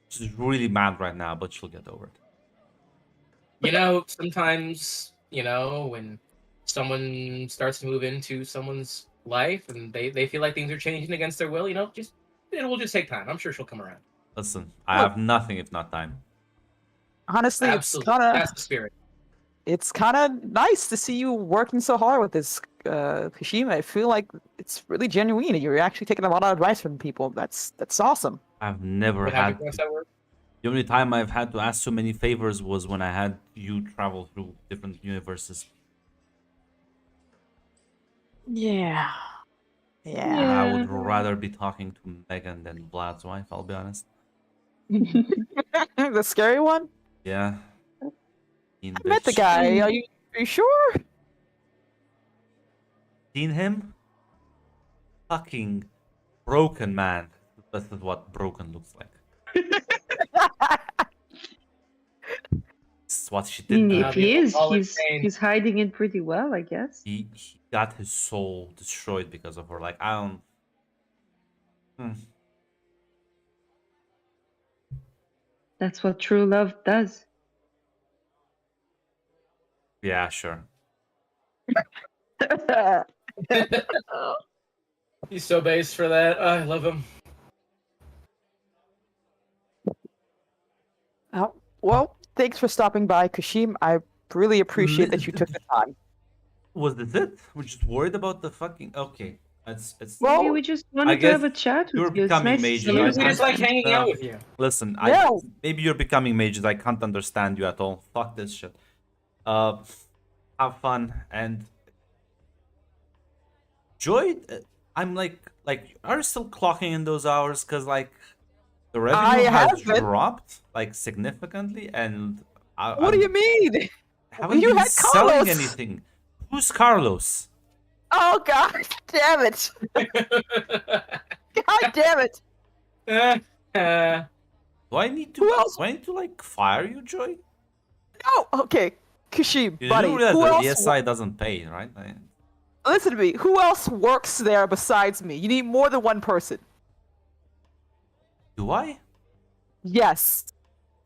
She's really mad right now, but she'll get over it. You know, sometimes, when someone starts to move into someone's life and they feel like things are changing against their will, it will just take time. I'm sure she'll come around. Listen, I Look. have nothing if not time. Honestly, Absolutely. That's the spirit. it's kind of nice to see you working so hard with this, Kashima. I feel like it's really genuine. You're actually taking a lot of advice from people. That's awesome. I've never But have you had. crossed that word? The only time I've had to ask so many favors was when I had you travel through different universes. Yeah. And Yeah. I would rather be talking to Megan than Vlad's wife, I'll be honest. The scary one? Yeah. Mean I met the bitch. guy. Are you sure? Seen him? Fucking broken man. That's what broken looks like. This is what she I did. mean, to Uh, if me. he is, all he's insane. he's hiding it pretty well, I guess. He got his soul destroyed because of her. Like, I don't. That's what true love does. Yeah, sure. He's so based for that. Oh, I love him. Oh, well, thanks for stopping by, Kashim. I really appreciate that you took the time. Was this it? We're just worried about the fucking. Okay. It's. Well, Maybe we just wanted to guess have a chat you're with you. It's becoming nice to major, see We you. right? just like hanging out with you. Listen, No. maybe you're becoming mages. I can't understand you at all. Fuck this shit. Have fun and Joy. I'm like, are you still clocking in those hours? Cause like, the revenue has haven't. dropped like significantly, and What do you mean? haven't You been had selling Carlos. anything. Who's Carlos? Oh, God damn it. God damn it. Do I need to? Who else? Do I need to like fire you, Joy? Oh, okay. Kashim, You buddy. do realize Who that else? ESI doesn't pay, right? Listen to me. Who else works there besides me? You need more than one person. Do I? Yes.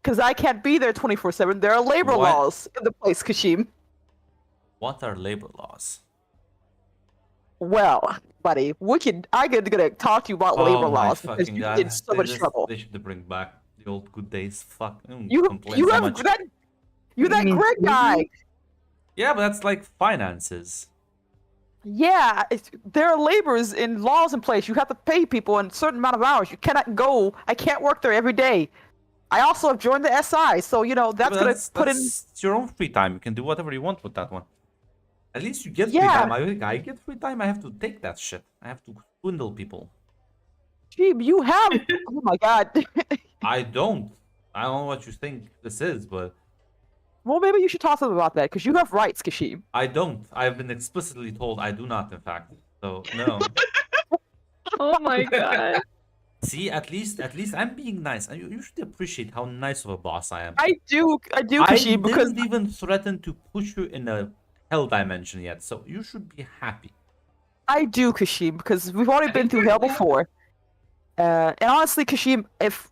Because I can't be there 24/7. There are labor What? laws in the place, Kashim. What are labor laws? Well, buddy, I'm gonna talk to you about labor Oh my laws because fucking you god! get in so much trouble. They should bring back the old good days. Fuck. You complain you so have much. that you're that You mean Greg guy. Yeah, but that's like finances. Yeah, there are labors and laws in place. You have to pay people in a certain amount of hours. You cannot go. I can't work there every day. I also have joined the SI, so you know Yeah, that's but gonna that's, put in. that's your own free time. You can do whatever you want with that one. At least you get free Yeah. time. I get free time. I have to take that shit. I have to swindle people. Gee, you have. Oh my god. I don't. I don't know what you think this is, but Well, maybe you should talk to them about that because you have rights, Kashim. I don't. I've been explicitly told I do not, in fact. So no. Oh my god. See, at least I'm being nice. And you should appreciate how nice of a boss I am. I do, I Kashim, because didn't even threaten to push you in a hell dimension yet, so you should be happy. I do, Kashim, because we've already been through hell before. And honestly, Kashim, if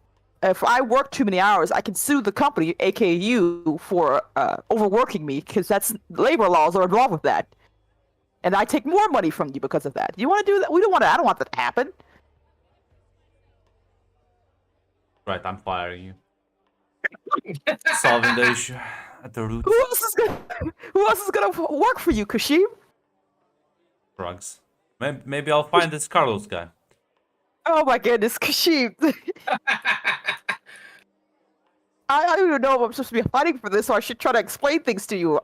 I work too many hours, I can sue the company, aka you, for overworking me, because that's labor laws are involved with that. And I take more money from you because of that. You want to do that? We don't want to. I don't want that to happen. Right, I'm firing you. Solving the issue at the root. Who else is gonna work for you, Kashim? Drugs. Maybe I'll find this Carlos guy. Oh my goodness, Kashim. I don't even know if I'm supposed to be fighting for this, so I should try to explain things to you.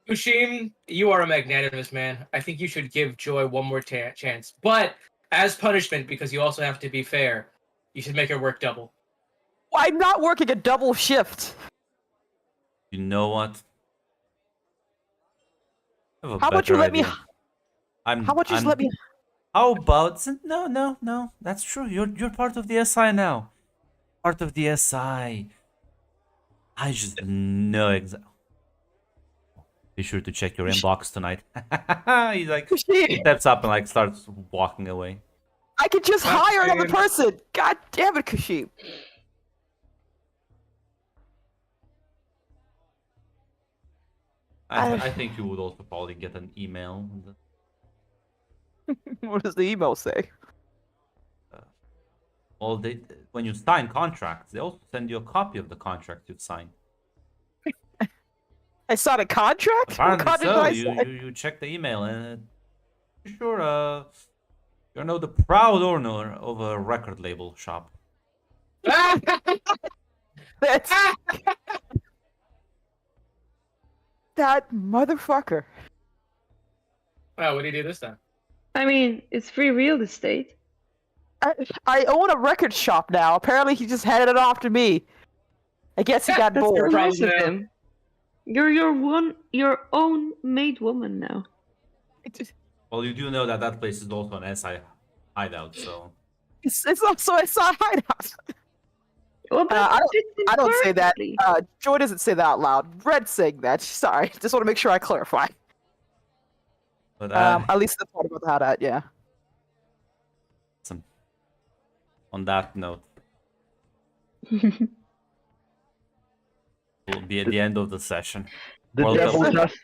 Ushim, you are a magnanimous man. I think you should give Joy one more chance. But as punishment, because you also have to be fair, you should make her work double. I'm not working a double shift. You know what? I have a How about you better let me? idea. How about you just let me? How about no? That's true. You're part of the SI now. Part of the SI. I just know exactly. Be sure to check your inbox tonight. He's like Kashim, steps up and like starts walking away. I could just That's hire another fair. person. God damn it, Kashim. I think you would also probably get an email. What does the email say? Well, when you sign contracts, they also send you a copy of the contract you've signed. I signed a contract. What Apparently contract so. did I sign? You check the email and sure you're now the proud owner of a record label shop. That's that motherfucker. Wow, what did he do this time? I mean, it's free real estate. I own a record shop now. Apparently, he just handed it off to me. I guess he got That's bored. so nice of Problem now. him. You're your own made woman now. Well, you do know that that place is also an SI hideout, so It's also a side hideout. Well, that fits in I don't say that. perfectly. Joy doesn't say that out loud. Red's saying that. Sorry. Just want to make sure I clarify. but At least the part about the hideout, yeah. on that note, we'll be at the end of the session. The Welcome. devil dust